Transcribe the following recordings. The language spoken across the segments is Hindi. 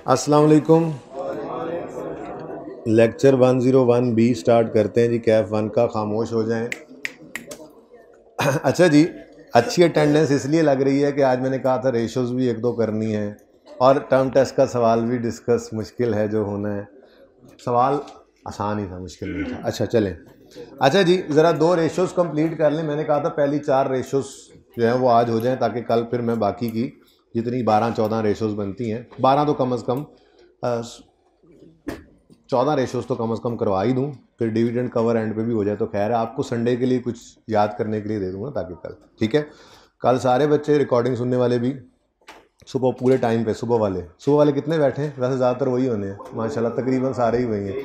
अस्सलाम वालेकुम। लेक्चर 101 बी स्टार्ट करते हैं जी। कैफ 1 का खामोश हो जाएं। अच्छा जी, अच्छी अटेंडेंस इसलिए लग रही है कि आज मैंने कहा था रेशोज़ भी एक दो करनी है और टर्म टेस्ट का सवाल भी डिस्कस मुश्किल है जो होना है। सवाल आसान ही था, मुश्किल नहीं था। अच्छा चलें। अच्छा जी, ज़रा दो रेशोज़ कंप्लीट कर लें। मैंने कहा था पहली 4 रेशोज़ जो हैं वो आज हो जाएं ताकि कल फिर मैं बाकी की जितनी 12-14 रेशोज़ बनती हैं, 12 तो कम से कम 14 रेशोज़ तो कम से कम करवा ही दूँ, फिर डिविडेंड कवर एंड पे भी हो जाए तो खैर है। आपको संडे के लिए कुछ याद करने के लिए दे दूँगा ताकि कल, ठीक है। कल सारे बच्चे रिकॉर्डिंग सुनने वाले भी सुबह पूरे टाइम पे, सुबह वाले कितने बैठे हैं? वैसे ज़्यादातर वही होने हैं माशाल्लाह, तकरीबन सारे ही वही हैं।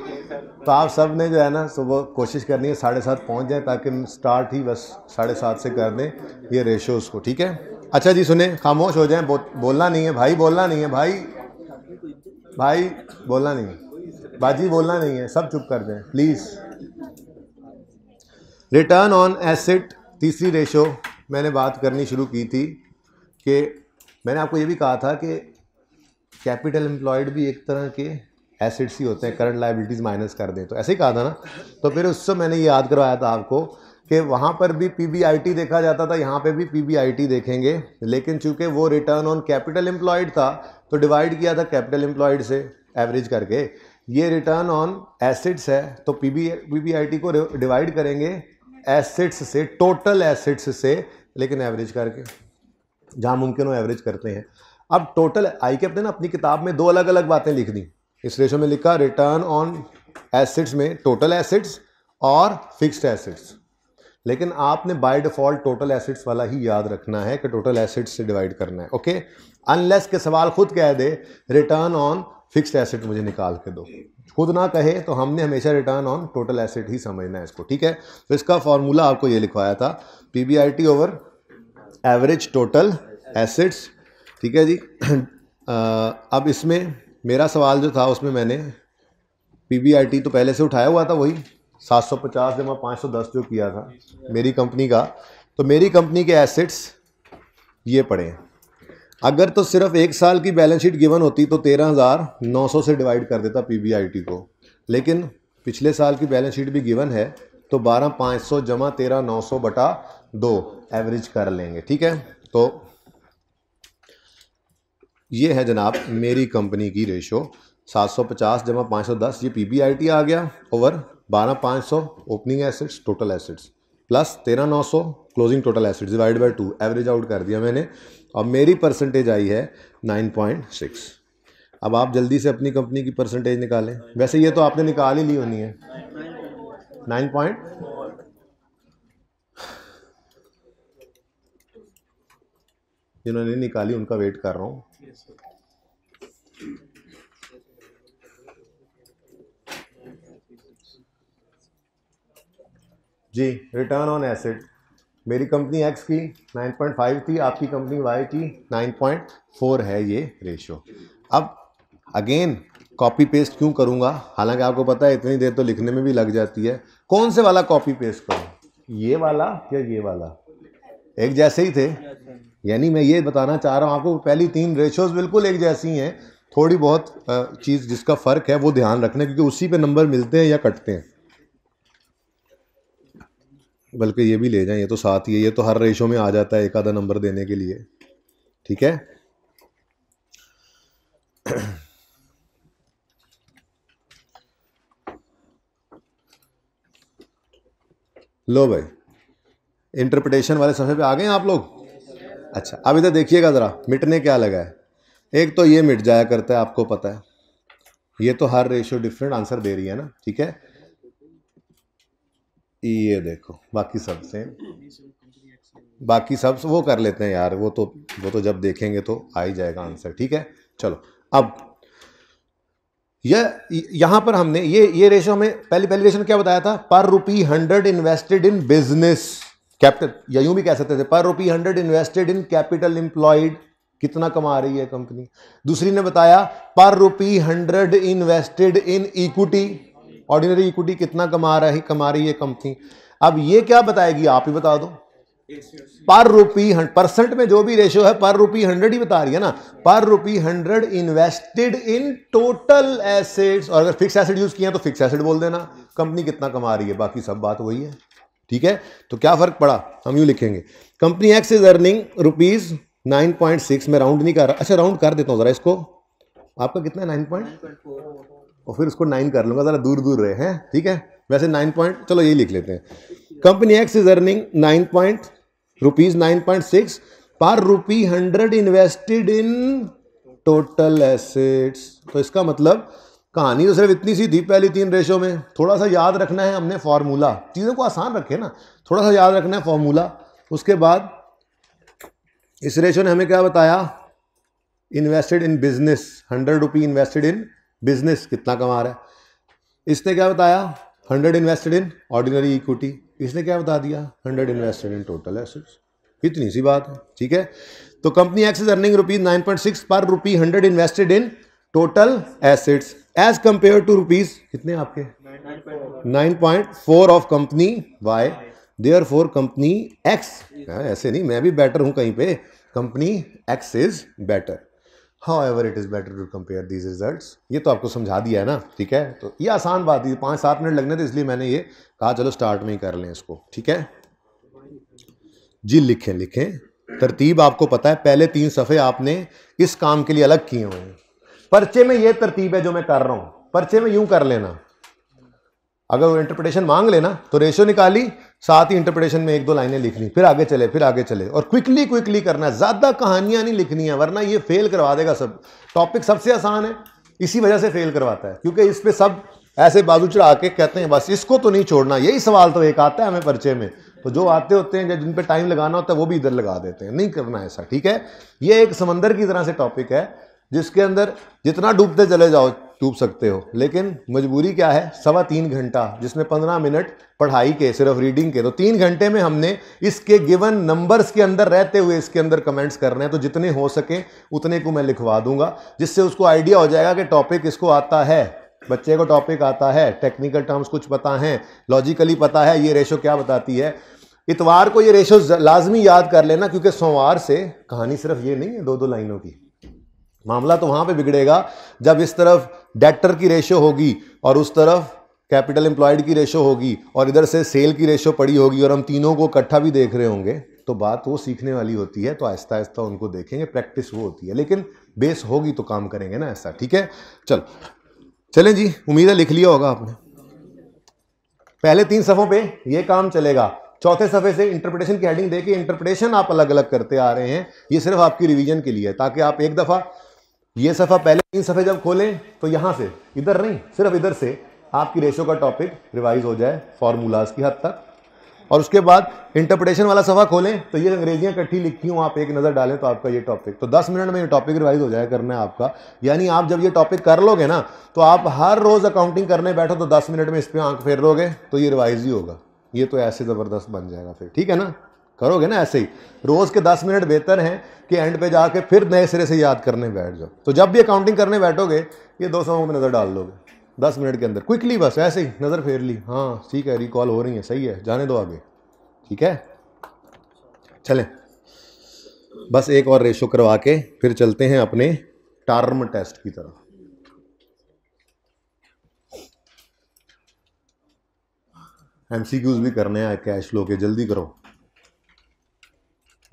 तो आप सब ने जो है ना सुबह कोशिश करनी है 7:30 पहुँच जाए ताकि स्टार्ट ही बस 7:30 से कर दें ये रेशोज़ को, ठीक है। अच्छा जी सुने, खामोश हो जाएं, बोलना नहीं है भाई, बोलना नहीं है भाई, बोलना नहीं है बाजी, बोलना नहीं है, सब चुप कर जाएं प्लीज़। रिटर्न ऑन एसेट, तीसरी रेशो मैंने बात करनी शुरू की थी कि मैंने आपको ये भी कहा था कि कैपिटल एम्प्लॉयड भी एक तरह के एसेट्स ही होते हैं, करंट लायबिलिटीज़ माइनस कर दें तो, ऐसे ही कहा था ना। तो फिर उससे मैंने ये याद करवाया था आपको कि वहाँ पर भी पीबीआईटी देखा जाता था, यहाँ पे भी पीबीआईटी देखेंगे, लेकिन चूंकि वो रिटर्न ऑन कैपिटल एम्प्लॉयड था तो डिवाइड किया था कैपिटल एम्प्लॉयड से एवरेज करके। ये रिटर्न ऑन एसेट्स है तो पीबीआईटी को डिवाइड करेंगे एसेट्स से, टोटल एसेट्स से, लेकिन एवरेज करके, जहाँ मुमकिन हो एवरेज करते हैं। अब टोटल आई कैप ने ना अपनी किताब में दो अलग अलग बातें लिख दी। इस रेशो में लिखा रिटर्न ऑन एसेट्स में टोटल एसेट्स और फिक्स्ड एसेट्स, लेकिन आपने बाय डिफॉल्ट टोटल एसेट्स वाला ही याद रखना है कि टोटल एसेट्स से डिवाइड करना है, ओके। अनलेस के सवाल खुद कह दे रिटर्न ऑन फिक्स्ड एसेट मुझे निकाल के दो, खुद ना कहे तो हमने हमेशा रिटर्न ऑन टोटल एसेट ही समझना है इसको, ठीक है। तो इसका फॉर्मूला आपको ये लिखवाया था, PBIT over average total assets, ठीक है जी। अब इसमें मेरा सवाल जो था उसमें मैंने पीबीआईटी तो पहले से उठाया हुआ था, वही 750 जमा 510 जो किया था मेरी कंपनी का। तो मेरी कंपनी के एसेट्स ये पड़े हैं। अगर तो सिर्फ एक साल की बैलेंस शीट गिवन होती तो 13,900 से डिवाइड कर देता पीबीआईटी को, लेकिन पिछले साल की बैलेंस शीट भी गिवन है तो 12,500 जमा 13,900 बटा 2 एवरेज कर लेंगे, ठीक है। तो ये है जनाब मेरी कंपनी की रेशो, 750 जमा 510 ये पीबीआईटी आ गया over 12,500 opening assets total assets plus 13,900 closing total assets divide by 2 average out कर दिया मैंने। अब मेरी परसेंटेज आई है 9.6। अब आप जल्दी से अपनी कंपनी की परसेंटेज निकालें। वैसे ये तो आपने निकाल ही ली होनी है, 9 जिन्होंने निकाली उनका वेट कर रहा हूँ। जी रिटर्न ऑन एसेट मेरी कंपनी एक्स की 9.5 थी, आपकी कंपनी वाई की 9.4 है ये रेशो। अब अगेन कॉपी पेस्ट क्यों करूँगा, हालांकि आपको पता है इतनी देर तो लिखने में भी लग जाती है। कौन से वाला कॉपी पेस्ट करूँ, ये वाला या ये वाला? एक जैसे ही थे, यानी मैं ये बताना चाह रहा हूँ आपको पहली 3 रेशोज़ बिल्कुल एक जैसी हैं, थोड़ी बहुत चीज़ जिसका फ़र्क है वो ध्यान रखना, क्योंकि उसी पे नंबर मिलते हैं या कटते हैं। बल्कि ये भी ले जाएं, ये तो साथ ही है, ये तो हर रेशो में आ जाता है एक आधा नंबर देने के लिए, ठीक है। लो भाई, इंटरप्रिटेशन वाले सफ़े पे आ गए आप लोग। अच्छा अब इधर देखिएगा ज़रा, मिटने क्या लगा है। एक तो ये मिट जाया करता है, आपको पता है, ये तो हर रेशो डिफरेंट आंसर दे रही है ना, ठीक है। ये देखो बाकी सब सेम, बाकी सब वो कर लेते हैं यार, वो तो जब देखेंगे तो आ ही जाएगा आंसर, ठीक है। चलो अब यहाँ पर हमने ये रेशो में पहली रेशो में क्या बताया था, पर rupee 100 invested in business capital, या यूं भी कह सकते थे पर rupee 100 invested in capital employed, कितना कमा रही है कंपनी। दूसरी ने बताया पर rupee 100 invested in equity, ordinary equity कितना कमा रही है कंपनी। अब ये क्या बताएगी, आप ही बता दो। पर रुपी, परसेंट में जो भी रेशियो है पर रुपी 100 ही बता रही है ना, पर rupee 100 invested in total assets. और अगर फिक्स एसेट यूज किया तो फिक्स एसेट बोल देना, कंपनी कितना कमा रही है, बाकी सब बात वही है। ठीक है, तो क्या फर्क पड़ा, हम यूं लिखेंगे company X is earning rupees 9.6, मैं राउंड नहीं कर रहा, अच्छा राउंड कर देता हूं जरा इसको, आपका कितना है 9.4, और फिर उसको 9 कर लूंगा, जरा दूर दूर रहे हैं। ठीक है, वैसे 9 पॉइंट, चलो यही लिख लेते हैं। Company X is earning rupees 9.6 पर rupee 100 invested in total assets. तो इसका मतलब कहानी तो सिर्फ इतनी सी थी पहली 3 रेशो में, थोड़ा सा याद रखना है हमने फॉर्मूला, चीज़ों को आसान रखे ना, थोड़ा सा याद रखना है फॉर्मूला। उसके बाद इस रेशो ने हमें क्या बताया, invested in business, 100 rupee invested in business, कितना कमा रहा है। इसने क्या बताया, 100 इन्वेस्टेड इन ऑर्डिनरी इक्विटी। इसने क्या बता दिया, 100 इन्वेस्टेड इन टोटल एसेट्स। इतनी सी बात है। ठीक है, तो company X is earning rupees 9.6 पर rupee 100 invested in total assets as compare to rupees कितने आपके 9.4 of company Y, therefore company X, ऐसे नहीं मैं भी बेटर हूं कहीं पे, company X is better, however it is better to compare these results. ये तो आपको समझा दिया है ना। ठीक है, तो ये आसान बात है, 5-7 मिनट लगने थे इसलिए मैंने ये कहा चलो स्टार्ट में ही कर लें इसको। ठीक है जी, लिखें लिखें, तरतीब आपको पता है, पहले 3 सफ़े आपने इस काम के लिए अलग किए हुए हैं। पर्चे में ये तरतीब है जो मैं कर रहा हूं, पर्चे में यूं कर लेना, अगर वो इंटरप्रिटेशन मांग लेना तो रेशो निकाली, साथ ही इंटरप्रिटेशन में 1-2 लाइनें लिख ली, फिर आगे चले फिर आगे चले, और क्विकली करना, ज्यादा कहानियां नहीं लिखनी है वरना ये फेल करवा देगा। सब टॉपिक सबसे आसान है, इसी वजह से फेल करवाता है, क्योंकि इस पे सब ऐसे बाजू चढ़ा के कहते हैं बस इसको तो नहीं छोड़ना। यही सवाल तो एक आता है हमें पर्चे में, तो जो आते होते हैं जिन पे टाइम लगाना होता है वो भी इधर लगा देते हैं, नहीं करना ऐसा। ठीक है, ये एक समंदर की तरह से टॉपिक है जिसके अंदर जितना डूबते चले जाओ डूब सकते हो, लेकिन मजबूरी क्या है, 3.25 घंटा, जिसमें 15 मिनट पढ़ाई के सिर्फ रीडिंग के, तो 3 घंटे में हमने इसके गिवन नंबर्स के अंदर रहते हुए इसके अंदर कमेंट्स करने हैं। तो जितने हो सके उतने को मैं लिखवा दूंगा, जिससे उसको आइडिया हो जाएगा कि टॉपिक इसको आता है, बच्चे को टॉपिक आता है, टेक्निकल टर्म्स कुछ पता है, लॉजिकली पता है ये रेशो क्या बताती है। इतवार को ये रेशो लाजमी याद कर लेना, क्योंकि सोमवार से कहानी सिर्फ ये नहीं है 2-2 लाइनों की, मामला तो वहां पे बिगड़ेगा जब इस तरफ डेक्टर की रेशो होगी और उस तरफ कैपिटल एम्प्लॉयड की रेशो होगी और इधर से सेल की रेशो पड़ी होगी और हम तीनों को इकट्ठा भी देख रहे होंगे, तो बात वो सीखने वाली होती है। तो आहिस्ता आहिस्ता उनको देखेंगे, प्रैक्टिस वो होती है, लेकिन बेस होगी तो काम करेंगे ना ऐसा। ठीक है, चलें जी, उम्मीद है लिख लिया होगा आपने। पहले 3 सफ़ों पे ये काम चलेगा, चौथे सफ़े से इंटरप्रिटेशन की हेडिंग देके इंटरप्रिटेशन आप अलग अलग करते आ रहे हैं। ये सिर्फ आपकी रिवीजन के लिए है, ताकि आप एक दफ़ा ये सफ़ा पहले 3 सफ़े जब खोलें तो यहां से, इधर नहीं सिर्फ इधर से आपकी रेशो का टॉपिक रिवाइज हो जाए फॉर्मूलाज की हद तक, और उसके बाद इंटरप्रिटेशन वाला सफ़ा खोलें तो ये अंग्रेजियां इकट्ठी लिखी हूँ, आप एक नज़र डालें तो आपका ये टॉपिक, तो 10 मिनट में ये टॉपिक रिवाइज हो जाए करना है आपका। यानी आप जब ये टॉपिक कर लोगे ना तो आप हर रोज़ अकाउंटिंग करने बैठो तो 10 मिनट में इस पर आंख फेर लोगे तो ये रिवाइज ही होगा। ये तो ऐसे ज़बरदस्त बन जाएगा फिर, ठीक है ना, करोगे ना ऐसे ही। रोज़ के 10 मिनट बेहतर हैं कि एंड पे जाके फिर नए सिरे से याद करने बैठ जाओ। तो जब भी अकाउंटिंग करने बैठोगे ये 2 सवालों में नज़र डाल लोगे 10 मिनट के अंदर, क्विकली बस ऐसे ही नज़र फेर ली, हाँ ठीक है रिकॉल हो रही है, सही है, जाने दो आगे। ठीक है, चलें बस एक और रेशो करवा के फिर चलते हैं अपने टर्म टेस्ट की तरफ। एमसीक्यूज भी करने हैं कैश फ्लो के, जल्दी करो।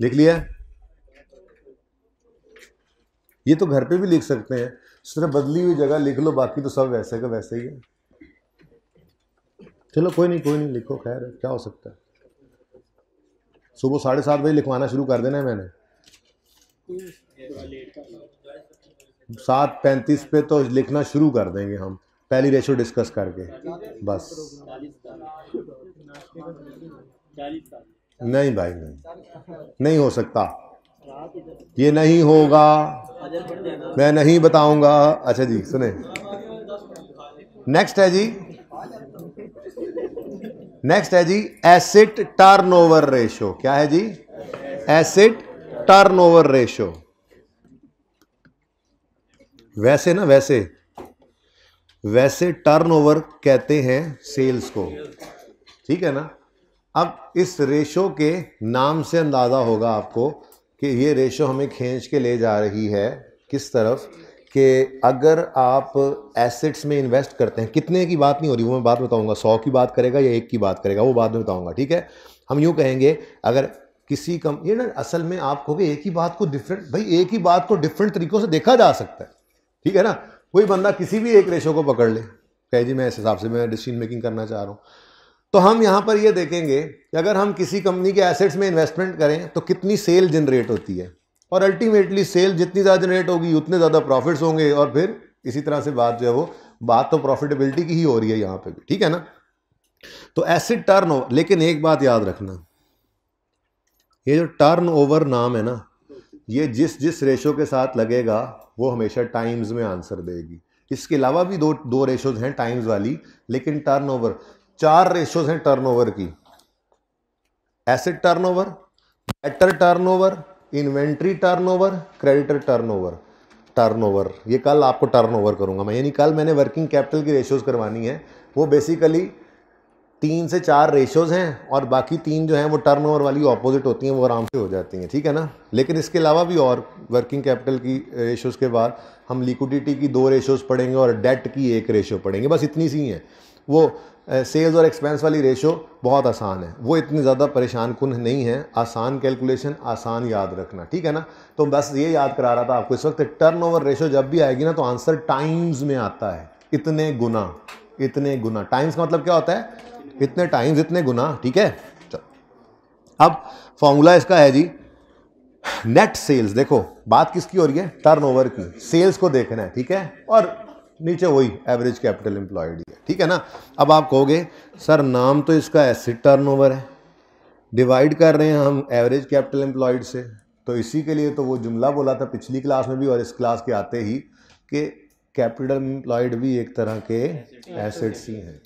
लिख लिया? ये तो घर पे भी लिख सकते हैं, सिर्फ बदली हुई जगह लिख लो, बाकी तो सब वैसे का वैसे ही है। चलो कोई नहीं लिखो, खैर क्या हो सकता है। सुबह 7:30 बजे लिखवाना शुरू कर देना है मैंने, 7:35 पे तो लिखना शुरू कर देंगे हम, पहली रेशो डिस्कस करके बस। नहीं भाई नहीं हो सकता, ये नहीं होगा, मैं नहीं बताऊंगा। अच्छा जी सुने, नेक्स्ट है जी एसेट टर्नओवर रेशो। क्या है जी? Asset turnover ratio. वैसे टर्नओवर कहते हैं सेल्स को, ठीक है ना। अब इस रेशो के नाम से अंदाज़ा होगा आपको कि ये रेशो हमें खींच के ले जा रही है किस तरफ, कि अगर आप एसेट्स में इन्वेस्ट करते हैं, कितने की बात नहीं हो रही, वो मैं बात बताऊंगा, 100 की बात करेगा या 1 की बात करेगा वो बाद में बताऊंगा, ठीक है। हम यूँ कहेंगे अगर किसी ये ना असल में आप कहोगे एक ही बात को डिफरेंट, भाई एक ही बात को डिफरेंट तरीक़ों से देखा जा सकता है, ठीक है ना। कोई बंदा किसी भी एक रेशो को पकड़ ले, कहे जी मैं इस हिसाब से मैं डिसीजन मेकिंग करना चाह रहा हूँ, तो हम यहाँ पर ये देखेंगे कि अगर हम किसी कंपनी के एसेट्स में इन्वेस्टमेंट करें तो कितनी सेल जनरेट होती है, और अल्टीमेटली सेल जितनी ज़्यादा जनरेट होगी उतने ज़्यादा प्रॉफिट्स होंगे, और फिर इसी तरह से बात जो है वो बात तो प्रॉफिटेबिलिटी की ही हो रही है यहाँ पे भी, ठीक है ना। तो एसेट टर्नओवर, लेकिन एक बात याद रखना, ये जो टर्नओवर नाम है ना, ये जिस रेशो के साथ लगेगा वो हमेशा टाइम्स में आंसर देगी। इसके अलावा भी दो रेशोज हैं टाइम्स वाली, लेकिन टर्नओवर 4 रेशोज हैं टर्नओवर की, asset turnover, debtor turnover, inventory turnover, creditor turnover ये कल आपको टर्नओवर करूंगा मैं, यानी कल मैंने वर्किंग कैपिटल की रेशोज करवानी है। वो बेसिकली 3 से 4 रेशोज हैं और बाकी 3 जो हैं वो टर्नओवर वाली ऑपोजिट होती हैं, वो आराम से हो जाती हैं, ठीक है ना। लेकिन इसके अलावा भी और वर्किंग कैपिटल की रेशोज के बाद हम लिक्विडिटी की 2 रेशोज पढ़ेंगे और डेट की 1 रेशो पढ़ेंगे, बस इतनी सी हैं। वो सेल्स और एक्सपेंस वाली रेशो बहुत आसान है, वो इतनी ज़्यादा परेशान कुन नहीं है, आसान कैलकुलेशन, आसान याद रखना, ठीक है ना। तो बस ये याद करा रहा था आपको इस वक्त, टर्नओवर रेशो जब भी आएगी ना तो आंसर टाइम्स में आता है, इतने गुना। टाइम्स का मतलब क्या होता है, इतने टाइम्स, इतने गुना, ठीक है। चलो अब फॉर्मूला इसका है जी नेट सेल्स। देखो बात किसकी हो रही है, टर्नओवर की, सेल्स को देखना है, ठीक है, और नीचे वही एवरेज कैपिटल एम्प्लॉयड है, ठीक है ना। अब आप कहोगे सर नाम तो इसका एसेट टर्नओवर है, डिवाइड कर रहे हैं हम एवरेज कैपिटल एम्प्लॉयड से, तो इसी के लिए तो वो जुमला बोला था पिछली क्लास में भी और इस क्लास के आते ही कि कैपिटल एम्प्लॉयड भी एक तरह के एसेट्स ही हैं।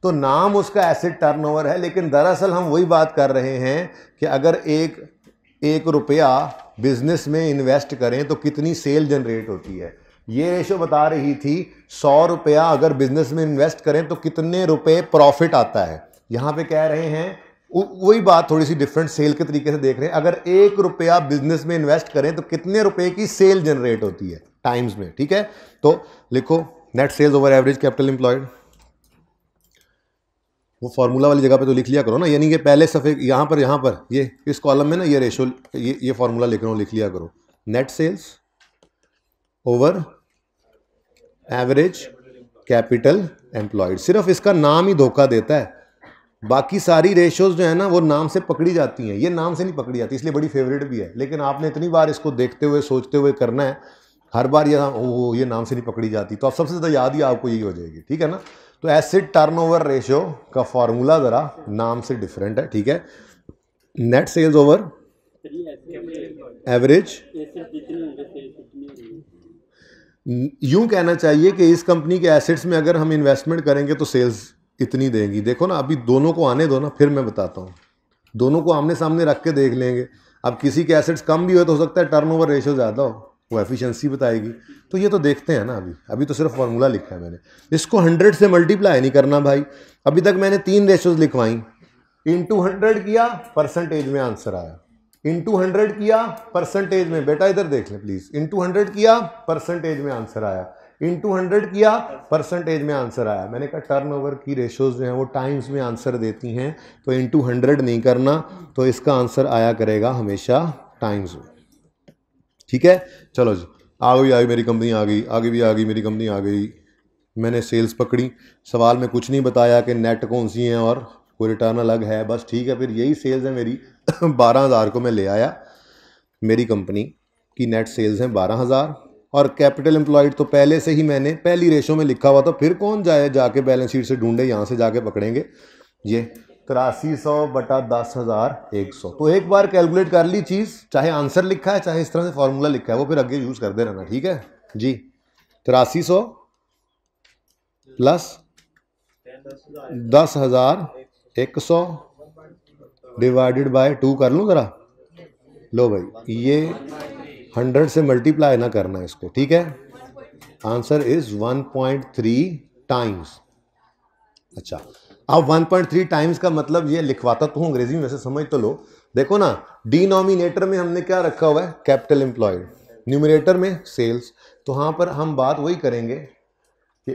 तो नाम उसका एसेट टर्नओवर है, लेकिन दरअसल हम वही बात कर रहे हैं कि अगर एक रुपया बिजनेस में इन्वेस्ट करें तो कितनी सेल जनरेट होती है। ये रेशो बता रही थी 100 रुपया अगर बिजनेस में इन्वेस्ट करें तो कितने रुपए प्रॉफिट आता है। यहाँ पे कह रहे हैं वही बात, थोड़ी सी डिफरेंट सेल के तरीके से देख रहे हैं, अगर 1 रुपया बिजनेस में इन्वेस्ट करें तो कितने रुपए की सेल जनरेट होती है टाइम्स में, ठीक है। तो लिखो net sales over average capital employed, वो फॉर्मूला वाली जगह पे तो लिख लिया करो ना, यानी कि पहले सफ़े यहाँ पर ये इस कॉलम में ना ये रेशो ये फॉर्मूला लिख रहा हूँ, लिख लिया करो, net sales over average capital employed. सिर्फ इसका नाम ही धोखा देता है, बाकी सारी रेशोज जो है ना वो नाम से पकड़ी जाती हैं, ये नाम से नहीं पकड़ी जाती, इसलिए बड़ी फेवरेट भी है। लेकिन आपने इतनी बार इसको देखते हुए सोचते हुए करना है, हर बार ये नाम से नहीं पकड़ी जाती, तो अब सबसे ज़्यादा याद ही आपको यही हो जाएगी, ठीक है ना। तो एसेट टर्नओवर रेशो का फॉर्मूला ज़रा नाम से डिफरेंट है, ठीक है। नेट सेल्स ओवर एवरेज, यूं कहना चाहिए कि इस कंपनी के एसेट्स में अगर हम इन्वेस्टमेंट करेंगे तो सेल्स इतनी देंगी। देखो ना, अभी दोनों को आने दो ना, फिर मैं बताता हूँ, दोनों को आमने सामने रख के देख लेंगे। अब किसी के एसेट्स कम भी हो तो हो सकता है टर्नओवर रेशो ज़्यादा हो, वो एफिशिएंसी बताएगी। तो ये तो देखते हैं ना, अभी तो सिर्फ फार्मूला लिखा है मैंने, इसको 100 से मल्टीप्लाई नहीं करना भाई। अभी तक मैंने 3 रेशोज लिखवाई, इंटू 100 किया परसेंटेज में आंसर आया, इंटू 100 किया परसेंटेज में, बेटा इधर देख लें प्लीज, इंटू 100 किया परसेंटेज में आंसर आया, इंटू 100 किया परसेंटेज में आंसर आया। मैंने कहा टर्नओवर की रेशोज जो हैं वो टाइम्स में आंसर देती हैं, तो इंटू 100 नहीं करना, तो इसका आंसर आया करेगा हमेशा टाइम्स में, ठीक है। चलो जी, आ गई मेरी कंपनी, आ गई, आगे भी आ गई मेरी कंपनी, आ गई। मैंने सेल्स पकड़ी, सवाल में कुछ नहीं बताया कि नेट कौन सी हैं और कोई रिटर्न अलग है, बस ठीक है। फिर यही सेल्स है मेरी 12,000 को मैं ले आया, मेरी कंपनी की नेट सेल्स हैं 12,000, और कैपिटल एम्प्लॉयड तो पहले से ही मैंने पहली रेशो में लिखा हुआ था, फिर कौन जाके बैलेंस शीट से ढूंढे, यहाँ से जाके पकड़ेंगे। ये 8300 बटा 10,100, तो एक बार कैलकुलेट कर ली चीज़, चाहे आंसर लिखा है चाहे इस तरह से फॉर्मूला लिखा है, वो फिर आगे यूज़ करते रहना, ठीक है जी। 8300 प्लस 10,100 डिवाइडेड बाय 2 कर लूँ ज़रा, लो भाई, ये 100 से मल्टीप्लाई ना करना इसको, ठीक है। आंसर इज 1.3 टाइम्स, अच्छा, अब 1.3 टाइम्स का मतलब ये लिखवाता तो हूँ अंग्रेजी में, वैसे समझ तो लो। देखो ना, डिनोमिनेटर में हमने क्या रखा हुआ है, कैपिटल एम्प्लॉयड, न्यूमिनेटर में सेल्स। तो वहाँ पर हम बात वही करेंगे कि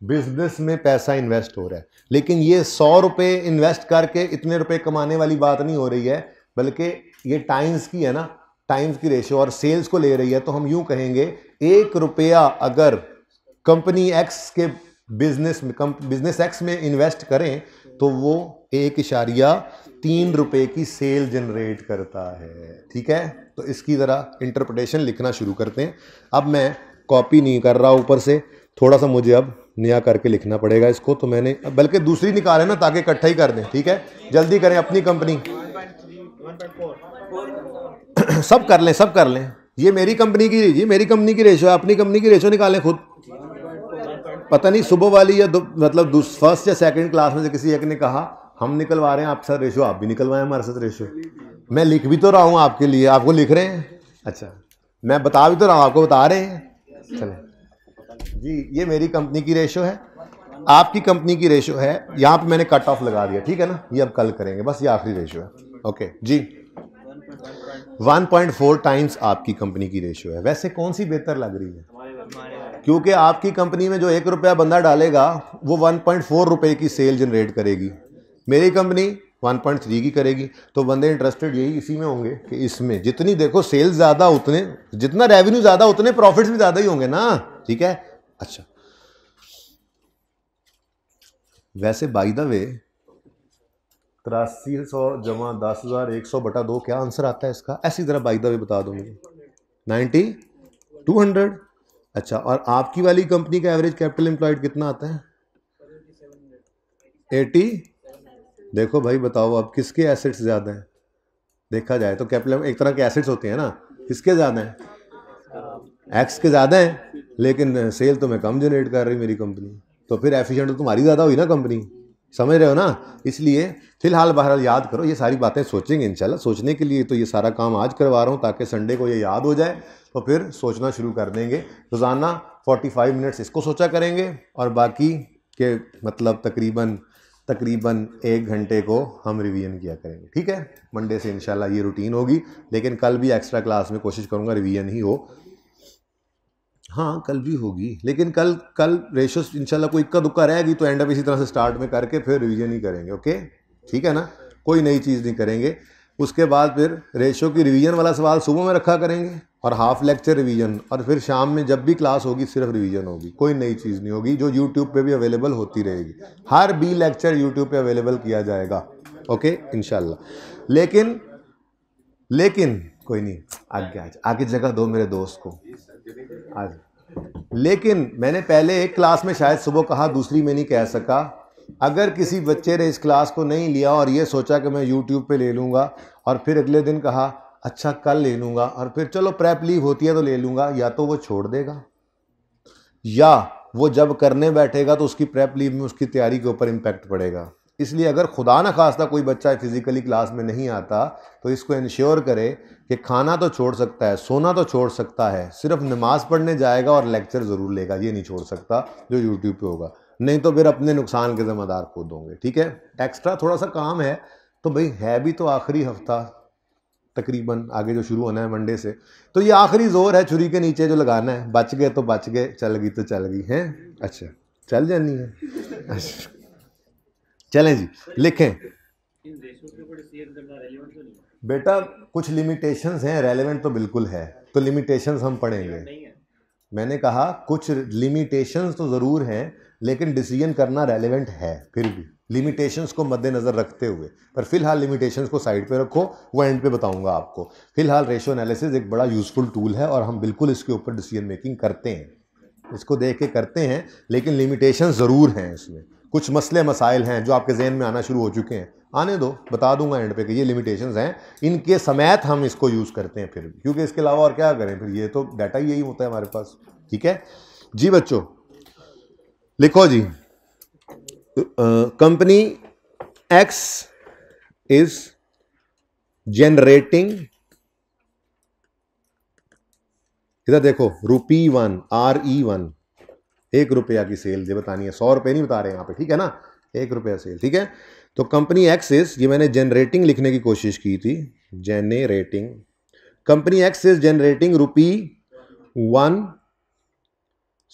बिजनेस में पैसा इन्वेस्ट हो रहा है, लेकिन ये 100 रुपये इन्वेस्ट करके इतने रुपए कमाने वाली बात नहीं हो रही है, बल्कि ये टाइम्स की है ना, टाइम्स की रेशियो और सेल्स को ले रही है। तो हम यूं कहेंगे 1 रुपया अगर कंपनी एक्स के बिजनेस एक्स में इन्वेस्ट करें तो वो 1.3 रुपए की सेल जनरेट करता है। ठीक है, तो इसकी ज़रा इंटरप्रिटेशन लिखना शुरू करते हैं। अब मैं कॉपी नहीं कर रहा ऊपर से, थोड़ा सा मुझे अब नया करके लिखना पड़ेगा इसको, तो मैंने बल्कि दूसरी निकाले ना ताकि इकट्ठा ही कर दें। ठीक है, जल्दी करें, अपनी कंपनी सब कर लें, सब कर लें। ये मेरी कंपनी की, ये मेरी कंपनी की रेशो है, अपनी कंपनी की रेशो निकालें खुद। पता नहीं सुबह वाली या मतलब फर्स्ट या सेकंड क्लास में से किसी एक ने कहा हम निकलवा रहे हैं आपके साथ रेशो, आप भी निकलवाएं हमारे साथ रेशो। मैं लिख भी तो रहा हूँ आपके लिए, आपको लिख रहे हैं। अच्छा, मैं बता भी तो रहा हूँ, आपको बता रहे हैं। चलें जी, ये मेरी कंपनी की रेशो है, आपकी कंपनी की रेशो है। यहाँ पे मैंने कट ऑफ लगा दिया, ठीक है ना, ये अब कल करेंगे, बस ये आखिरी रेशो है। ओके जी, 1.4 टाइम्स आपकी कंपनी की रेशो है। वैसे कौन सी बेहतर लग रही है? क्योंकि आपकी कंपनी में जो 1 रुपया बंदा डालेगा वो 1.4 रुपए की सेल जनरेट करेगी, मेरी कंपनी 1.3 की करेगी। तो बंदे इंटरेस्टेड यही इसी में होंगे कि इसमें जितनी देखो सेल्स ज़्यादा, उतने जितना रेवेन्यू ज़्यादा उतने प्रॉफिट्स भी ज़्यादा ही होंगे ना। ठीक है, अच्छा वैसे बाय द वे 8300 जमा 10,100 बटा 2 क्या आंसर आता है इसका? ऐसी तरह बाय द वे बता दो मुझे। 9200। अच्छा, और आपकी वाली कंपनी का एवरेज कैपिटल एम्प्लॉयड कितना आता है? 80। देखो भाई बताओ अब किसके एसेट्स ज़्यादा हैं? देखा जाए तो कैपिटल एक तरह के एसेट्स होते हैं ना, किसके ज़्यादा हैं? एक्स के ज़्यादा हैं, लेकिन सेल तो मैं कम जनरेट कर रही मेरी कंपनी, तो फिर एफिशिएंट तो तुम्हारी ज़्यादा हुई ना कंपनी, समझ रहे हो ना। इसलिए फिलहाल बहरहाल याद करो, ये सारी बातें सोचेंगे इंशाल्लाह। सोचने के लिए तो ये सारा काम आज करवा रहा हूँ ताकि संडे को ये याद हो जाए, तो फिर सोचना शुरू कर देंगे। रोज़ाना 45 मिनट्स इसको सोचा करेंगे और बाकी के मतलब तकरीबन 1 घंटे को हम रिवीजन किया करेंगे। ठीक है, मंडे से इंशाल्लाह ये रूटीन होगी, लेकिन कल भी एक्स्ट्रा क्लास में कोशिश करूँगा रिवीजन ही हो। हाँ कल भी होगी, लेकिन कल रेशो इंशाल्लाह कोई इक्का दुक्का रहेगी तो एंड अप इसी तरह से स्टार्ट में करके फिर रिवीजन ही करेंगे। ओके ठीक है ना, कोई नई चीज़ नहीं करेंगे। उसके बाद फिर रेशो की रिवीजन वाला सवाल सुबह में रखा करेंगे और हाफ लेक्चर रिवीजन, और फिर शाम में जब भी क्लास होगी सिर्फ रिवीजन होगी, कोई नई चीज़ नहीं होगी, जो यूट्यूब पे भी अवेलेबल होती रहेगी। हर बी लेक्चर यूट्यूब पे अवेलेबल किया जाएगा। ओके इंशाल्लाह। लेकिन कोई नहीं, आगे जगह दो मेरे दोस्त को आज। लेकिन मैंने पहले एक क्लास में शायद सुबह कहा, दूसरी में नहीं कह सका। अगर किसी बच्चे ने इस क्लास को नहीं लिया और ये सोचा कि मैं यूट्यूब पे ले लूँगा और फिर अगले दिन कहा अच्छा कल ले लूँगा और फिर चलो प्रेप लीव होती है तो ले लूँगा, या तो वो छोड़ देगा या वो जब करने बैठेगा तो उसकी प्रेप लीव में उसकी तैयारी के ऊपर इम्पैक्ट पड़ेगा। इसलिए अगर खुदा ना खास्ता कोई बच्चा फिजिकली क्लास में नहीं आता तो इसको इंश्योर करे कि खाना तो छोड़ सकता है, सोना तो छोड़ सकता है, सिर्फ नमाज पढ़ने जाएगा और लेक्चर ज़रूर लेगा, ये नहीं छोड़ सकता जो यूट्यूब पे होगा, नहीं तो फिर अपने नुकसान के ज़िम्मेदार खुद होंगे। ठीक है, एक्स्ट्रा थोड़ा सा काम है तो भाई है भी तो आखिरी हफ्ता तकरीबन आगे जो शुरू होना है मंडे से, तो ये आखिरी जोर है छुरी के नीचे जो लगाना है। बच गए तो बच गए, चल गई तो चल गई है। अच्छा चल जानी है। अच्छा चलें जी, लिखें बेटा, कुछ लिमिटेशंस हैं, रेलेवेंट तो बिल्कुल है, तो लिमिटेशंस हम पढ़ेंगे। मैंने कहा कुछ लिमिटेशंस तो ज़रूर हैं लेकिन डिसीजन करना रेलेवेंट है, फिर भी लिमिटेशंस को मद्देनज़र रखते हुए। पर फिलहाल लिमिटेशंस को साइड पे रखो, वो एंड पे बताऊंगा आपको। फिलहाल रेशो एनालिसिस एक बड़ा यूज़फुल टूल है और हम बिल्कुल इसके ऊपर डिसीजन मेकिंग करते हैं, इसको देख के करते हैं, लेकिन लिमिटेशन ज़रूर हैं इसमें। कुछ मसले मसाइल हैं जो आपके जहन में आना शुरू हो चुके हैं, आने दो, बता दूंगा एंड पे कि ये लिमिटेशंस हैं, इनके समेत हम इसको यूज़ करते हैं फिर भी, क्योंकि इसके अलावा और क्या करें, फिर ये तो डाटा ही यही होता है हमारे पास। ठीक है जी बच्चों, लिखो जी, कंपनी एक्स इज जनरेटिंग, इधर देखो, ₹1 RE1 ₹1 की सेल ये बतानी है, ₹100 नहीं बता रहे यहाँ पे, ठीक है ना, ₹1 सेल, ठीक है। तो कंपनी एक्स इज, ये मैंने जनरेटिंग लिखने की कोशिश की थी, generating, company X is generating ₹1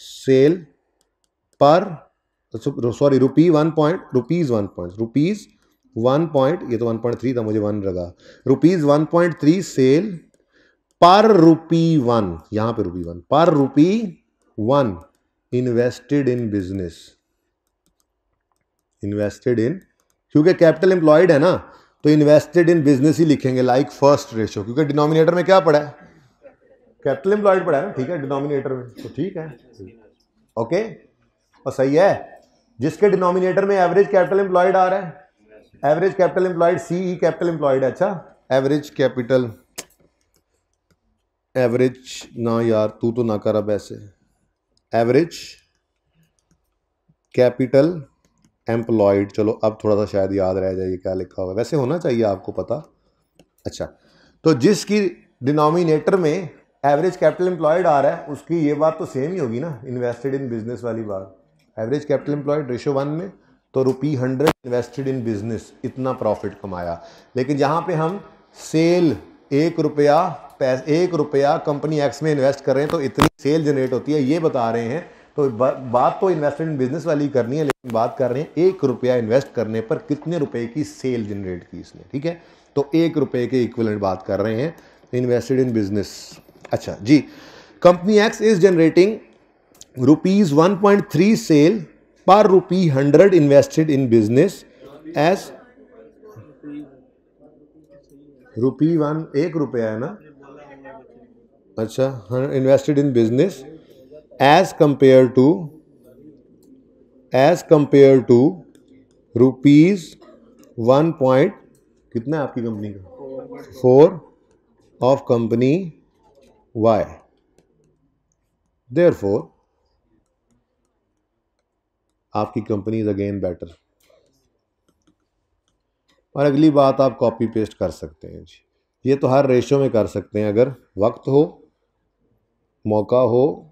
sale पर, सॉरी ₹1 ये तो 1.3 था, मुझे 1 लगा, ₹1.3 सेल पर ₹1, यहां पे ₹1 पर ₹1 invested in business, invested in, क्योंकि कैपिटल एम्प्लॉयड है ना तो इन्वेस्टेड इन बिजनेस ही लिखेंगे, लाइक फर्स्ट रेशो, क्योंकि डिनोमिनेटर में क्या पड़ा है, कैपिटल एम्प्लॉयड पड़ा है ना, ठीक है, डिनोमिनेटर में तो ठीक है, ओके, और सही है। जिसके डिनोमिनेटर में एवरेज कैपिटल एम्प्लॉयड आ रहा है, average capital employed CE capital employed है, अच्छा एवरेज कैपिटल, एवरेज ना यार तू तो ना कर अब ऐसे, एवरेज कैपिटल एम्प्लॉयड, चलो अब थोड़ा सा शायद याद रह जाए क्या लिखा होगा, वैसे होना चाहिए आपको पता। अच्छा, तो जिसकी डिनोमिनेटर में एवरेज कैपिटल एम्प्लॉयड आ रहा है उसकी ये बात तो सेम ही होगी ना, इन्वेस्टेड इन बिजनेस वाली बात, एवरेज कैपिटल एम्प्लॉयड रेशो 1 में, तो ₹100 इन्वेस्टेड इन बिजनेस, इतना प्रॉफिट कमाया। लेकिन जहां पे हम सेल ₹1 कंपनी एक्स में इन्वेस्ट कर रहे हैं तो इतनी सेल जनरेट होती है, ये बता रहे हैं। तो बात तो इन्वेस्टेड इन बिजनेस वाली करनी है, लेकिन बात कर रहे हैं ₹1 इन्वेस्ट करने पर कितने रुपए की सेल जनरेट की इसने, ठीक है, तो ₹1 के इक्विवेलेंट बात कर रहे हैं इन्वेस्टेड इन बिजनेस। अच्छा जी, company X is generating ₹1.3 sale पर ₹100 इन्वेस्टेड इन बिजनेस एज ₹1 है ना, अच्छा, invested in business as compare to ₹1 point कितना है आपकी कंपनी का 4 ऑफ कंपनी वाई, देयरफॉर आपकी कंपनी इज अगेन बेटर। और अगली बात आप कॉपी पेस्ट कर सकते हैं जी, ये तो हर रेशो में कर सकते हैं, अगर वक्त हो, मौका हो,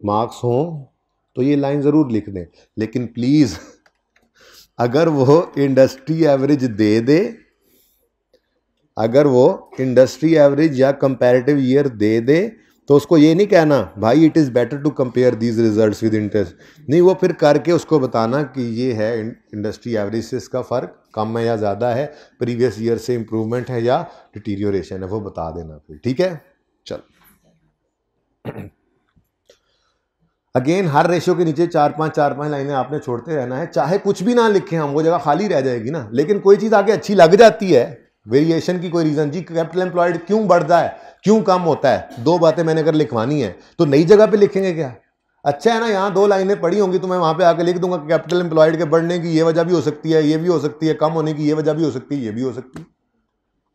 मार्क्स हो तो ये लाइन ज़रूर लिख दें, लेकिन प्लीज़ अगर वो इंडस्ट्री एवरेज दे दे, अगर वो इंडस्ट्री एवरेज या कंपैरेटिव ईयर दे दे तो उसको ये नहीं कहना भाई it is better to compare these results with interest, नहीं, वो फिर करके उसको बताना कि ये है इंडस्ट्री एवरेज से इसका फ़र्क कम है या ज़्यादा है, प्रीवियस ईयर से इम्प्रूवमेंट है या डिटीरियोरेशन है, वो बता देना फिर, ठीक है। चल अगेन हर रेशो के नीचे 4-5 लाइनें आपने छोड़ते रहना है, चाहे कुछ भी ना लिखें हम, वो जगह खाली रह जाएगी ना, लेकिन कोई चीज़ आगे अच्छी लग जाती है, वेरिएशन की कोई रीज़न, जी कैपिटल एम्प्लॉयड क्यों बढ़ता है, क्यों कम होता है, 2 बातें मैंने अगर लिखवानी है तो नई जगह पे लिखेंगे क्या, अच्छा है ना, यहाँ 2 लाइनें पड़ी होंगी तो मैं वहाँ पे आके लिख दूंगा कैपिटल एम्प्लॉयड के बढ़ने की ये वजह भी हो सकती है, ये भी हो सकती है, कम होने की ये वजह भी हो सकती है, ये भी हो सकती है,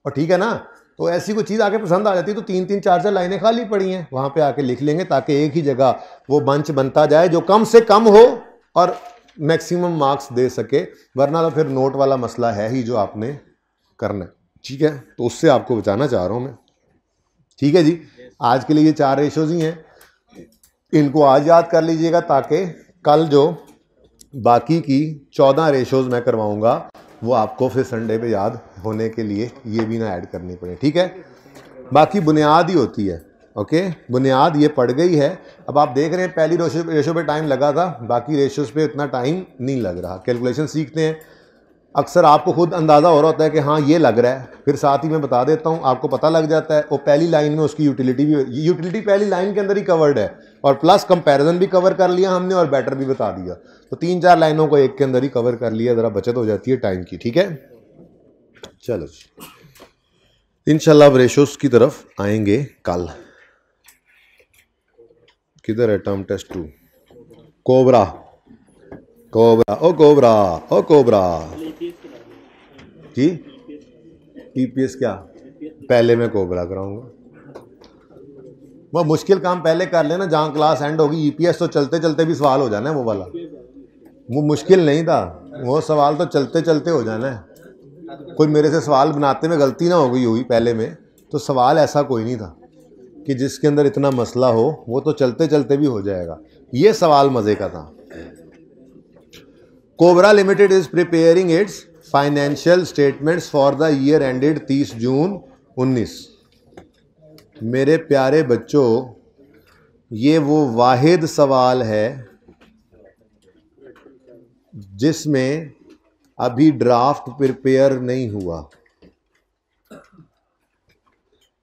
और ठीक है ना। तो ऐसी कोई चीज़ आके पसंद आ जाती है तो 3-3 4-4 लाइनें खाली पड़ी हैं वहाँ पे आके लिख लेंगे, ताकि एक ही जगह वो बंच बनता जाए जो कम से कम हो और मैक्सिमम मार्क्स दे सके, वरना तो फिर नोट वाला मसला है ही जो आपने करना है, ठीक है, तो उससे आपको बचाना चाह रहा हूँ मैं, ठीक है जी। आज के लिए ये 4 रेशोज ही हैं, इनको आज याद कर लीजिएगा ताकि कल जो बाकी की 14 रेशोज मैं करवाऊँगा वो आपको फिर संडे पे याद होने के लिए ये भी ना ऐड करनी पड़े, ठीक है। बाकी बुनियाद ही होती है, ओके, बुनियाद ये पड़ गई है। अब आप देख रहे हैं पहली रेशो पे टाइम लगा था, बाकी रेशोज पे इतना टाइम नहीं लग रहा, कैलकुलेशन सीखते हैं, अक्सर आपको खुद अंदाज़ा हो रहा होता है कि हाँ ये लग रहा है, फिर साथ ही मैं बता देता हूँ, आपको पता लग जाता है, और पहली लाइन में उसकी यूटिलिटी भी, यूटिलिटी पहली लाइन के अंदर ही कवर्ड है, और प्लस कंपैरिजन भी कवर कर लिया हमने और बेटर भी बता दिया, तो 3-4 लाइनों को एक के अंदर ही कवर कर लिया, ज़रा बचत हो जाती है टाइम की, ठीक है। चलो जी, इंशाल्लाह अब रेशोस की तरफ आएंगे कल। किधर है टर्म टेस्ट 2, कोबरा कोबरा ओ कोबरा ओ कोबरा जी, ईपीएस क्या, पहले मैं कोबरा कराऊंगा, वो मुश्किल काम पहले कर लेना, जहाँ क्लास एंड होगी ईपीएस तो चलते चलते भी सवाल हो जाना है, वो वाला वो मुश्किल नहीं था, वो सवाल तो चलते चलते हो जाना है, कोई मेरे से सवाल बनाते में गलती ना हो गई हुई पहले में, तो सवाल ऐसा कोई नहीं था कि जिसके अंदर इतना मसला हो, वो तो चलते चलते भी हो जाएगा। ये सवाल मजे का था। Cobra limited is preparing it's financial statements for the year ended 30 June 19। मेरे प्यारे बच्चों, ये वो वाहिद सवाल है जिसमें अभी ड्राफ्ट प्रिपेयर नहीं हुआ,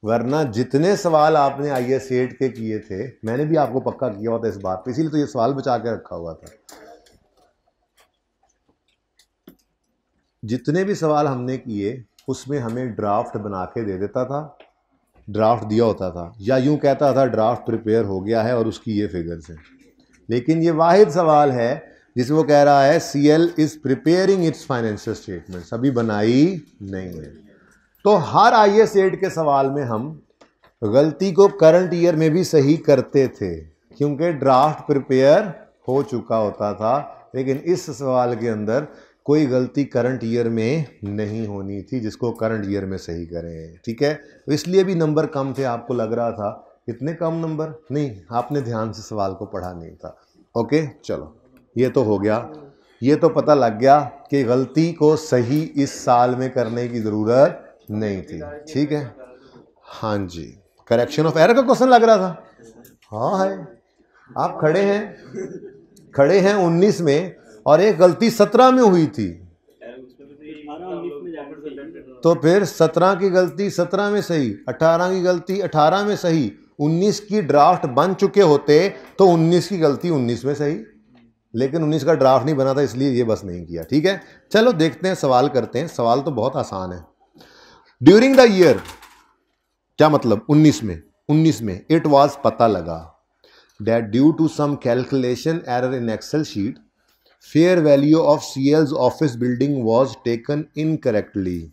वरना जितने सवाल आपने IAS 8 के किए थे, मैंने भी आपको पक्का किया होता इस बात पे, इसीलिए तो ये सवाल बचा के रखा हुआ था। जितने भी सवाल हमने किए उसमें हमें ड्राफ्ट बना के दे देता था, ड्राफ्ट दिया होता था, या यूं कहता था ड्राफ्ट प्रिपेयर हो गया है और उसकी ये फिगर्स हैं। लेकिन ये वाहिद सवाल है जिसमें वो कह रहा है CL is preparing it's financial statements, अभी बनाई नहीं है। तो हर IAS 8 के सवाल में हम गलती को करंट ईयर में भी सही करते थे क्योंकि ड्राफ्ट प्रिपेयर हो चुका होता था, लेकिन इस सवाल के अंदर कोई गलती करंट ईयर में नहीं होनी थी जिसको करंट ईयर में सही करें। ठीक है, तो इसलिए भी नंबर कम थे, आपको लग रहा था इतने कम नंबर, नहीं, आपने ध्यान से सवाल को पढ़ा नहीं था। ओके, चलो ये तो हो गया, ये तो पता लग गया कि गलती को सही इस साल में करने की ज़रूरत नहीं थी। ठीक है, हाँ जी, करेक्शन ऑफ एरर का क्वेश्चन लग रहा था। हाँ है, आप खड़े हैं 19 में और एक गलती 17 में हुई थी, तो फिर 17 की गलती 17 में सही, 18 की गलती 18 में सही, 19 की ड्राफ्ट बन चुके होते तो 19 की गलती 19 में सही, लेकिन 19 का ड्राफ्ट नहीं बना था इसलिए ये बस नहीं किया। ठीक है, चलो देखते हैं, सवाल करते हैं। सवाल तो बहुत आसान है। ड्यूरिंग द ईयर, क्या मतलब 19 में इट वाज पता लगा that due to some calculation error in Excel sheet fair value of CL's office building was taken incorrectly.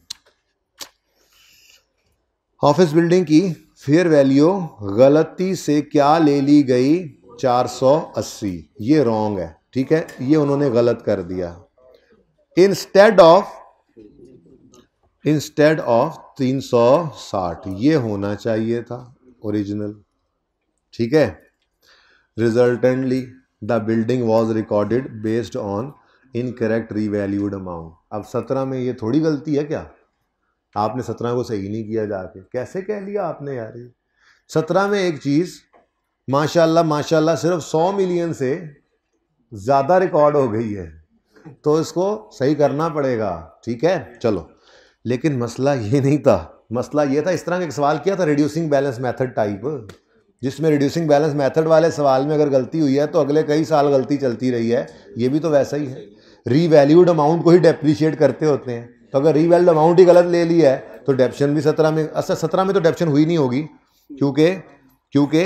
Office building की फेयर वैल्यू गलती से क्या ले ली गई, 480, ये रॉन्ग है। ठीक है, ये उन्होंने गलत कर दिया। इंस्टेड ऑफ 360, ये होना चाहिए था ओरिजिनल। ठीक है, resultantly the building was recorded based on incorrect revalued amount. अब 17 में ये थोड़ी गलती है क्या, आपने 17 को सही नहीं किया, जाके कैसे कह लिया आपने यार। 17 में एक चीज़ माशाल्लाह सिर्फ 100 मिलियन से ज़्यादा रिकॉर्ड हो गई है, तो इसको सही करना पड़ेगा। ठीक है, चलो, लेकिन मसला ये नहीं था, मसला ये था, इस तरह का एक सवाल किया था रिड्यूसिंग बैलेंस मेथड टाइप, जिसमें रिड्यूसिंग बैलेंस मेथड वाले सवाल में अगर गलती हुई है तो अगले कई साल गलती चलती रही है। ये भी तो वैसा ही है, रीवैल्यूड अमाउंट को ही डेप्रीशिएट करते होते हैं, तो अगर रीवैल्यूड अमाउंट ही गलत ले ली है तो डेप्शन भी 17 में, अच्छा 17 में तो डेप्शन हुई नहीं होगी क्योंकि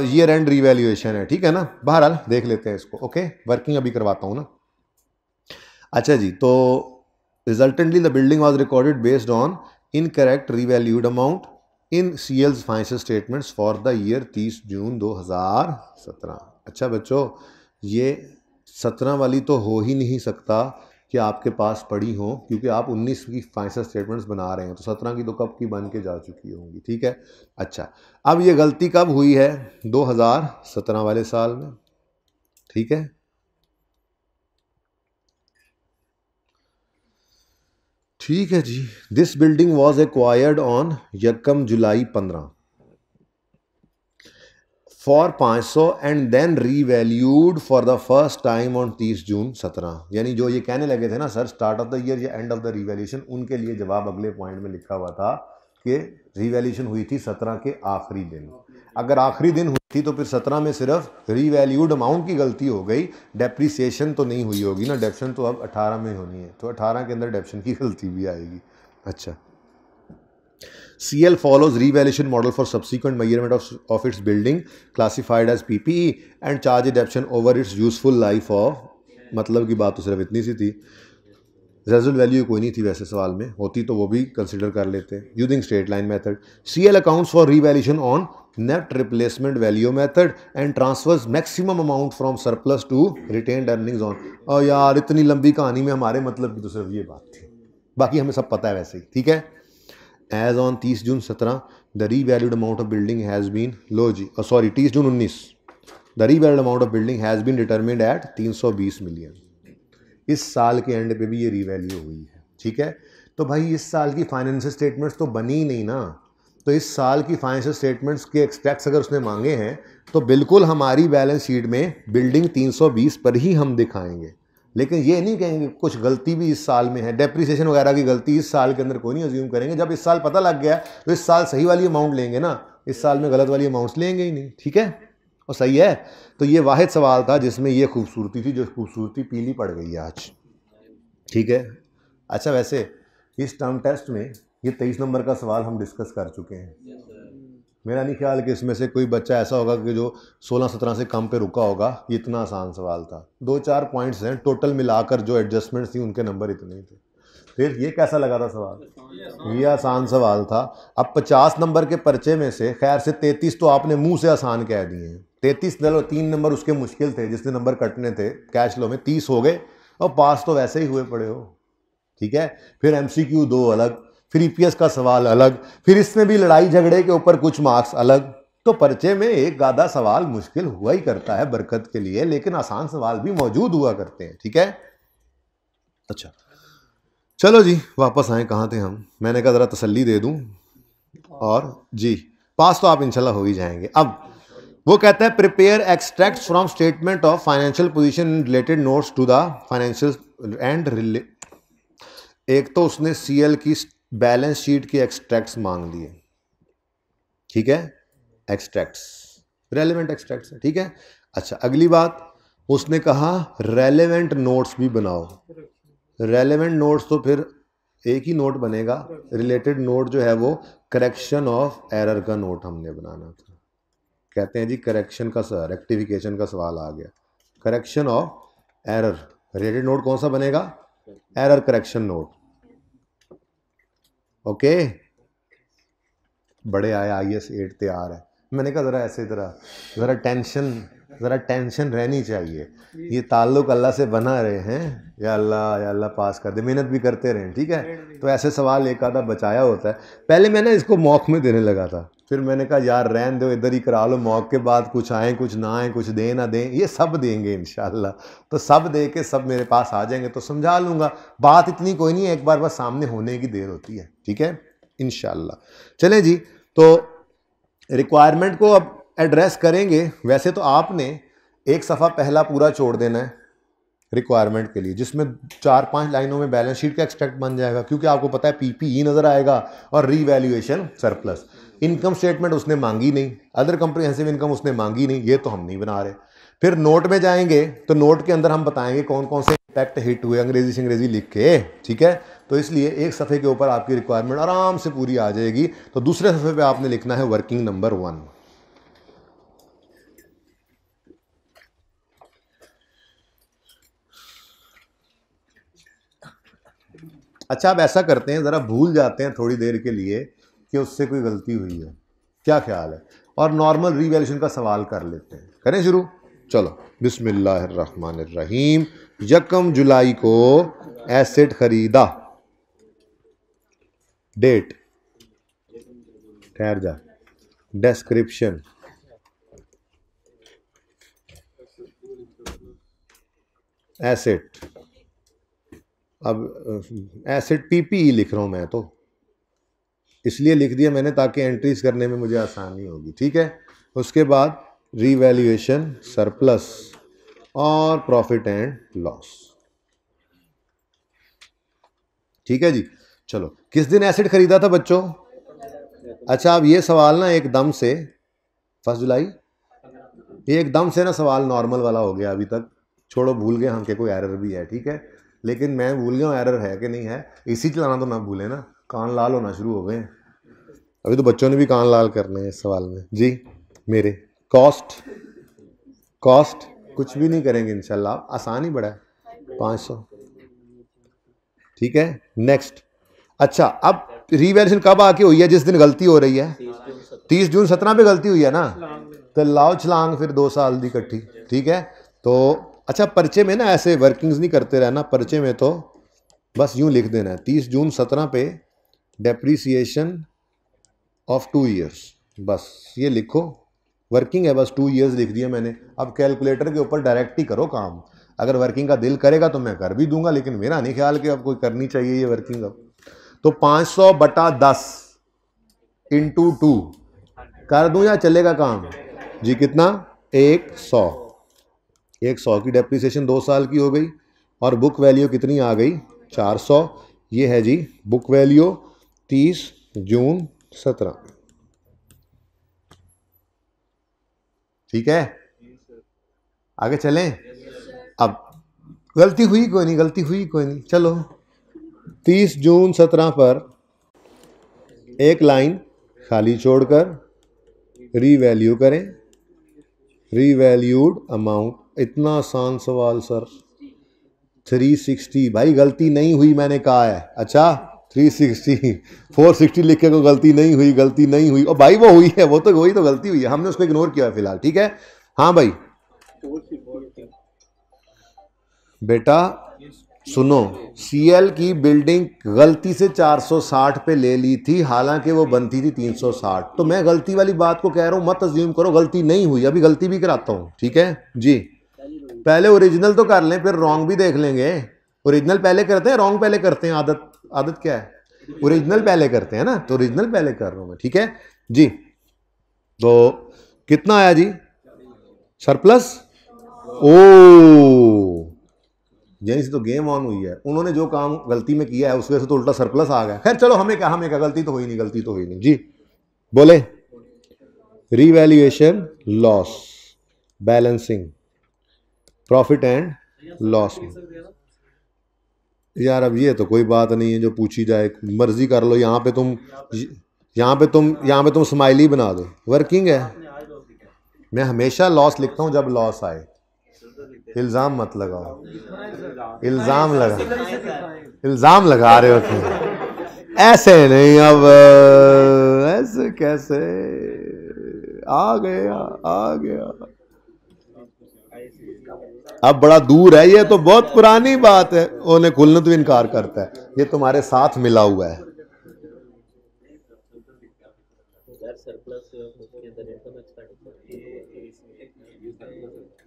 ईयर एंड रीवैल्यूएशन है। ठीक है ना, बहरहाल देख लेते हैं इसको। ओके, वर्किंग अभी करवाता हूँ ना। अच्छा जी, तो resultantly the building was recorded based on incorrect revalued amount in CL's financial statements for the year 30 जून 2017। अच्छा बच्चों, ये 17 वाली तो हो ही नहीं सकता कि आपके पास पड़ी हो, क्योंकि आप 19 की फाइनेंशियल स्टेटमेंट्स बना रहे हैं, तो 17 की तो कब की बन के जा चुकी होंगी। ठीक है, अच्छा, अब ये गलती कब हुई है, 2017 वाले साल में। ठीक है, ठीक है जी। This building was acquired on यकम July 15 for 500 and then revalued for the first time on 30 जून 17। यानी जो ये कहने लगे थे ना sir start of the year या एंड ऑफ द रीवैल्यूएशन, उनके लिए जवाब अगले पॉइंट में लिखा हुआ था कि रीवैल्यूएशन हुई थी 17 के आखिरी दिन। अगर आखिरी दिन हुई थी तो फिर 17 में सिर्फ रीवैल्यूड अमाउंट की गलती हो गई, डेप्रीसिएशन तो नहीं हुई होगी ना, डेप्शन तो अब 18 में होनी है, तो 18 के अंदर डेप्शन की गलती भी आएगी। अच्छा, CL follows revaluation model for subsequent measurement of its building classified as PPE and charge adaptation over its useful life of, मतलब की बात तो सिर्फ इतनी सी थी, रेजल्ट वैल्यू कोई नहीं थी वैसे सवाल में, होती तो वो भी कंसिडर कर लेते। Using straight line method CL accounts for revaluation on net replacement value method and transfers maximum amount from surplus to retained earnings on. और यार इतनी लंबी कहानी में हमारे मतलब की तो सिर्फ ये बात थी, बाकी हमें सब पता है वैसे ही। ठीक है, As on 30 June 17 the revalued amount of building has been लो जी, sorry 30 June 19 the revalued amount of building has been determined at 320 million. इस साल के एंड पे भी ये रीवैल्यू हुई है, ठीक है। तो भाई इस साल की फाइनेंशियल स्टेटमेंट्स तो बनी ही नहीं ना, तो इस साल की फाइनेंशियल स्टेटमेंट्स के एक्सट्रैक्ट्स अगर उसने मांगे हैं तो बिल्कुल हमारी बैलेंस शीट में बिल्डिंग 320 पर ही हम दिखाएंगे, लेकिन ये नहीं कहेंगे कुछ गलती भी इस साल में है, डेप्रिसिएशन वगैरह की गलती इस साल के अंदर कोई नहीं अज्यूम करेंगे। जब इस साल पता लग गया तो इस साल सही वाली अमाउंट लेंगे ना, इस साल में गलत वाली अमाउंट्स लेंगे ही नहीं, ठीक है। और सही है। तो ये वाहिद सवाल था जिसमें ये खूबसूरती थी, जो खूबसूरती पीली पड़ गई है आज, ठीक है। अच्छा वैसे इस टर्म टेस्ट में ये 23 नंबर का सवाल हम डिस्कस कर चुके हैं। मेरा नहीं ख्याल कि इसमें से कोई बच्चा ऐसा होगा कि जो 16-17 से कम पे रुका होगा। ये इतना आसान सवाल था, 2-4 पॉइंट्स हैं टोटल मिलाकर, जो एडजस्टमेंट्स थी उनके नंबर इतने ही थे। फिर ये कैसा लगा था सवाल? ये आसान सवाल था। अब 50 नंबर के पर्चे में से खैर से 33 तो आपने मुंह से आसान कह दिए हैं, 33 चलो 3 नंबर उसके मुश्किल थे जिसने नंबर कटने थे कैश लो में, 30 हो गए और पास तो वैसे ही हुए पड़े हो, ठीक है। फिर MCQ 2 अलग, फिर EPS का सवाल अलग, फिर इसमें भी लड़ाई झगड़े के ऊपर कुछ मार्क्स अलग। तो पर्चे में एक गादा सवाल मुश्किल हुआ ही करता है बरकत के लिए, लेकिन आसान सवाल भी मौजूद हुआ करते हैं, ठीक है। अच्छा चलो जी वापस आए, कहाँ थे हम? मैंने कहा ज़रा तसल्ली दे दूं, और जी पास तो आप इंशाल्लाह हो ही जाएंगे। अब वो कहता है prepare extracts from statement of financial position related notes to the financial and एक तो उसने CL की बैलेंस शीट के एक्सट्रैक्ट्स मांग लिए, ठीक है, एक्सट्रैक्ट्स रेलेवेंट एक्सट्रैक्ट्स है, ठीक है। अच्छा अगली बात उसने कहा रेलेवेंट नोट्स भी बनाओ। रेलेवेंट नोट्स तो फिर एक ही नोट बनेगा, रिलेटेड नोट जो है वो करेक्शन ऑफ एरर का नोट हमने बनाना था। कहते हैं जी करेक्शन का रेक्टिफिकेशन का सवाल आ गया, correction of error, related note कौन सा बनेगा? Error correction note, okay. बड़े आए IAS 8 तैयार है। मैंने कहा ज़रा ऐसे ज़रा टेंशन रहनी चाहिए, ये ताल्लुक़ अल्लाह से बना रहे हैं, या अल्लाह पास कर दे, मेहनत भी करते रहें, ठीक है। तो ऐसे सवाल एक आधा बचाया होता है। पहले मैंने इसको मॉक में देने लगा था, फिर मैंने कहा यार रहन दो, इधर ही करा लो, मॉक के बाद कुछ आए कुछ ना आए, कुछ दें ना दें, ये सब देंगे इंशाल्लाह। तो सब दे के सब मेरे पास आ जाएंगे तो समझा लूँगा, बात इतनी कोई नहीं है, एक बार बस सामने होने की देर होती है, ठीक है इंशाल्लाह। चलें जी, तो रिक्वायरमेंट को अब एड्रेस करेंगे। वैसे तो आपने एक सफ़ा पहला पूरा छोड़ देना है रिक्वायरमेंट के लिए, जिसमें 4-5 लाइनों में बैलेंस शीट का एक्सट्रैक्ट बन जाएगा, क्योंकि आपको पता है PPE नज़र आएगा और रीवैल्यूएशन सरप्लस। इनकम स्टेटमेंट उसने मांगी नहीं, अदर कंप्रिहेंसिव इनकम उसने मांगी नहीं, ये तो हम नहीं बना रहे। फिर नोट में जाएंगे तो नोट के अंदर हम बताएंगे कौन कौन से इम्पैक्ट हिट हुए, अंग्रेजी से अंग्रेजी लिख के, ठीक है। तो इसलिए एक सफ़े के ऊपर आपकी रिक्वायरमेंट आराम से पूरी आ जाएगी। तो दूसरे सफ़े पे आपने लिखना है वर्किंग नंबर 1। अच्छा अब ऐसा करते हैं, ज़रा भूल जाते हैं थोड़ी देर के लिए कि उससे कोई गलती हुई है, क्या ख्याल है, और नॉर्मल रीवैल्यूएशन का सवाल कर लेते हैं। करें शुरू? चलो बिस्मिल्लाहिर्रहमानिर्रहीम। 1 जुलाई को एसेट खरीदा, डेट, ठहर जा, डिस्क्रिप्शन, एसेट, अब एसेट PPE लिख रहा हूं मैं, तो इसलिए लिख दिया मैंने ताकि एंट्रीज करने में मुझे आसानी होगी, ठीक है। उसके बाद रीवैल्यूएशन सरप्लस और प्रॉफिट एंड लॉस, ठीक है जी। चलो किस दिन एसेट खरीदा था बच्चों? अच्छा अब ये सवाल ना एकदम से 1 जुलाई, ये एकदम से ना सवाल नॉर्मल वाला हो गया। अभी तक छोड़ो, भूल गए हम कि कोई एरर भी है, ठीक है, लेकिन मैं भूल गया हूँ एरर है कि नहीं है। इसी चलाना तो ना भूलें ना, कान लाल होना शुरू हो गए। अभी तो बच्चों ने भी कान लाल करने हैं इस सवाल में जी मेरे। कॉस्ट कुछ भी नहीं करेंगे इंशाल्लाह, आसान ही बड़ा है, 500, ठीक है। नेक्स्ट, अच्छा अब रीवैल्यूएशन कब आके हुई है? जिस दिन गलती हो रही है 30 जून 17 पे गलती हुई है ना, तो लाओ छलांग फिर 2 साल दी इकट्ठी, ठीक है। तो अच्छा पर्चे में ना ऐसे वर्किंग्स नहीं करते रहना, पर्चे में तो बस यूं लिख देना है 30 जून 17 पे डेप्रीसिएशन ऑफ 2 ईयर्स, बस ये लिखो वर्किंग है, बस 2 years लिख दिया मैंने। अब कैलकुलेटर के ऊपर डायरेक्ट ही करो काम। अगर वर्किंग का दिल करेगा तो मैं कर भी दूंगा, लेकिन मेरा नहीं ख्याल कि अब कोई करनी चाहिए ये वर्किंग अब। तो 500/10 इंटू 2 कर दूं या चलेगा काम जी? कितना? 100। 100 की डेप्रिसिएशन 2 साल की हो गई और बुक वैल्यू कितनी आ गई? 400। ये है जी बुक वैल्यू 30 जून 17। ठीक है, आगे चलें। अब गलती हुई कोई नहीं, गलती हुई कोई नहीं, चलो 30 जून 17 पर एक लाइन खाली छोड़कर रीवैल्यू करें। रीवैल्यूड अमाउंट, इतना आसान सवाल सर। 360 भाई गलती नहीं हुई मैंने कहा है। अच्छा 360, 460 लिख के को गलती नहीं हुई, गलती नहीं हुई। और भाई वो हुई है, वो तो वही तो गलती हुई है, हमने उसको इग्नोर किया है फिलहाल। ठीक है, हाँ भाई बेटा सुनो, सीएल की बिल्डिंग गलती से 460 पे ले ली थी, हालांकि वो बनती थी 360। तो मैं गलती वाली बात को कह रहा हूं, मत अज्यूम करो गलती नहीं हुई। अभी गलती भी कराता हूं, ठीक है जी। पहले ओरिजिनल तो कर लें, फिर रॉन्ग भी देख लेंगे। ओरिजिनल पहले करते हैं, रॉन्ग पहले करते हैं। आदत क्या है? ओरिजिनल पहले करते हैं ना, तो ओरिजिनल पहले कर रहा हूं मैं। ठीक है जी। तो कितना आया जी? सरप्लस। ओ यहीं से तो गेम ऑन हुई है। उन्होंने जो काम गलती में किया है उस वजह से तो उल्टा सरप्लस आ गया। खैर चलो, हमें क्या गलती तो हुई नहीं, गलती तो हुई नहीं जी। बोले revaluation loss, balancing, profit and loss. यार अब ये तो कोई बात नहीं है जो पूछी जाए, मर्जी कर लो। यहाँ पे तुम स्माइली बना दो, वर्किंग है। मैं हमेशा लॉस लिखता हूँ जब लॉस आए। इल्जाम मत लगाओ, इल्जाम लगा रहे हो तुम। ऐसे नहीं, अब ऐसे कैसे? आ गया। अब बड़ा दूर है, ये तो बहुत पुरानी बात है। उन्हें खुलने तो इनकार करता है, ये तुम्हारे साथ मिला हुआ है।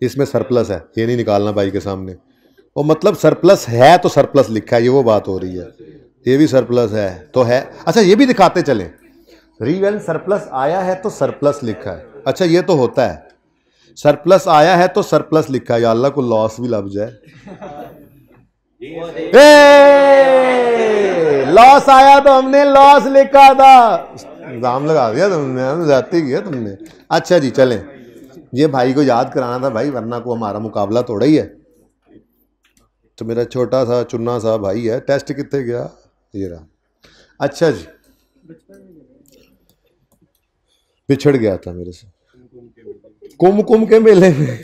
इसमें सरप्लस है, ये नहीं निकालना भाई के सामने। वो मतलब सरप्लस है तो सरप्लस लिखा है, ये वो बात हो रही है। ये भी सरप्लस है तो है। अच्छा ये भी दिखाते चले, रिवेल सरप्लस आया है तो सरप्लस लिखा है। अच्छा ये तो होता है, सरप्लस आया है तो सरप्लस लिखा है। या अल्लाह को लॉस भी लग जाए। लॉस आया तो हमने लॉस लिखा था, दाम लगा दिया तुमने, जाती किया तुमने। अच्छा जी चलें, ये भाई को याद कराना था भाई, वरना को हमारा मुकाबला थोड़ा ही है। तो मेरा छोटा सा चुन्ना सा भाई है, टेस्ट कितने गया? ये रहा। अच्छा जी, पिछड़ गया था मेरे से कुंभ के मेले में।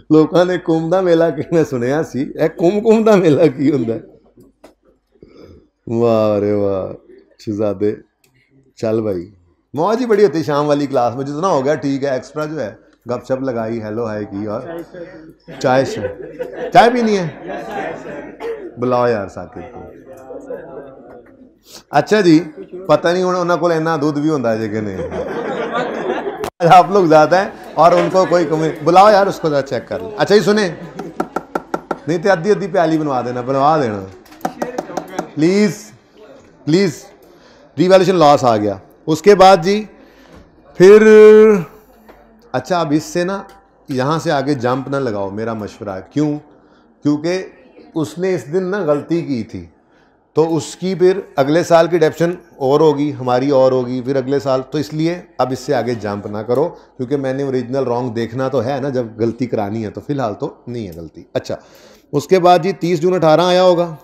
लोगों ने कुंभ का मेला कहना सुनिया सी, कुंभ का मेला की हुंदा? वाह रे वाह शहजादे। चल भाई मौज ही बड़ी होती शाम वाली क्लास में, जितना हो गया ठीक है। एक्स्ट्रा जो है गपशप लगाई, हेलो हाय की, और चाय पीनी है, बुलाओ यार साकिब को। अच्छा जी, पता नहीं उन्होंने को इन्ना दूध भी होता है कि नहीं। आप लोग ज्यादा हैं और उनको कोई कमी। बुलाओ यार उसको, जरा चेक कर ले। अच्छा जी सुने, नहीं तो अद्धी प्याली बनवा देना प्लीज। रिवैल्यूएशन लॉस आ गया। उसके बाद जी फिर अच्छा, अब इससे ना यहाँ से आगे जंप ना लगाओ, मेरा मशवरा है। क्यों? क्योंकि उसने इस दिन ना गलती की थी, तो उसकी फिर अगले साल की डेप्शन और होगी, हमारी और होगी फिर अगले साल। तो इसलिए अब इससे आगे जंप ना करो, क्योंकि मैंने ओरिजिनल रॉन्ग देखना तो है ना, जब गलती करानी है तो फिलहाल तो नहीं है गलती। अच्छा उसके बाद जी 30 जून 18 आया होगा,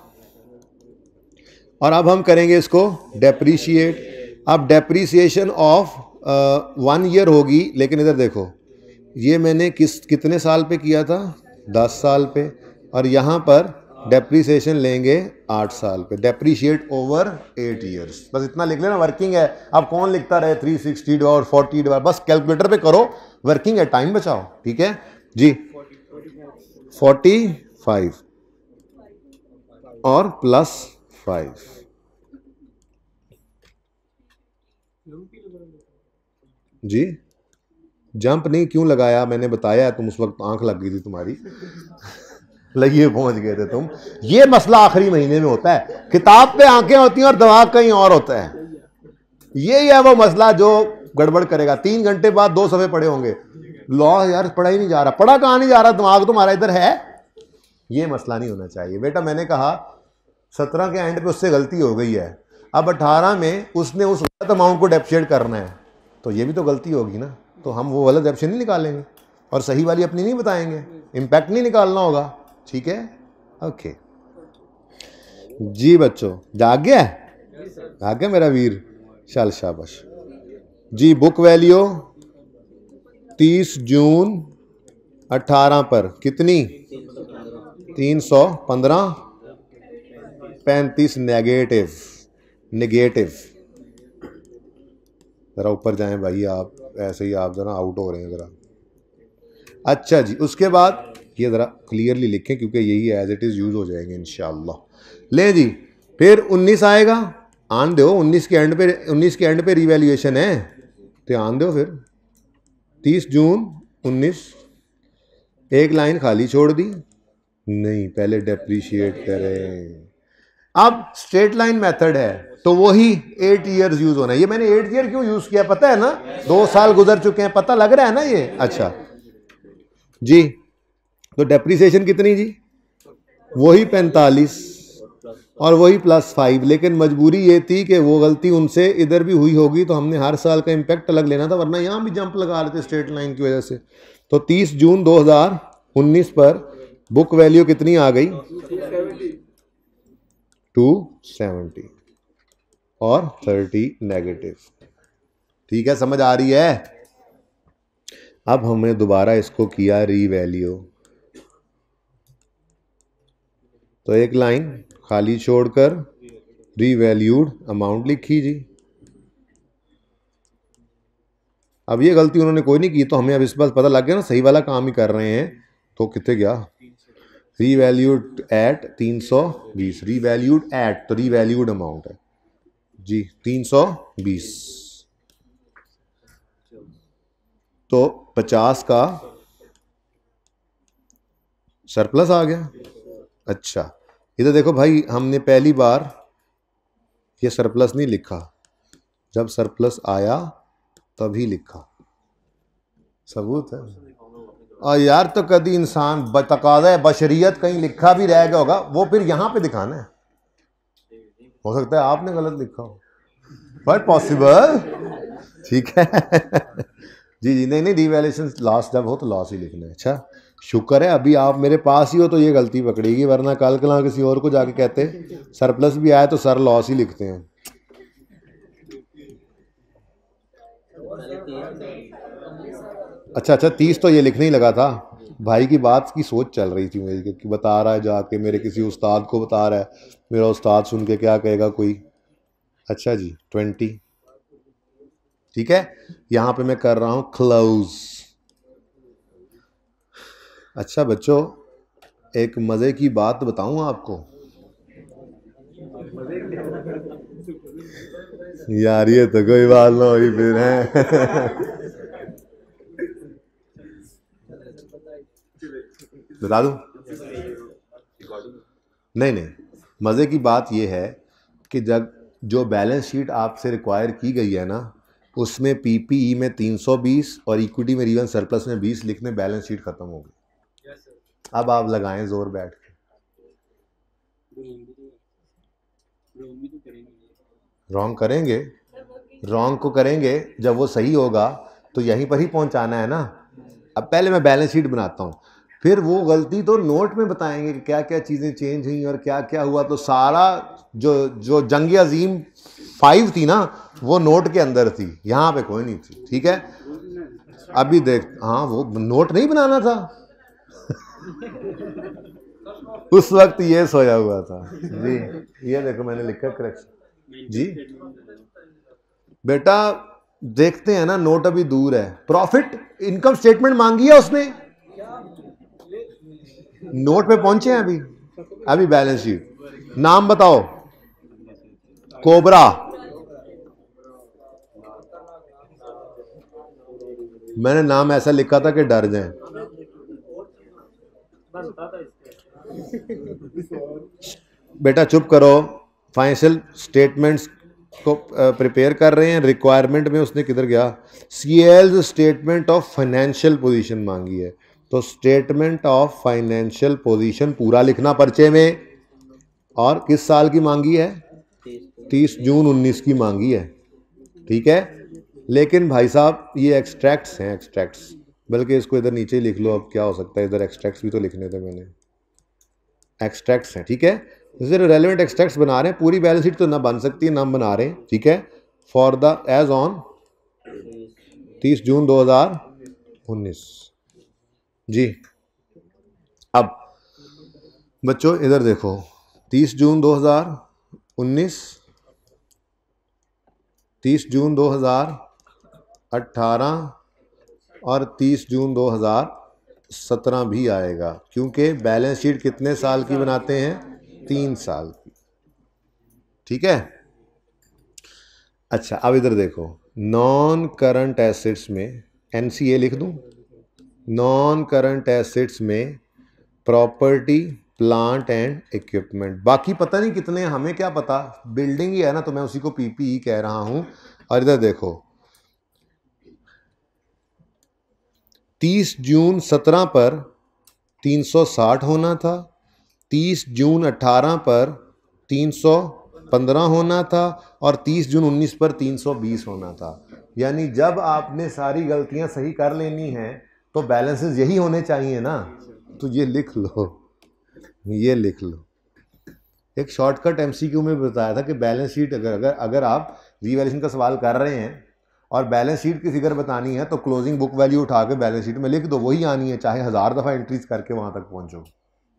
और अब हम करेंगे इसको डेप्रीशिएट। अब डेप्रीसिएशन ऑफ 1 ईयर होगी, लेकिन इधर देखो ये मैंने कितने साल पे किया था? 10 साल पे। और यहाँ पर डेप्रीसिएशन लेंगे 8 साल पे। डेप्रीशिएट ओवर 8 ईयर्स, बस इतना लिख लेना। वर्किंग है, अब कौन लिखता रहे 360 और 40 डिवाइड, बस कैलकुलेटर पे करो। वर्किंग है, टाइम बचाओ। ठीक है जी, 45 और +5 जी। जंप नहीं क्यों लगाया, मैंने बताया, तुम उस वक्त आंख लग गई थी तुम्हारी लगिए पहुंच गए थे तुम। ये मसला आखिरी महीने में होता है, किताब पे आंखें होती हैं और दिमाग कहीं और होता है। यही है वो मसला जो गड़बड़ करेगा। 3 घंटे बाद 2 सफ़े पढ़े होंगे, लॉ यार पढ़ा ही नहीं जा रहा, पढ़ा कहाँ नहीं जा रहा, दिमाग तुम्हारा इधर है। ये मसला नहीं होना चाहिए बेटा। मैंने कहा 17 के एंड पे उससे गलती हो गई है, अब 18 में उसने उस गलत अमाउंट को डेप्रिशिएट करना है, तो ये भी तो गलती होगी ना। तो हम वो गलत डेप्रिशिएट नहीं निकालेंगे और सही वाली अपनी नहीं बताएंगे, इम्पैक्ट नहीं निकालना होगा। ठीक है, ओके जी बच्चों, जाग गया, जाग गया मेरा वीर, चल शाबाश जी। बुक वैल्यू 30 जून 18 पर कितनी, 315, 35 नेगेटिव। ज़रा ऊपर जाएं भाई आप, ऐसे ही आप ज़रा आउट हो रहे हैं ज़रा। अच्छा जी, उसके बाद ये ज़रा क्लियरली लिखें क्योंकि यही एज इट इज़ यूज़ हो जाएंगे इंशाल्लाह। ले जी, फिर 19 आएगा, आन दो, 19 के एंड पे रिवैल्यूएशन है, ध्यान दो। फिर 30 जून 19, एक लाइन खाली छोड़ दी, नहीं पहले डेप्रीशिएट करें। अब स्ट्रेट लाइन मेथड है तो वही 8 ईयर्स यूज होना है। ये मैंने 8 ईयर क्यों यूज किया पता है ना, 2 साल गुजर चुके हैं, पता लग रहा है ना ये। अच्छा जी, तो डेप्रीसिएशन कितनी जी, वही 45 और वही +5, लेकिन मजबूरी ये थी कि वो गलती उनसे इधर भी हुई होगी तो हमने हर साल का इम्पैक्ट अलग लेना था, वरना यहां भी जंप लगा रहे थे स्ट्रेट लाइन की वजह से। तो 30 जून 2019 पर बुक वैल्यू कितनी आ गई, 270 और 30 नेगेटिव। ठीक है, समझ आ रही है। अब हमने दोबारा इसको किया रीवैल्यू, तो एक लाइन खाली छोड़कर रीवैल्यूड अमाउंट लिखी जी। अब ये गलती उन्होंने कोई नहीं की, तो हमें अब इस बात पता लग गया ना सही वाला काम ही कर रहे हैं। तो कितने गया, रीवैल्यूड एट 320, रीवैल्यूड एट, तो रीवैल्यूड अमाउंट है जी 320, तो 50 का सरप्लस आ गया। अच्छा इधर देखो भाई, हमने पहली बार ये सरप्लस नहीं लिखा, जब सरप्लस आया तभी लिखा, सबूत है। और यार तो कभी इंसान तकाज़ा बशरियत कहीं लिखा भी रह गया होगा, वो फिर यहां पे दिखाना है। हो सकता है आपने गलत लिखा हो, बट पॉसिबल। ठीक है जी जी, नहीं रिवैल्यूएशन लॉस जब हो तो लॉस ही लिखना है। अच्छा शुक्र है अभी आप मेरे पास ही हो तो ये गलती पकड़ेगी, वरना कल कल किसी और को जाके कहते सरप्लस भी आया तो सर लॉस ही लिखते हैं। अच्छा 30 तो ये लिखने ही लगा था, भाई की बात की सोच चल रही थी मेरी कि बता रहा है जाके मेरे किसी उस्ताद को बता रहा है, मेरा उस्ताद सुन के क्या कहेगा कोई। अच्छा जी 20, ठीक है, यहां पे मैं कर रहा हूं क्लोज। अच्छा बच्चों, एक मजे की बात बताऊं आपको यार, ये तो कोई बात ना हुई फिर है बता दूं, नहीं मजे की बात यह है कि जब जो बैलेंस शीट आपसे रिक्वायर की गई है ना, उसमें पीपीई में 320 और इक्विटी में रिवन सरप्लस में 20 लिखने बैलेंस शीट खत्म हो गई। अब आप लगाएं जोर बैठ के, रॉन्ग करेंगे, रॉन्ग को करेंगे जब वो सही होगा तो यहीं पर ही पहुंचाना है ना। अब पहले मैं बैलेंस शीट बनाता हूं, फिर वो गलती तो नोट में बताएंगे कि क्या क्या चीज़ें चेंज हुई और क्या क्या हुआ। तो सारा जो जंग अजीम 5 थी ना, वो नोट के अंदर थी, यहाँ पे कोई नहीं थी। ठीक है, अभी देख, हाँ वो नोट नहीं बनाना था उस वक्त ये सोया हुआ था जी। ये देखो मैंने लिखा करेक्शन जी। बेटा देखते हैं ना, नोट अभी दूर है। प्रॉफिट इनकम स्टेटमेंट मांगी है उसने, नोट पे पहुंचे हैं अभी बैलेंस शीट। नाम बताओ, कोबरा, मैंने नाम ऐसा लिखा था कि डर जाएं। बेटा चुप करो। फाइनेंशियल स्टेटमेंट्स को प्रिपेयर कर रहे हैं। रिक्वायरमेंट में उसने किधर गया, CL statement of financial position मांगी है, तो स्टेटमेंट ऑफ फाइनेंशियल पोजीशन पूरा लिखना पर्चे में। और किस साल की मांगी है, 30 जून 19 की मांगी है, ठीक है। लेकिन भाई साहब ये एक्सट्रैक्ट्स हैं, एक्सट्रैक्ट्स, बल्कि इसको इधर नीचे ही लिख लो। अब क्या हो सकता है, इधर एक्सट्रैक्ट्स भी तो लिखने थे मैंने, एक्सट्रैक्ट्स हैं, ठीक है। जैसे रेलेवेंट एक्सट्रैक्ट्स बना रहे हैं, पूरी बैलेंस शीट तो ना बन सकती है, नाम बना रहे हैं, ठीक है। For the age on 30 June 2019 जी। अब बच्चों इधर देखो, 30 जून 2019, 30 जून 2018 और 30 जून 2017 भी आएगा, क्योंकि बैलेंस शीट कितने साल की बनाते हैं, 3 साल की, ठीक है। अच्छा अब इधर देखो, नॉन करंट एसेट्स में एनसीए लिख दूं, नॉन करंट एसेट्स में प्रॉपर्टी प्लांट एंड इक्विपमेंट, बाकी पता नहीं कितने, हमें क्या पता, बिल्डिंग ही है ना, तो मैं उसी को पीपीई कह रहा हूं। और इधर देखो 30 जून 17 पर 360 होना था, 30 जून 18 पर 315 होना था, और 30 जून 19 पर 320 होना था। यानी जब आपने सारी गलतियां सही कर लेनी है तो बैलेंसेस यही होने चाहिए ना, तो ये लिख लो, ये लिख लो। एक शॉर्टकट एमसीक्यू में बताया था कि बैलेंस शीट अगर आप रीवैल्यूएशन का सवाल कर रहे हैं और बैलेंस शीट की फिगर बतानी है, तो क्लोजिंग बुक वैल्यू उठा के बैलेंस शीट में लिख दो, वही आनी है, चाहे 1000 दफ़ा एंट्रीज करके वहां तक पहुंचो,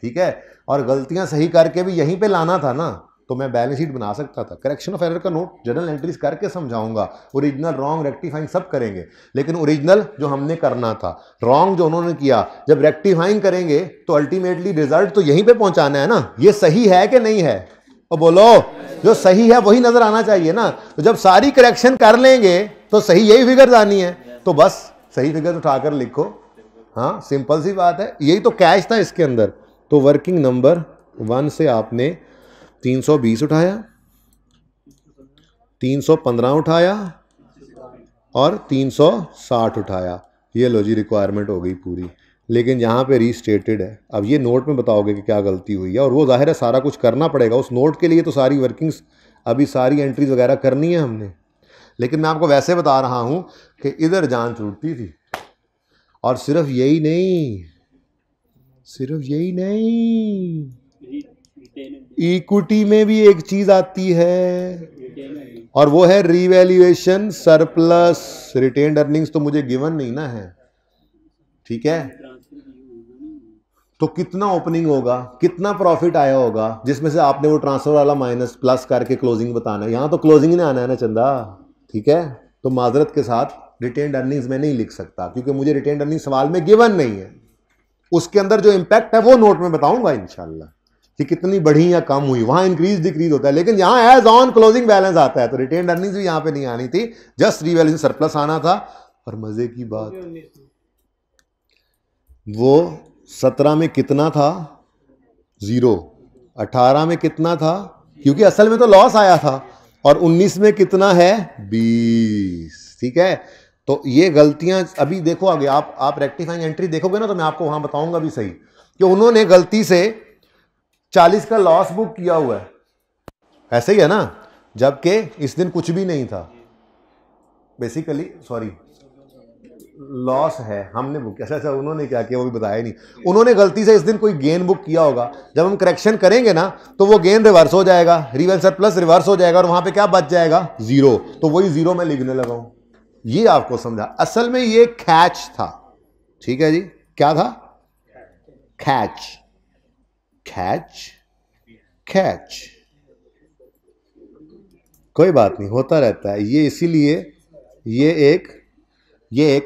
ठीक है। और गलतियां सही करके भी यहीं पे लाना था ना, तो मैं बैलेंस शीट बना सकता था। करेक्शन ऑफ एरर का नोट जर्नल एंट्रीज करके समझाऊंगा, ओरिजिनल रॉन्ग रेक्टिफाइंग सब करेंगे, लेकिन ओरिजिनल जो हमने करना था, रॉन्ग जो उन्होंने किया, जब रेक्टिफाइंग करेंगे तो अल्टीमेटली रिजल्ट तो यहीं पे पहुंचाना है ना। ये सही है कि नहीं है, और बोलो, जो सही है वही नजर आना चाहिए ना। तो जब सारी करेक्शन कर लेंगे तो सही यही फिगर आनी है, तो बस सही फिगर उठाकर लिखो। हाँ सिंपल सी बात है, यही तो कैच था इसके अंदर। तो वर्किंग नंबर 1 से आपने 320 उठाया, 315 उठाया और 360 उठाया। ये लो जी, रिक्वायरमेंट हो गई पूरी। लेकिन यहाँ पे रीस्टेटेड है। अब ये नोट में बताओगे कि क्या गलती हुई है, और वो जाहिर है सारा कुछ करना पड़ेगा उस नोट के लिए, तो सारी वर्किंग्स अभी सारी एंट्रीज वगैरह करनी है हमने। लेकिन मैं आपको वैसे बता रहा हूँ कि इधर जान छूटती थी। और सिर्फ यही नहीं, सिर्फ यही नहीं, इक्विटी में भी एक चीज आती है, और वो है रीवैल्यूएशन सरप्लस। रिटेन्ड अर्निंग्स तो मुझे गिवन नहीं ना है, ठीक है। तो कितना ओपनिंग होगा, कितना प्रॉफिट आया होगा, जिसमें से आपने वो ट्रांसफर वाला माइनस प्लस करके क्लोजिंग बताना है। यहां तो क्लोजिंग ने आना है ना चंदा, ठीक है। तो माजरत के साथ रिटेन्ड अर्निंग्स में नहीं लिख सकता, क्योंकि मुझे रिटेन्ड अर्निंग्स सवाल में गिवन नहीं है। उसके अंदर जो इंपैक्ट है वो नोट में बताऊंगा इंशाल्लाह, कि कितनी बढ़ी या कम हुई, वहां इंक्रीज डिक्रीज होता है। लेकिन यहां एज ऑन क्लोजिंग बैलेंस आता है, तो रिटेन्ड अर्निंग्स भी यहां पे नहीं आनी थी, जस्ट रीवैल्यूएशन सरप्लस आना था। और मजे की बात, वो 17 में कितना था, 0, 18 में कितना था, क्योंकि असल में तो लॉस आया था, और 19 में कितना है, 20, ठीक है। तो ये गलतियां अभी देखो आगे, आप रेक्टिफाइंग एंट्री देखोगे ना, तो मैं आपको वहां बताऊंगा भी सही कि उन्होंने गलती से 40 का लॉस बुक किया हुआ है, ऐसे ही है ना, जबकि इस दिन कुछ भी नहीं था बेसिकली, सॉरी लॉस है, हमने बुक किया। अच्छा, उन्होंने क्या किया वो भी बताया नहीं। उन्होंने गलती से इस दिन कोई गेन बुक किया होगा, जब हम करेक्शन करेंगे ना तो वो गेन रिवर्स हो जाएगा, रिवर्स प्लस रिवर्स हो जाएगा, और वहां पे क्या बच जाएगा, 0। तो वही 0 में लिखने लगा हूं, ये आपको समझा। असल में ये कैच था, ठीक है जी। क्या था, कैच, कैच, कैच, कोई बात नहीं, होता रहता है ये। इसीलिए ये एक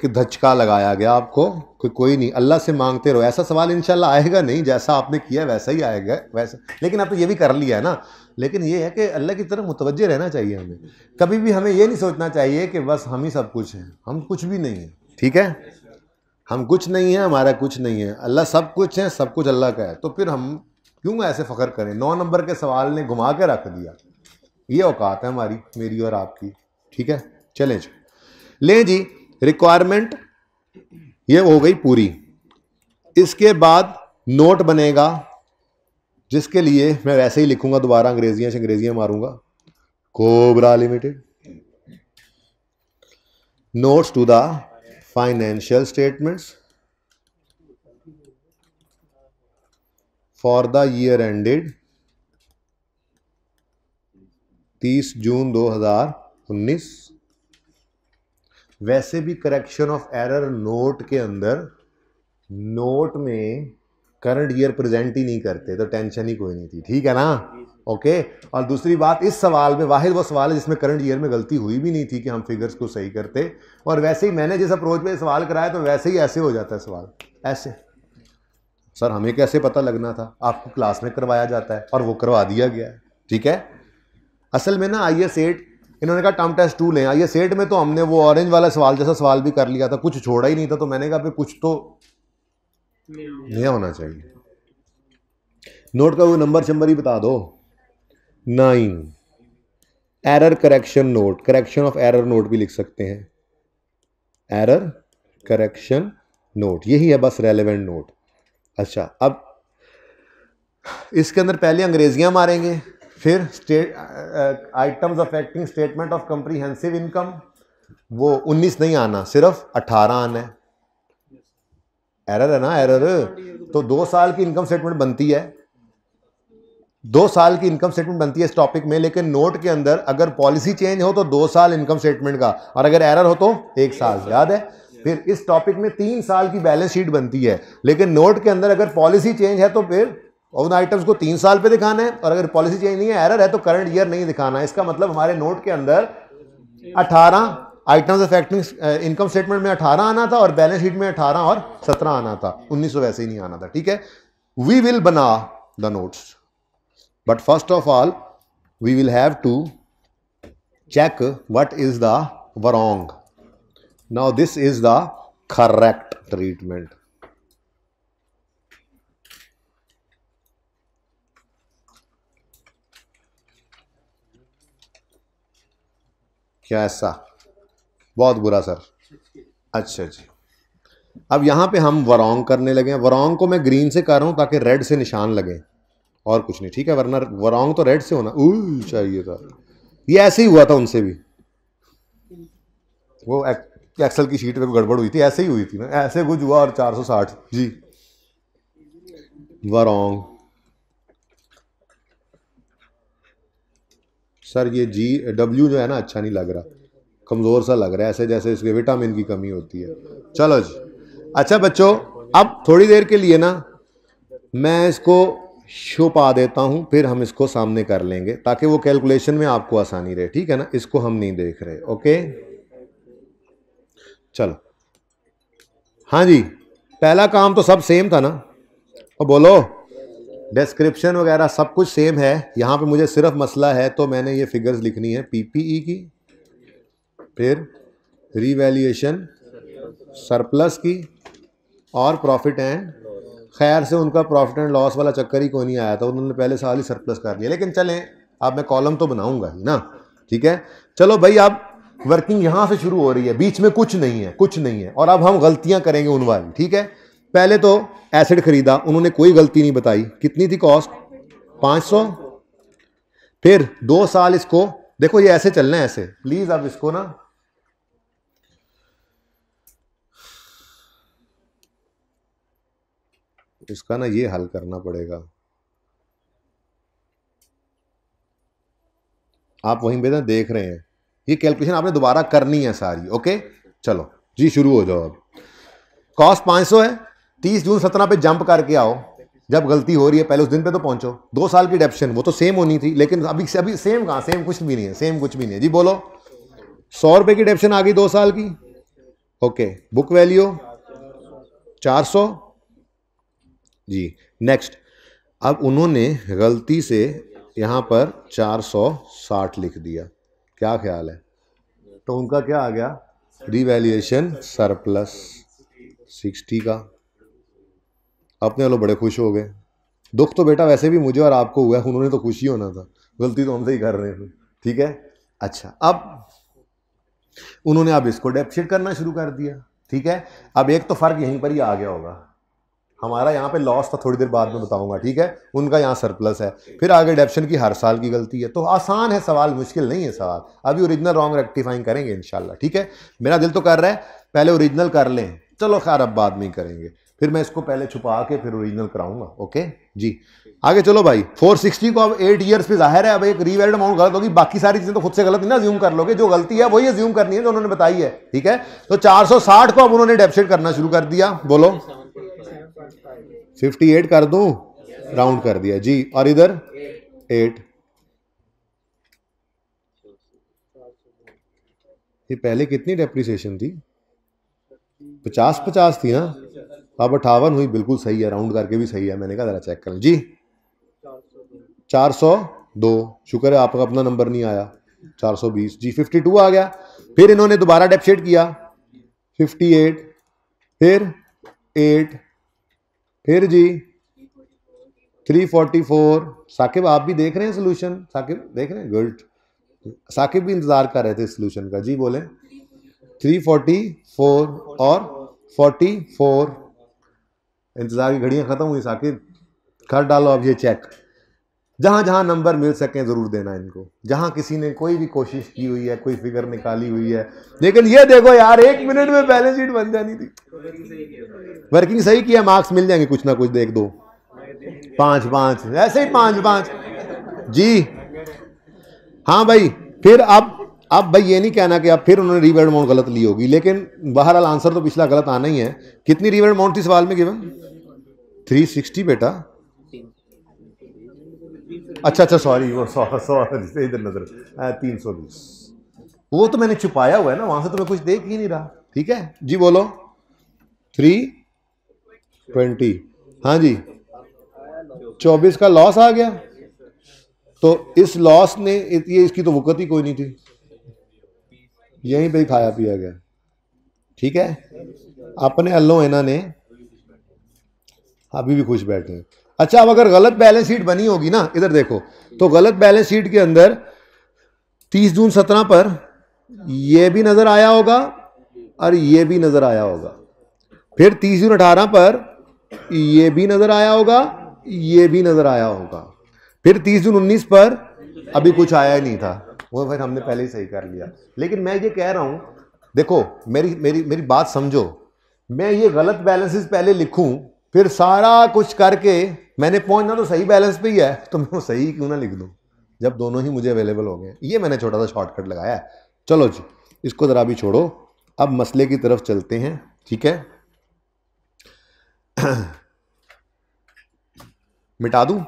धचका लगाया गया आपको कि कोई नहीं, अल्लाह से मांगते रहो। ऐसा सवाल इंशाल्लाह आएगा नहीं, जैसा आपने किया वैसा ही आएगा वैसा। लेकिन अब तो ये भी कर लिया है ना। लेकिन ये है कि अल्लाह की तरफ मुतवज्जे रहना चाहिए हमें। कभी भी हमें ये नहीं सोचना चाहिए कि बस हम ही सब कुछ हैं, हम कुछ भी नहीं है। ठीक है, हम कुछ नहीं है, हमारा कुछ नहीं है, अल्लाह सब कुछ है, सब कुछ अल्लाह का है, तो फिर हम क्यों ऐसे फख्र करें। 9 नंबर के सवाल ने घुमा के रख दिया। ये औकात है हमारी, मेरी और आपकी। ठीक है, चलें जी, लें जी, रिक्वायरमेंट ये हो गई पूरी। इसके बाद नोट बनेगा, जिसके लिए मैं वैसे ही लिखूंगा, दोबारा अंग्रेजियां मारूंगा, Cobra limited notes to the financial statements for the year ended 30 June 2019। वैसे भी करेक्शन ऑफ एरर नोट के अंदर, नोट में करंट ईयर प्रेजेंट ही नहीं करते, तो टेंशन ही कोई नहीं थी। ठीक है ना, ओके। और दूसरी बात, इस सवाल में वाहिद वो सवाल है जिसमें करंट ईयर में गलती हुई भी नहीं थी कि हम फिगर्स को सही करते। और वैसे ही मैंने जिस अप्रोच पे सवाल कराया, तो वैसे ही ऐसे हो जाता है सवाल, ऐसे। सर हमें कैसे पता लगना था, आपको क्लास में करवाया जाता है और वो करवा दिया गया है। ठीक है, असल में ना IS8 इन्होंने कहा टर्म टेस्ट 2 लें। IS8 में तो हमने वो ऑरेंज वाला सवाल जैसा सवाल भी कर लिया था, कुछ छोड़ा ही नहीं था, तो मैंने कहा कुछ तो नया होना चाहिए। नोट का वो नंबर ही बता दो, 9। Error correction note, correction of error note भी लिख सकते हैं, एरर करेक्शन नोट, यही है बस रेलेवेंट नोट। अच्छा, अब इसके अंदर पहले अंग्रेजियां मारेंगे, फिर items affecting statement of comprehensive income, वो 19 नहीं आना, सिर्फ 18 आना है। एरर है ना, एरर। तो 2 साल की इनकम स्टेटमेंट बनती है, 2 साल की इनकम स्टेटमेंट बनती है इस टॉपिक में। लेकिन नोट के अंदर अगर पॉलिसी चेंज हो तो 2 साल इनकम स्टेटमेंट का, और अगर एरर हो तो 1 साल, याद है। फिर इस टॉपिक में 3 साल की बैलेंस शीट बनती है, लेकिन नोट के अंदर अगर पॉलिसी चेंज है तो फिर उन आइटम्स को 3 साल पे दिखाना है, और अगर पॉलिसी चेंज नहीं है, एरर है, तो करंट ईयर नहीं दिखाना है। इसका मतलब हमारे नोट के अंदर 18 आइटम्स अफेक्टिंग इनकम स्टेटमेंट में 18 आना था, और बैलेंस शीट में 18 और 17 आना था, 19 वैसे ही नहीं आना था। ठीक है, वी विल बना the notes, but first of all we will have to check what is the wrong. Now this is the correct treatment. क्या ऐसा? बहुत बुरा सर। अच्छा जी, अब यहां पे हम वरॉन्ग करने लगे हैं। वरॉन्ग को मैं ग्रीन से कर रहा हूं ताकि रेड से निशान लगे, और कुछ नहीं। ठीक है, वरना वरॉन्ग तो रेड से होना चाहिए था। ये ऐसे ही हुआ था उनसे भी, वो एक्सेल की शीट पे गड़बड़ हुई थी, ऐसे ही हुई थी ना, ऐसे कुछ हुआ और 460 जी वरॉन्ग। सर ये GW जो है ना, अच्छा नहीं लग रहा, कमज़ोर सा लग रहा है, ऐसे जैसे इसके विटामिन की कमी होती है। चलो जी, अच्छा बच्चों, अब थोड़ी देर के लिए ना मैं इसको छुपा देता हूं, फिर हम इसको सामने कर लेंगे ताकि वो कैलकुलेशन में आपको आसानी रहे। ठीक है ना, इसको हम नहीं देख रहे। ओके, चलो। हाँ जी, पहला काम तो सब सेम था ना, और बोलो, डिस्क्रिप्शन वगैरह सब कुछ सेम है। यहां पे मुझे सिर्फ मसला है, तो मैंने ये फिगर्स लिखनी है PPE की, फिर रिवैल्यूएशन सरप्लस की, और प्रॉफिट एंड, खैर से उनका प्रॉफिट एंड लॉस वाला चक्कर ही कोई नहीं आया था, उन्होंने पहले साल ही सरप्लस कर लिया। लेकिन चलें, अब मैं कॉलम तो बनाऊंगा ही ना। ठीक है, चलो भाई, अब वर्किंग यहां से शुरू हो रही है, बीच में कुछ नहीं है, कुछ नहीं है। और अब हम गलतियां करेंगे उन वाली। ठीक है, पहले तो एसिड खरीदा, उन्होंने कोई गलती नहीं बताई। कितनी थी कॉस्ट? 500। फिर 2 साल इसको देखो, ये ऐसे चलना है, ऐसे प्लीज। अब इसको ना इसका ना ये हल करना पड़ेगा। आप वहीं पे ना देख रहे हैं, ये कैलकुलेशन आपने दोबारा करनी है सारी। ओके, चलो जी, शुरू हो जाओ। अब कॉस्ट 500 है, 30 जून 17 पे जंप करके आओ। जब गलती हो रही है पहले उस दिन पे तो पहुंचो। 2 साल की डेप्शन वो तो सेम होनी थी, लेकिन अभी सेम कहां, सेम कुछ भी नहीं है, सेम कुछ भी नहीं है जी। बोलो, 100 रुपए की डेप्शन आ गई 2 साल की। ओके, बुक वैल्यू 400 जी। नेक्स्ट, अब उन्होंने गलती से यहां पर 460 लिख दिया, क्या ख्याल है? तो उनका क्या आ गया? रिवैल्यूएशन सरप्लस 60 का। अपने वालों बड़े खुश हो गए। दुख तो बेटा वैसे भी मुझे और आपको हुआ है, उन्होंने तो खुश ही होना था, गलती तो हमसे ही कर रहे हैं। ठीक है, अच्छा अब उन्होंने अब इसको डेप्शिट करना शुरू कर दिया। ठीक है, अब एक तो फर्क यहीं पर ही आ गया होगा, हमारा यहाँ पे लॉस था, थोड़ी देर बाद में बताऊंगा। ठीक है, उनका यहाँ सरप्लस है। फिर आगे डेप्शन की हर साल की गलती है। तो आसान है सवाल, मुश्किल नहीं है सवाल। अभी ओरिजिनल रॉन्ग रेक्टिफाइंग करेंगे इंशाल्लाह। ठीक है, मेरा दिल तो कर रहा है पहले ओरिजिनल कर लें, चलो खैर अब बाद में ही करेंगे, फिर मैं इसको पहले छुपा के फिर ओरिजिनल कराऊंगा। ओके जी, आगे चलो भाई। 460 को अब 8 ईयर्स पे जाहिर है अब एक रीवैल्यूड अमाउंट गलत होगी, बाकी सारी चीजें तो खुद से गलत नहीं ना अज्यूम कर लोगे, जो गलती है वही अज्यूम करनी है जो उन्होंने बताई है। ठीक है, तो 460 को अब उन्होंने डेप्शिट करना शुरू कर दिया। बोलो 58 कर दूं, राउंड कर दिया जी, और इधर 8। ये पहले कितनी डेप्रिसिएशन थी? 50 थी ना, अब 58 हुई। बिल्कुल सही है, राउंड करके भी सही है। मैंने कहा जरा चेक करें जी, 402। शुक्र है आपका अपना नंबर नहीं आया। 420 जी, 52 आ गया। फिर इन्होंने दोबारा डेप्शिट किया, 58, फिर 8, फिर जी 344। साकिब आप भी देख रहे हैं सोल्यूशन? साकिब देख रहे हैं, गुड। साकिब भी इंतजार कर रहे थे सोल्यूशन का जी। बोले 344 और 44। इंतजार की घड़ियां खत्म हुई साकिब, कर डालो अब ये चेक। जहां जहां नंबर मिल सके जरूर देना इनको, जहां किसी ने कोई भी कोशिश की हुई है, कोई फिगर निकाली हुई है। लेकिन ये देखो यार, 1 मिनट में बैलेंस शीट बन जानी थी। वर्किंग सही किया, मार्क्स मिल जाएंगे कुछ ना कुछ। देख दो 5-5 ऐसे ही 5-5 जी। हाँ भाई, फिर अब भाई ये नहीं कहना कि अब फिर उन्होंने रीवैल्यूड अमाउंट गलत ली होगी, लेकिन बहरहाल आंसर तो पिछला गलत आना ही है। कितनी रीवैल्यूड अमाउंट थी सवाल में गिवन? 360 बेटा। अच्छा सॉरी, वो सॉरी इधर नजर 320। वो तो मैंने छुपाया हुआ है ना, वहां से तो मैं कुछ देख ही नहीं रहा। ठीक है जी, बोलो 320। हाँ जी, 24 का लॉस आ गया। तो इस लॉस ने ये इसकी तो वक़्त ही कोई नहीं थी, यहीं पे ही खाया पिया गया। ठीक है, अपने अल्लों इन्हों ने अभी भी खुश बैठे हैं। अच्छा, अब अगर गलत बैलेंस शीट बनी होगी ना, इधर देखो, तो गलत बैलेंस शीट के अंदर 30 जून 17 पर ये भी नजर आया होगा और ये भी नजर आया होगा। फिर 30 जून 18 पर ये भी नजर आया होगा, ये भी नजर आया होगा। फिर 30 जून 19 पर अभी कुछ आया ही नहीं था, वो फिर हमने पहले ही सही कर लिया। लेकिन मैं ये कह रहा हूं, देखो मेरी मेरी मेरी बात समझो। मैं ये गलत बैलेंसेस पहले लिखूं, फिर सारा कुछ करके मैंने पहुंचना तो सही बैलेंस पे ही है, तो मैं वो सही क्यों ना लिख दूं जब दोनों ही मुझे अवेलेबल हो गए। ये मैंने छोटा सा शॉर्टकट लगाया है। चलो जी, इसको जरा भी छोड़ो, अब मसले की तरफ चलते हैं। ठीक है, मिटा दूं,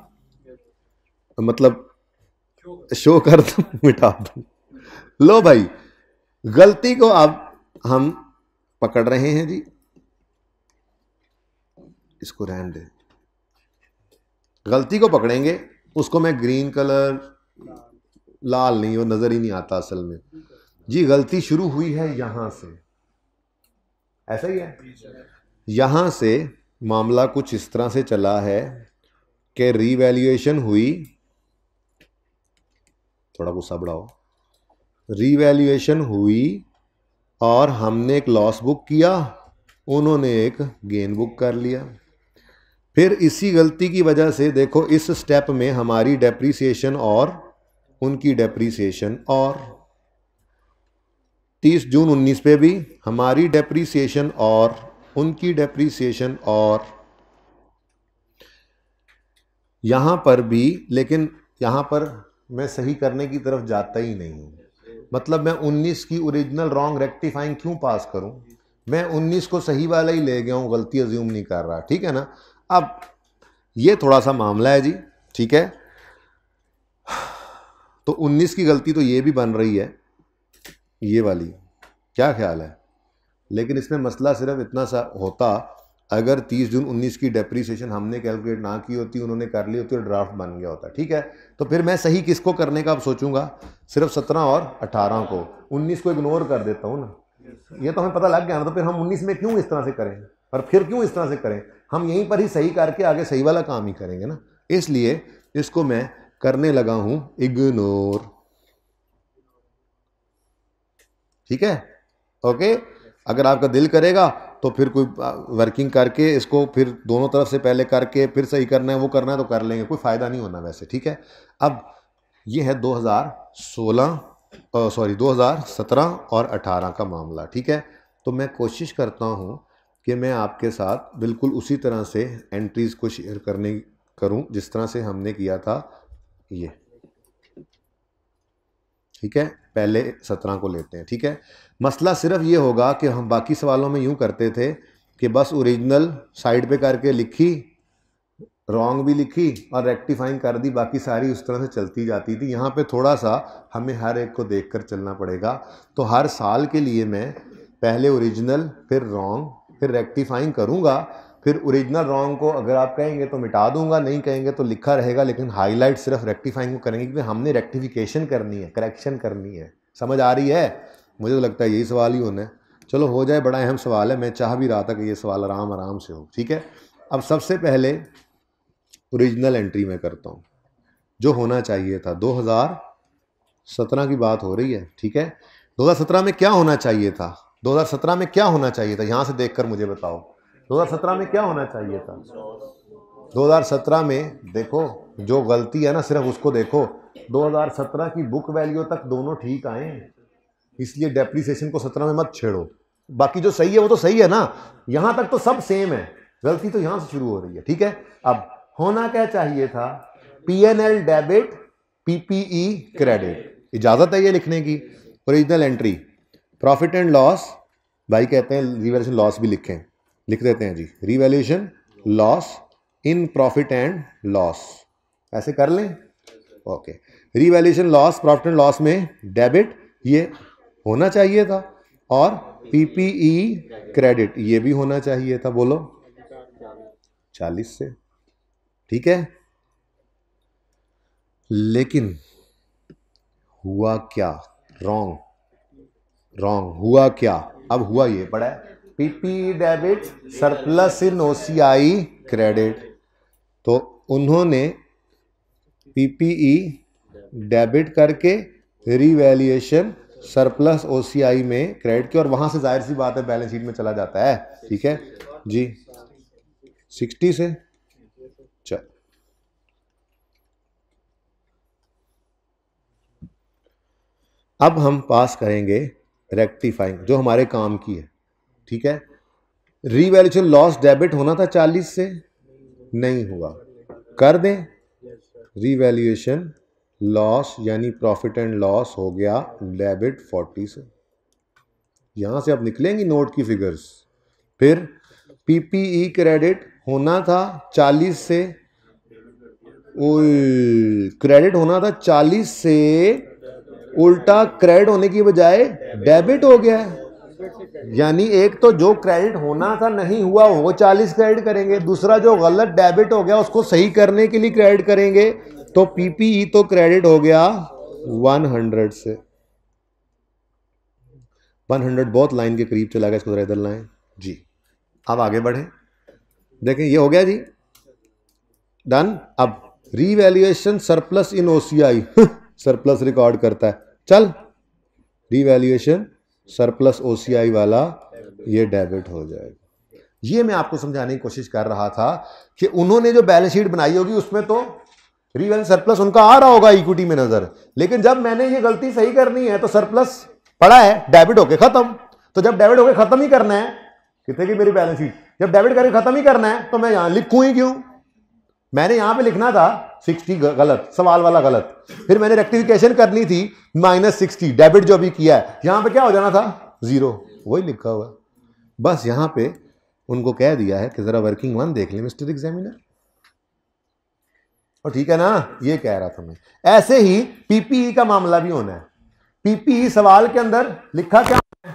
मतलब शो कर दूं, मिटा दूं। लो भाई, गलती को अब हम पकड़ रहे हैं जी, इसको रहने दे। गलती को पकड़ेंगे, उसको मैं ग्रीन कलर, लाल नहीं, वो नजर ही नहीं आता असल में जी। गलती शुरू हुई है यहां से, ऐसा ही है। यहां से मामला कुछ इस तरह से चला है कि रीवैल्यूएशन हुई, थोड़ा गुस्सा बढ़ाओ, रीवैल्यूएशन हुई और हमने एक लॉस बुक किया, उन्होंने एक गेन बुक कर लिया। फिर इसी गलती की वजह से देखो इस स्टेप में हमारी डेप्रीसिएशन और उनकी डेप्रीसिएशन, और 30 जून 19 पे भी हमारी डेप्रीसिएशन और उनकी डेप्रीसिएशन, और यहां पर भी। लेकिन यहां पर मैं सही करने की तरफ जाता ही नहीं हूं, मतलब मैं 19 की ओरिजिनल रॉन्ग रेक्टिफाइंग क्यों पास करूं? मैं 19 को सही वाला ही ले गया हूं, गलती अज्यूम नहीं कर रहा। ठीक है ना, अब ये थोड़ा सा मामला है जी। ठीक है, तो 19 की गलती तो ये भी बन रही है, ये वाली, क्या ख्याल है? लेकिन इसमें मसला सिर्फ इतना सा होता, अगर 30 जून 19 की डेप्रीसिएशन हमने कैलकुलेट ना की होती, उन्होंने कर ली होती, और ड्राफ्ट बन गया होता। ठीक है, तो फिर मैं सही किसको करने का अब सोचूंगा? सिर्फ 17 और 18 को, 19 को इग्नोर कर देता हूँ ना। ये तो हमें पता लग गया ना, तो फिर हम 19 में क्यों इस तरह से करें, और फिर क्यों इस तरह से करें, हम यहीं पर ही सही करके आगे सही वाला काम ही करेंगे ना। इसलिए इसको मैं करने लगा हूं इग्नोर। ठीक है, ओके। अगर आपका दिल करेगा तो फिर कोई वर्किंग करके इसको फिर दोनों तरफ से पहले करके फिर सही करना है, वो करना है तो कर लेंगे, कोई फ़ायदा नहीं होना वैसे। ठीक है, अब ये है 2017 और 18 का मामला। ठीक है, तो मैं कोशिश करता हूँ कि मैं आपके साथ बिल्कुल उसी तरह से एंट्रीज़ को शेयर करूँ जिस तरह से हमने किया था ये। ठीक है, पहले 17 को लेते हैं। ठीक है, मसला सिर्फ ये होगा कि हम बाकी सवालों में यूं करते थे कि बस ओरिजिनल साइड पे करके लिखी, रॉन्ग भी लिखी और रेक्टिफाइंग कर दी, बाकी सारी उस तरह से चलती जाती थी। यहाँ पे थोड़ा सा हमें हर एक को देखकर चलना पड़ेगा। तो हर साल के लिए मैं पहले ओरिजिनल, फिर रॉन्ग, फिर रेक्टिफाइंग करूँगा, फिर ओरिजिनल रॉन्ग को अगर आप कहेंगे तो मिटा दूंगा, नहीं कहेंगे तो लिखा रहेगा, लेकिन हाईलाइट सिर्फ रेक्टिफाइंग को करेंगे क्योंकि हमने रेक्टिफिकेशन करनी है, करेक्शन करनी है। समझ आ रही है? मुझे तो लगता है यही सवाल ही होना है। चलो हो जाए, बड़ा अहम सवाल है, मैं चाह भी रहा था कि ये सवाल आराम आराम से हो। ठीक है, अब सबसे पहले ओरिजिनल एंट्री में करता हूँ जो होना चाहिए था। 2017 की बात हो रही है। ठीक है, 2017 में क्या होना चाहिए था? 2017 में क्या होना चाहिए था? यहाँ से देखकर मुझे बताओ 2017 में क्या होना चाहिए था? 2017 में देखो, जो गलती है ना सिर्फ उसको देखो। 2017 की बुक वैल्यू तक दोनों ठीक आए, इसलिए डेप्रिसिएशन को 17 में मत छेड़ो। बाकी जो सही है वो तो सही है ना, यहां तक तो सब सेम है, गलती तो यहां से शुरू हो रही है। ठीक है, अब होना क्या चाहिए था? P&L debit, PPE credit. इजाजत है ये लिखने की? Original entry profit and loss, भाई कहते हैं रिवैल्यूएशन लॉस भी लिखें, लिख देते हैं जी, revaluation loss in profit and loss, ऐसे कर लें। Okay, revaluation loss profit and loss में डेबिट ये होना चाहिए था, और PPE क्रेडिट ये भी होना चाहिए था। बोलो 40 से। ठीक है, लेकिन हुआ क्या? रॉन्ग हुआ क्या? अब हुआ ये पड़ा है PPE डेबिट सरप्लस इन OCI क्रेडिट। तो उन्होंने PPE डेबिट करके रिवैल्यूएशन सरप्लस OCI में क्रेडिट की, और वहां से जाहिर सी बात है बैलेंस शीट में चला जाता है। ठीक है जी, 60 से। चल, अब हम पास करेंगे रेक्टिफाइंग जो हमारे काम की है। ठीक है, रिवैल्यूएशन लॉस डेबिट होना था 40 से, नहीं हुआ, कर दें। रिवैल्यूएशन लॉस यानी प्रॉफिट एंड लॉस हो गया डेबिट 40 से। यहां से अब निकलेंगी नोट की फिगर्स। फिर PPE क्रेडिट होना था 40 से, क्रेडिट होना था 40 से, उल्टा क्रेडिट होने की बजाय डेबिट हो गया। यानी एक तो जो क्रेडिट होना था नहीं हुआ वो 40 क्रेडिट करेंगे, दूसरा जो गलत डेबिट हो गया उसको सही करने के लिए क्रेडिट करेंगे। तो PPE तो क्रेडिट हो गया 100 से। 100 बहुत लाइन के करीब चला गया, इसको जरा इधर लाएं जी। अब आगे बढ़े, देखें ये हो गया जी, डन। अब रिवैल्यूएशन सरप्लस इन OCI सरप्लस रिकॉर्ड करता है, चल रिवैल्यूएशन सरप्लस OCI वाला ये डेबिट हो जाएगा। ये मैं आपको समझाने की कोशिश कर रहा था कि उन्होंने जो बैलेंस शीट बनाई होगी उसमें तो रिवैल्यूएशन सरप्लस उनका आ रहा होगा इक्विटी में नजर, लेकिन जब मैंने ये गलती सही करनी है तो सरप्लस पड़ा है, डेबिट होके खत्म। तो जब डेबिट होके खत्म ही करना है, कितने की मेरी बैलेंस शीट, जब डेबिट करके खत्म ही करना है तो मैं यहां लिखूं ही क्यों? मैंने यहां पे लिखना था 60 गलत, सवाल वाला गलत, फिर मैंने रेक्टिफिकेशन करनी थी -60, डेबिट जो भी किया है यहां पे क्या हो जाना था 0, वही लिखा हुआ। बस यहां पे उनको कह दिया है कि जरा वर्किंग वन देख ले मिस्टर एग्जामिनर, और ठीक है ना, ये कह रहा था मैं। ऐसे ही PPE का मामला भी होना है। PPE सवाल के अंदर लिखा क्या है,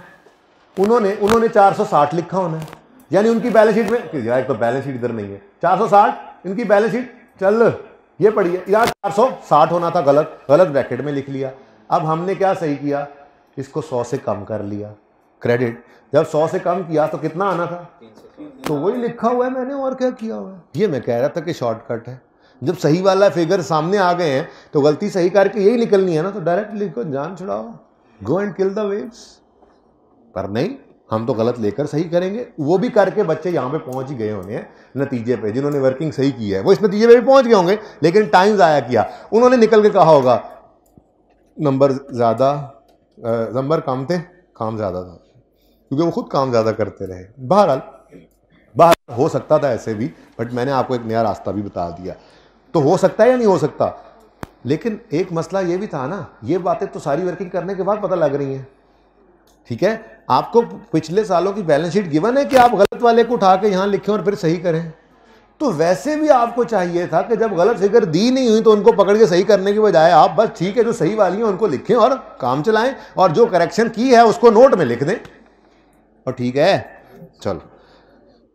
उन्होंने 460 लिखा होना है, यानी उनकी बैलेंस शीट में, यार तो बैलेंस शीट इधर नहीं है, 460 इनकी बैलेंस शीट, चल ये पढ़िए, यार 460 होना था, गलत ब्रैकेट में लिख लिया। अब हमने क्या सही किया, इसको 100 से कम कर लिया, क्रेडिट, जब 100 से कम किया तो कितना आना था, तो वही लिखा हुआ है मैंने, और क्या किया हुआ है। ये मैं कह रहा था कि शॉर्टकट है। जब सही वाला फिगर सामने आ गए हैं तो गलती सही करके यही निकलनी है ना, तो डायरेक्ट लिखो जान छुड़ाओ, go and kill the waves. पर नहीं, हम तो गलत लेकर सही करेंगे। वो भी करके बच्चे यहाँ पे पहुंच ही गए होंगे नतीजे पे, जिन्होंने वर्किंग सही की है वो इस नतीजे पे भी पहुंच गए होंगे, लेकिन टाइम ज़ाया किया उन्होंने। निकल के कहा होगा नंबर ज़्यादा, नंबर कम थे, काम ज़्यादा था, क्योंकि वो खुद काम ज़्यादा करते रहे। बहरहाल हो सकता था ऐसे भी, बट मैंने आपको एक नया रास्ता भी बता दिया। तो हो सकता है या नहीं हो सकता, लेकिन एक मसला ये भी था ना, ये बातें तो सारी वर्किंग करने के बाद पता लग रही हैं। ठीक है, आपको पिछले सालों की बैलेंस शीट गिवन है कि आप गलत वाले को उठा के यहां लिखें और फिर सही करें। तो वैसे भी आपको चाहिए था कि जब गलत फिगर दी नहीं हुई तो उनको पकड़ के सही करने की बजाय आप बस ठीक है जो सही वाली है उनको लिखें और काम चलाएं, और जो करेक्शन की है उसको नोट में लिख दें और ठीक है। चलो,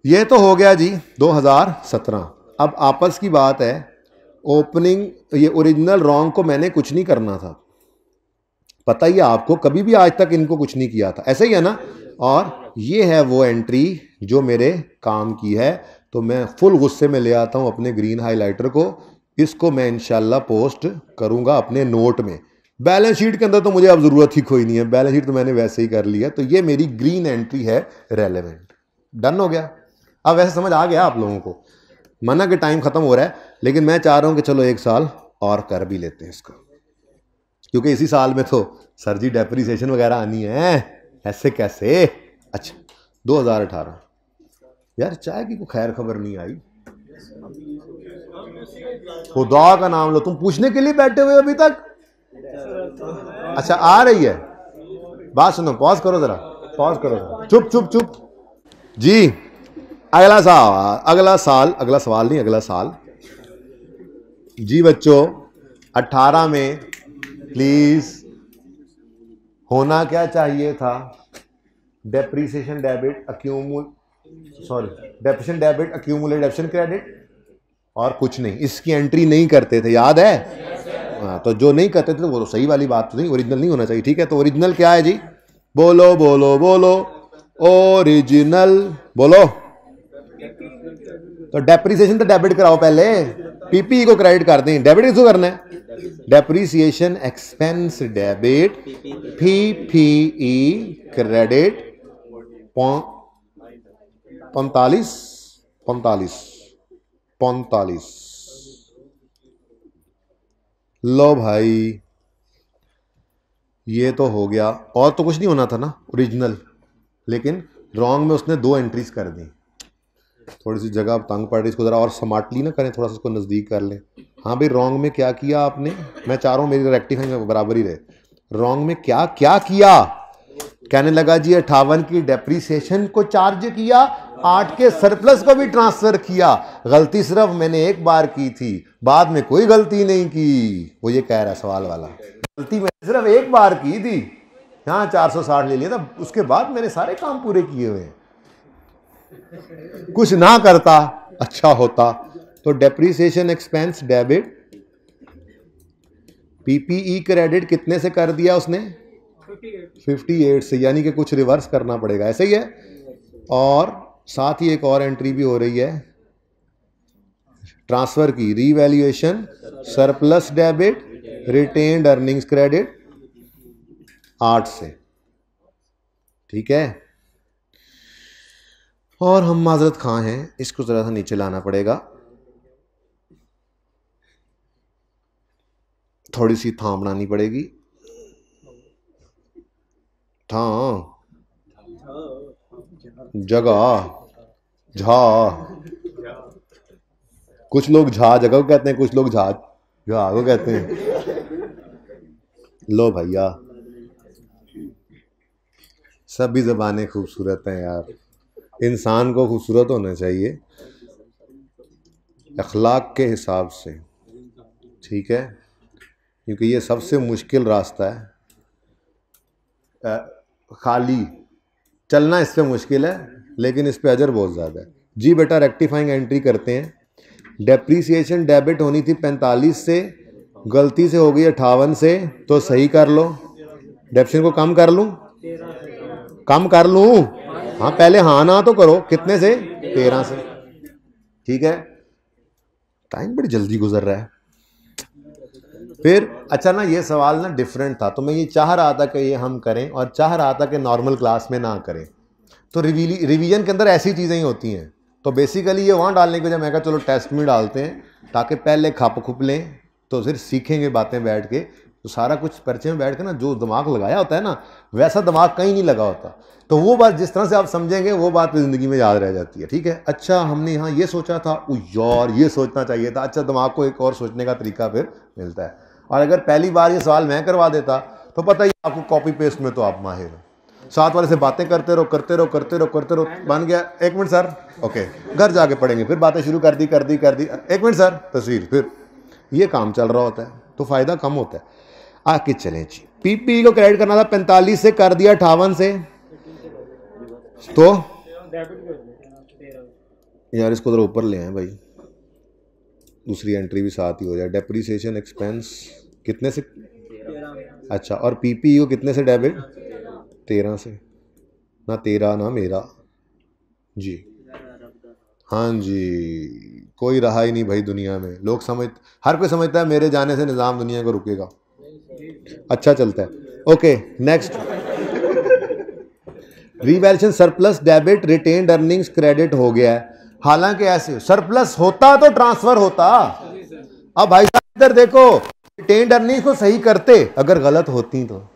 ये तो हो गया जी 2017। अब आपस की बात है, ओपनिंग ये ओरिजिनल रॉन्ग को मैंने कुछ नहीं करना था, पता ही है आपको, कभी भी आज तक इनको कुछ नहीं किया था, ऐसा ही है ना। और ये है वो एंट्री जो मेरे काम की है, तो मैं फुल गुस्से में ले आता हूं अपने ग्रीन हाइलाइटर को, इसको मैं इंशाल्लाह पोस्ट करूंगा अपने नोट में। बैलेंस शीट के अंदर तो मुझे अब जरूरत ही कोई नहीं है, बैलेंस शीट तो मैंने वैसे ही कर लिया। तो ये मेरी ग्रीन एंट्री है, रेलेवेंट, डन हो गया। अब वैसे समझ आ गया आप लोगों को, मना के टाइम खत्म हो रहा है, लेकिन मैं चाह रहा हूं कि चलो एक साल और कर भी लेते हैं इसको, क्योंकि इसी साल में तो सर जी डेप्रीसिएशन वगैरह आनी है, ऐसे कैसे। अच्छा 2018, यार चाय की कोई खैर खबर नहीं आई, खुदा का नाम लो, तुम पूछने के लिए बैठे हुए अभी तक। अच्छा आ रही है बात, सुनो, पॉज करो जरा, पॉज करो जरा, चुप चुप चुप जी। अगला सवाल नहीं, अगला साल जी बच्चों, 18 में प्लीज होना क्या चाहिए था, depreciation debit depreciation debit accumulate डेप्शन credit, और कुछ नहीं। इसकी एंट्री नहीं करते थे, याद है? हाँ, तो जो नहीं करते थे वो तो सही वाली बात तो नहीं, ओरिजिनल नहीं होना चाहिए। ठीक है, तो ओरिजिनल क्या है जी, बोलो बोलो बोलो, ओरिजिनल बोलो। तो डेप्रीसिएशन तो डेबिट कराओ पहले, पीपीई को क्रेडिट कर दें, डेबिट किसको करना है, depreciation expense debit, PPE credit 45। लो भाई, ये तो हो गया, और तो कुछ नहीं होना था ना ओरिजिनल, लेकिन रॉन्ग में उसने 2 एंट्रीज कर दी। थोड़ी सी जगह तंग पड़ रही, इसको जरा और स्मार्टली ना करें, थोड़ा सा इसको नज़दीक कर लें। हाँ भाई, रॉन्ग में क्या किया आपने, मैं चाह रहा हूँ मेरी रेक्टिफाइंग में बराबर ही रहे। रॉन्ग में क्या क्या किया, कहने लगा जी 58 की डेप्रीसिएशन को चार्ज किया, 8 के सरप्लस को भी ट्रांसफर किया, गलती सिर्फ मैंने एक बार की थी, बाद में कोई गलती नहीं की। वो ये कह रहा है सवाल वाला, गलती मैंने सिर्फ एक बार की थी, यहाँ 460 ले लिया था, उसके बाद मैंने सारे काम पूरे किए हुए हैं। कुछ ना करता अच्छा होता। तो depreciation expense debit, PPE credit कितने से कर दिया उसने, 58 से, यानी कि कुछ रिवर्स करना पड़ेगा, ऐसे ही है। और साथ ही एक और एंट्री भी हो रही है ट्रांसफर की, revaluation surplus debit, retained earnings credit 8 से। ठीक है, और हम माजरत खां हैं, इसको जरा सा नीचे लाना पड़ेगा, थोड़ी सी थां बनानी पड़ेगी, थां जगह झा, कुछ लोग झा जगह को कहते हैं, कुछ लोग झा को कहते हैं। लो भैया, सभी ज़बानें खूबसूरत हैं यार, इंसान को खूबसूरत होना चाहिए अखलाक के हिसाब से, ठीक है, क्योंकि ये सबसे मुश्किल रास्ता है। खाली चलना इससे मुश्किल है, लेकिन इस पे अजर बहुत ज़्यादा है। जी बेटा, रेक्टिफाइंग एंट्री करते हैं। डेप्रीसिएशन डेबिट होनी थी 45 से, गलती से हो गई 58 से, तो सही कर लो। डेप्शन को कम कर लूँ, कम कर लूं? हाँ पहले हाँ ना तो करो, कितने से? 13 से। ठीक है, टाइम बड़ी जल्दी गुजर रहा है। फिर अच्छा ना, ये सवाल ना डिफरेंट था, तो मैं ये चाह रहा था कि ये हम करें और चाह रहा था कि नॉर्मल क्लास में ना करें। तो रिवीजन के अंदर ऐसी चीज़ें ही होती हैं। तो बेसिकली ये वहाँ डालने के वजह मैं कहा चलो टेस्ट में डालते हैं, ताकि पहले खप खुप लें तो फिर सीखेंगे बातें बैठ के। तो सारा कुछ पर्चे में बैठ के ना जो दिमाग लगाया होता है ना, वैसा दिमाग कहीं नहीं लगा होता। तो वो बात जिस तरह से आप समझेंगे वो बात ज़िंदगी में याद रह जाती है। ठीक है, अच्छा हमने यहाँ ये सोचा था, यार ये सोचना चाहिए था। अच्छा, दिमाग को एक और सोचने का तरीका फिर मिलता है। और अगर पहली बार ये सवाल मैं करवा देता तो पता ही आपको, कॉपी पेस्ट में तो आप माहिर हो। साथ वाले से बातें करते रहो करते रहो करते रहो करते रहो, बन गया। 1 मिनट सर, ओके, घर जाके पढ़ेंगे। फिर बातें शुरू कर दी 1 मिनट सर, तस्वीर, फिर ये काम चल रहा होता है, तो फायदा कम होता है। आके चलें जी, पीपी को क्रेडिट करना था 45 से, कर दिया 58 से। तो यार इसको जरा ऊपर ले आए भाई, दूसरी एंट्री भी साथ ही हो जाए। डेप्रीसिएशन एक्सपेंस कितने से? अच्छा, और पीपी को कितने से डेबिट? 13 से। ना तेरा ना मेरा जी। हाँ जी, कोई रहा ही नहीं भाई दुनिया में। लोग हर कोई समझता है मेरे जाने से निज़ाम दुनिया को रुकेगा। अच्छा चलता है। Okay next, revaluation surplus debit retained earnings credit हो गया है। हालांकि ऐसे सरप्लस होता तो ट्रांसफर होता। अब भाई साहब इधर देखो, रिटेन्ड अर्निंग्स को सही करते, अगर गलत होती तो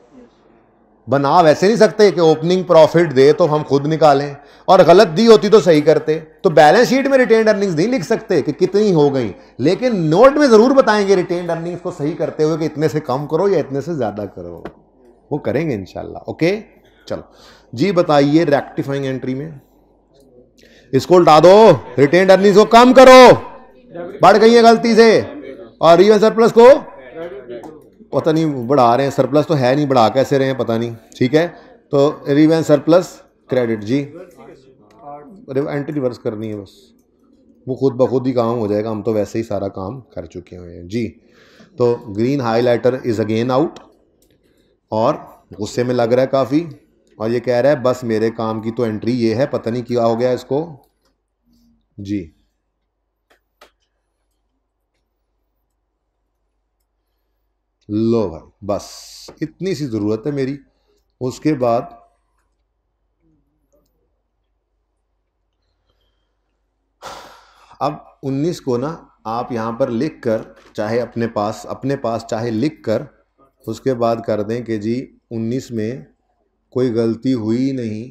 बना वैसे नहीं सकते कि ओपनिंग प्रॉफिट दे तो हम खुद निकालें, और गलत दी होती तो सही करते। तो बैलेंस शीट में रिटेन्ड अर्निंग्स नहीं लिख सकते कि कितनी हो गई, लेकिन नोट में जरूर बताएंगे रिटेन्ड अर्निंग्स को सही करते हुए कि इतने से कम करो या इतने से ज्यादा करो। वो करेंगे इंशाल्लाह। ओके चलो जी, बताइए रेक्टिफाइंग एंट्री में इसको उल्टा दो, रिटेन्ड अर्निंग्स को कम करो, बढ़ गई है गलती से, और रियल सरप्लस को पता नहीं बढ़ा रहे हैं। सरप्लस तो है नहीं, बढ़ा कैसे रहे हैं पता नहीं। ठीक है, तो रिवेंस सरप्लस क्रेडिट जी, एंट्री रिवर्स करनी है बस, वो खुद ब खुद ही काम हो जाएगा। हम तो वैसे ही सारा काम कर चुके हुए हैं जी। तो green highlighter is again out और गुस्से में लग रहा है काफ़ी, और ये कह रहा है बस मेरे काम की तो एंट्री ये है, पता नहीं क्या हो गया इसको जी। लो भाई, बस इतनी सी ज़रूरत है मेरी। उसके बाद अब 19 को ना आप यहाँ पर लिख कर, चाहे अपने पास चाहे लिख कर, उसके बाद कर दें कि जी 19 में कोई गलती हुई नहीं,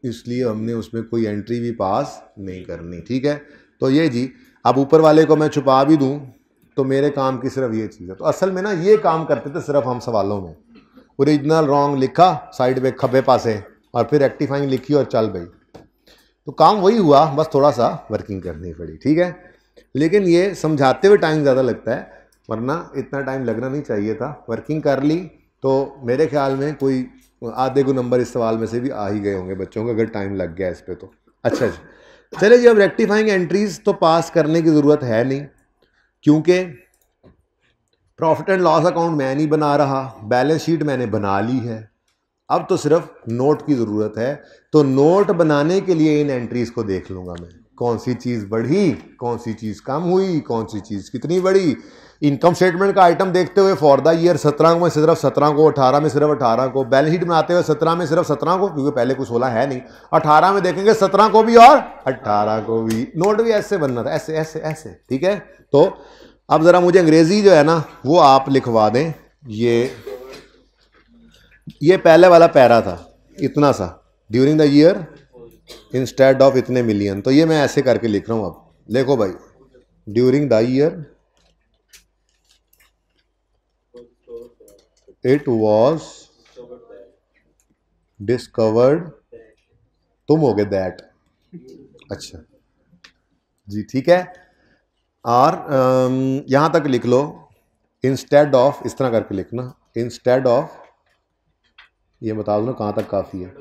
इसलिए हमने उसमें कोई एंट्री भी पास नहीं करनी। ठीक है, तो ये जी, अब ऊपर वाले को मैं छुपा भी दूं तो मेरे काम की सिर्फ ये चीज़ है। तो असल में ना ये काम करते थे सिर्फ हम सवालों में, ओरिजिनल रॉन्ग लिखा साइड में खब्बे पासे, और फिर रेक्टिफाइंग लिखी और चल गई। तो काम वही हुआ, बस थोड़ा सा वर्किंग करनी पड़ी। ठीक है, लेकिन ये समझाते हुए टाइम ज़्यादा लगता है, वरना इतना टाइम लगना नहीं चाहिए था। वर्किंग कर ली तो मेरे ख्याल में कोई आधे को नंबर इस सवाल में से भी आ ही गए होंगे बच्चों को, अगर टाइम लग गया इस पर तो। अच्छा जी, चले जी, अब रेक्टिफाइंग एंट्रीज तो पास करने की ज़रूरत है नहीं, क्योंकि प्रॉफिट एंड लॉस अकाउंट मैं नहीं बना रहा, बैलेंस शीट मैंने बना ली है। अब तो सिर्फ नोट की ज़रूरत है। तो नोट बनाने के लिए इन एंट्रीज को देख लूँगा मैं, कौन सी चीज़ बढ़ी, कौन सी चीज़ कम हुई, कौन सी चीज़ कितनी बढ़ी। इनकम स्टेटमेंट का आइटम देखते हुए फॉर द ईयर 17 में सिर्फ 17 को, 18 में सिर्फ 18 को, बैलेंस शीट बनाते हुए 17 में सिर्फ 17 को, क्योंकि पहले कुछ 16 है नहीं, 18 में देखेंगे 17 को भी और 18 को भी। नोट भी ऐसे बनना था, ऐसे ऐसे ऐसे। ठीक है, तो अब ज़रा मुझे अंग्रेज़ी जो है ना वो आप लिखवा दें। ये पहले वाला पैरा था इतना सा, during the year instead of इतने मिलियन, तो ये मैं ऐसे करके लिख रहा हूँ। अब देखो भाई, during the year it was discovered, तुम हो गए दैट। अच्छा जी, ठीक है, और यहां तक लिख लो, इंस्टेड ऑफ, इस तरह करके लिखना, इंस्टेड ऑफ, ये बता दो ना कहाँ तक काफ़ी है,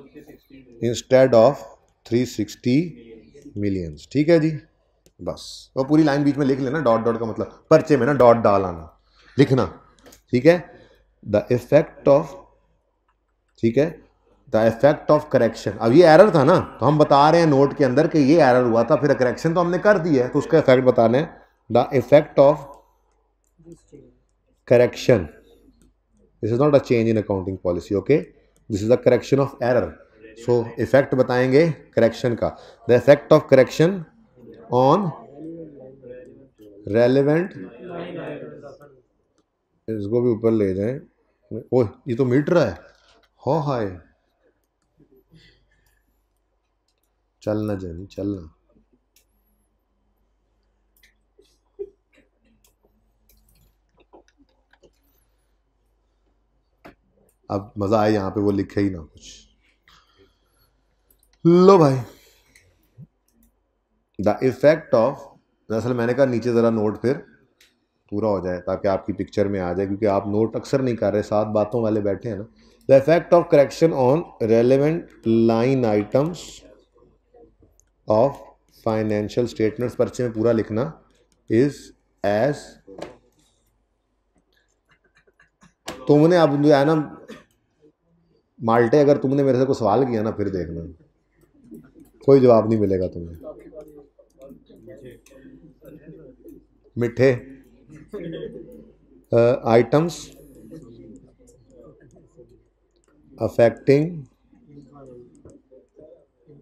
इंस्टेड ऑफ 360 मिलियंस। ठीक है जी, बस वो पूरी लाइन बीच में लिख लेना, डॉट डॉट का मतलब पर्चे में ना डॉट डाल आना, लिखना। ठीक है, द इफेक्ट ऑफ, ठीक है, द इफेक्ट ऑफ करेक्शन, अब ये एरर था ना, तो हम बता रहे हैं नोट के अंदर कि ये एरर हुआ था, फिर करेक्शन तो हमने कर दी है, तो उसका इफेक्ट बताना है। The effect of correction, this is not a change in accounting policy, okay, this is the correction of error. So effect बताएंगे करेक्शन का, the effect of correction on relevant, इसको भी ऊपर ले जाएं, ओह ये तो मीट रहा है, हो हाय, चलना जानी चलना। अब मजा आए यहाँ पे वो लिखे ही ना कुछ। लो भाई, द इफेक्ट ऑफ, दरअसल मैंने कहा नीचे जरा नोट फिर पूरा हो जाए ताकि आपकी पिक्चर में आ जाए, क्योंकि आप नोट अक्सर नहीं कर रहे, 7 बातों वाले बैठे हैं ना। The effect of correction on relevant line items of financial statements, पर्चे में पूरा लिखना, इज एज, तुमने अब जो है ना माल्टे, अगर तुमने मेरे से कोई सवाल किया ना फिर देखना कोई जवाब नहीं मिलेगा तुम्हें। मिठे items affecting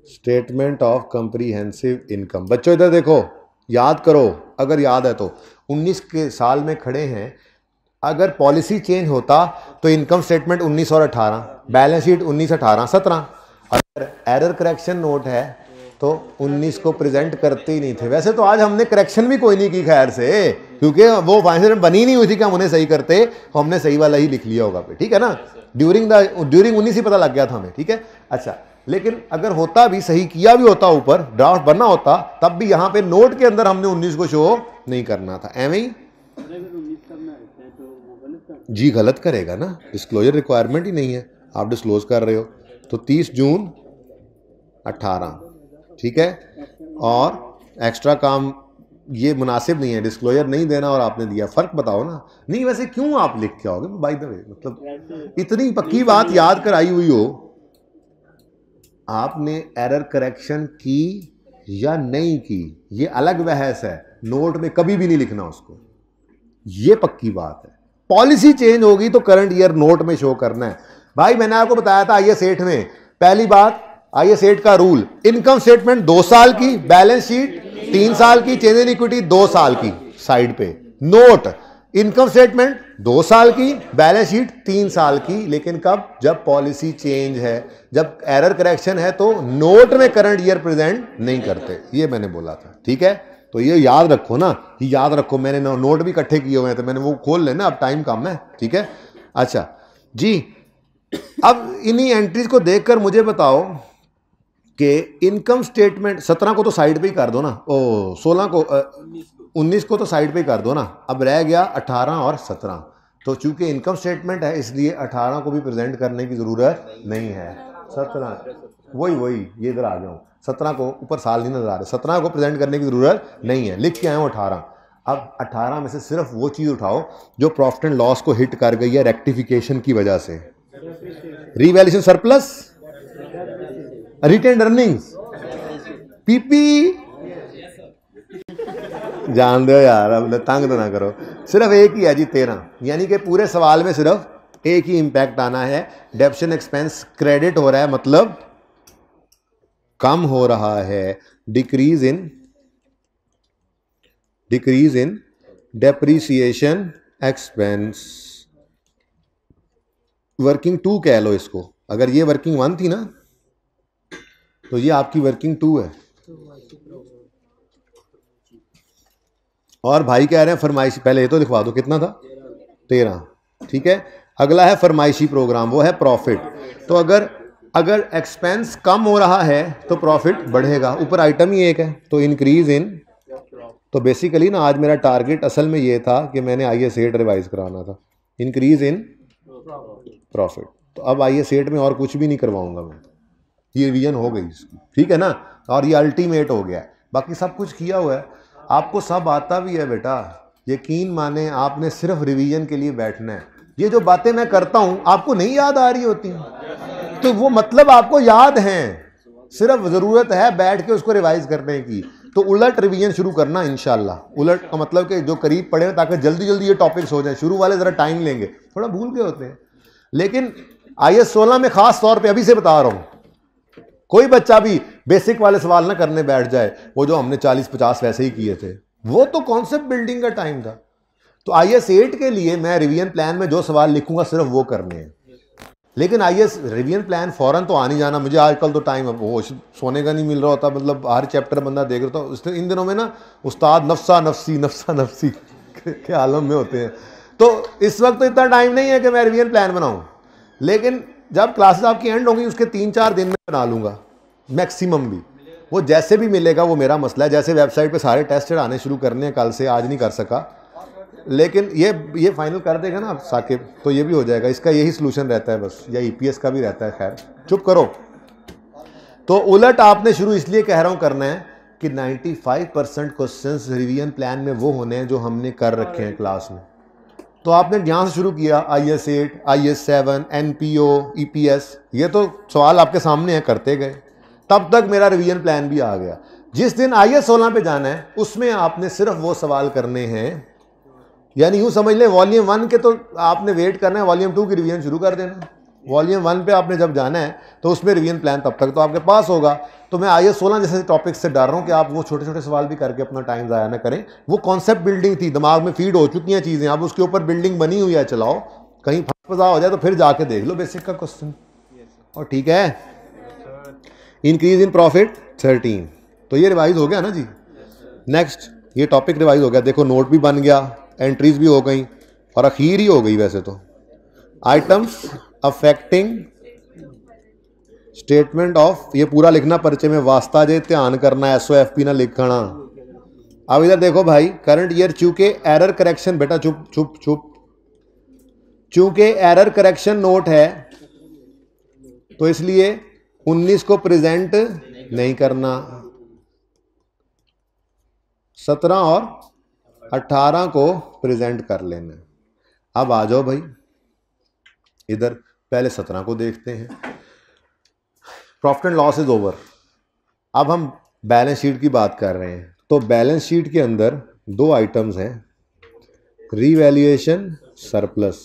statement of comprehensive income. बच्चों इधर देखो, याद करो, अगर याद है तो 19 के साल में खड़े हैं, अगर पॉलिसी चेंज होता तो इनकम स्टेटमेंट 19 और 18, बैलेंस शीट 19, 18, 17, अगर एरर करेक्शन नोट है तो 19 को प्रेजेंट करते ही नहीं थे। वैसे तो आज हमने करेक्शन भी कोई नहीं की खैर से, क्योंकि वो फाइनेंशियल बनी नहीं हुई थी कि हम उन्हें सही करते, तो हमने सही वाला ही लिख लिया होगा पे, ठीक है ना, ड्यूरिंग 19 ही पता लग गया था हमें, ठीक है। अच्छा, लेकिन अगर होता भी, सही किया भी होता, ऊपर ड्राफ्ट बना होता, तब भी यहाँ पे नोट के अंदर हमने 19 को शो नहीं करना था, एवं ही जी गलत करेगा ना, डिस्क्लोजर रिक्वायरमेंट ही नहीं है, आप डिस्क्लोज कर रहे हो, तो 30 जून 18, ठीक है, और एक्स्ट्रा काम ये मुनासिब नहीं है, डिस्क्लोजर नहीं देना और आपने दिया, फर्क बताओ ना। नहीं वैसे क्यों आप लिख के आओगे, बाय द वे, मतलब इतनी पक्की बात याद कराई हुई हो, आपने एरर करेक्शन की या नहीं की ये अलग बहस है, नोट में कभी भी नहीं लिखना उसको, ये पक्की बात है। पॉलिसी चेंज होगी तो करंट ईयर नोट में शो करना है। भाई मैंने आपको बताया था आईएएस 8 में, पहली बात आईएएस 8 का रूल, इनकम स्टेटमेंट 2 साल की, बैलेंस शीट 3 साल की, चेंज इन इक्विटी 2 साल की साइड पे, नोट इनकम स्टेटमेंट 2 साल की, बैलेंस शीट 3 साल की, लेकिन कब, जब पॉलिसी चेंज है, जब एरर करेक्शन है तो नोट में करंट ईयर प्रेजेंट नहीं करते, ये मैंने बोला था, ठीक है। तो ये याद रखो ना, ये याद रखो, मैंने नोट भी इकट्ठे किए हुए हैं तो मैंने वो खोल लेना, अब टाइम कम है, ठीक है। अच्छा जी, अब इन्हीं एंट्रीज को देखकर मुझे बताओ कि इनकम स्टेटमेंट 17 को तो साइड पे ही कर दो ना, ओ 16 को 19 को तो साइड पे ही कर दो ना, अब रह गया 18 और 17, तो चूंकि इनकम स्टेटमेंट है इसलिए 18 को भी प्रेजेंट करने की जरूरत नहीं है, 17 वही ये इधर आ गया हूँ, 17 को ऊपर साल नहीं नजर आ रहे, 17 को प्रेजेंट करने की जरूरत नहीं है, लिख के आया हूँ 18। अब 18 में से सिर्फ वो चीज उठाओ जो प्रॉफिट एंड लॉस को हिट कर गई है रेक्टिफिकेशन की वजह से, revaluation surplus, retained earnings, PP, जान दो यार, अब तंग तो ना करो, सिर्फ एक ही है जी 13, यानी कि पूरे सवाल में सिर्फ एक ही इंपैक्ट आना है, डेप्शन एक्सपेंस क्रेडिट हो रहा है, मतलब कम हो रहा है, decrease in depreciation expense, working 2 कह लो इसको, अगर ये वर्किंग 1 थी ना तो ये आपकी वर्किंग 2 है। और भाई कह रहे हैं फरमाइशी, पहले ये तो लिखवा दो, कितना था 13, ठीक है। अगला है फरमाइशी प्रोग्राम, वो है प्रॉफिट, तो अगर एक्सपेंस कम हो रहा है तो प्रॉफिट बढ़ेगा, ऊपर आइटम ही एक है, तो इंक्रीज इन, तो बेसिकली ना आज मेरा टारगेट असल में ये था कि मैंने आईएएस 8 रिवाइज कराना था, इंक्रीज इन प्रॉफिट, तो अब आईएएस 8 में और कुछ भी नहीं करवाऊंगा मैं, ये रिवीजन हो गई इसकी, ठीक है ना, और ये अल्टीमेट हो गया, बाकी सब कुछ किया हुआ है, आपको सब आता भी है बेटा, यकीन माने, आपने सिर्फ रिवीजन के लिए बैठना है। ये जो बातें मैं करता हूं आपको नहीं याद आ रही होती, तो वो मतलब आपको याद हैं, सिर्फ ज़रूरत है बैठ के उसको रिवाइज करने की। तो उलट रिवीजन शुरू करना इंशाल्लाह। उलट का मतलब कि जो करीब पढ़े ताकि जल्दी जल्दी ये टॉपिक्स हो जाए। शुरू वाले ज़रा टाइम लेंगे, थोड़ा भूल गए होते हैं। लेकिन IAS 16 में खास तौर पे अभी से बता रहा हूँ, कोई बच्चा भी बेसिक वाले सवाल ना करने बैठ जाए, वो जो हमने 40-50 वैसे ही किए थे, वो तो कॉन्सेप्ट बिल्डिंग का टाइम था। तो IAS 8 के लिए मैं रिवीजन प्लान में जो सवाल लिखूंगा सिर्फ वो करने हैं। लेकिन IAS रिवीजन प्लान फौरन तो आ नहीं जाना। मुझे आजकल तो टाइम वो सोने का नहीं मिल रहा होता, मतलब हर चैप्टर बंदा देख रहा था। इन दिनों में ना उस्ताद नफ्सा नफ्सी के आलम में होते हैं, तो इस वक्त तो इतना टाइम नहीं है कि मैं रिवीजन प्लान बनाऊं। लेकिन जब क्लासेस आपकी एंड होंगी उसके 3-4 दिन में बना लूँगा मैक्सिमम भी। वो जैसे भी मिलेगा वो मेरा मसला है। जैसे वेबसाइट पे सारे टेस्ट आने शुरू करने हैं कल से, आज नहीं कर सका, लेकिन ये फाइनल कर देगा ना साकिब, तो ये भी हो जाएगा। इसका यही सलूशन रहता है बस, या EPS का भी रहता है। खैर चुप करो। तो उलट आपने शुरू इसलिए कह रहा हूँ करना है कि 95% क्वेश्चंस रिवीजन प्लान में वो होने हैं जो हमने कर रखे हैं क्लास में। तो आपने यहाँ से शुरू किया IAS 8, IAS 7, NPO, EPS, ये तो सवाल आपके सामने है, करते गए। तब तक मेरा रिवीजन प्लान भी आ गया। जिस दिन IAS 16 पे जाना है उसमें आपने सिर्फ वो सवाल करने हैं, यानी यूँ समझ लें वॉल्यूम 1 के तो आपने वेट करना है, वॉल्यूम 2 की रिवीजन शुरू कर देना। वॉल्यूम 1 पे आपने जब जाना है तो उसमें रिवीजन प्लान तब तक तो आपके पास होगा। तो मैं IAS 16 जैसे टॉपिक से डर रहा हूँ कि आप वो छोटे छोटे सवाल भी करके अपना टाइम ज़ाया ना करें। वो कॉन्सेप्ट बिल्डिंग थी, दिमाग में फीड हो चुकी हैं चीज़ें, अब उसके ऊपर बिल्डिंग बनी हुई है, चलाओ। कहीं फंसा हो जाए तो फिर जाके देख लो बेसिक का क्वेश्चन। और ठीक है, इंक्रीज इन प्रॉफिट 13, तो ये रिवाइज हो गया ना जी। नेक्स्ट ये टॉपिक रिवाइज हो गया, देखो नोट भी बन गया, एंट्रीज भी हो गई, और अखीर ही हो गई वैसे तो। आइटम्स अफेक्टिंग स्टेटमेंट ऑफ, ये पूरा लिखना पर्चे में, वास्ता जे ध्यान करना, SOFP ना लिखना। अब इधर देखो भाई, करंट ईयर चूंकि एरर करेक्शन, बेटा चुप चुप चुप, चूंकि एरर करेक्शन नोट है तो इसलिए 19 को प्रेजेंट नहीं करना, 17 और 18 को प्रेजेंट कर लेना। अब आ जाओ भाई इधर, पहले 17 को देखते हैं। Profit and loss is over. अब हम बैलेंस शीट की बात कर रहे हैं। तो बैलेंस शीट के अंदर 2 आइटम्स हैं, रीवैल्यूएशन सरप्लस,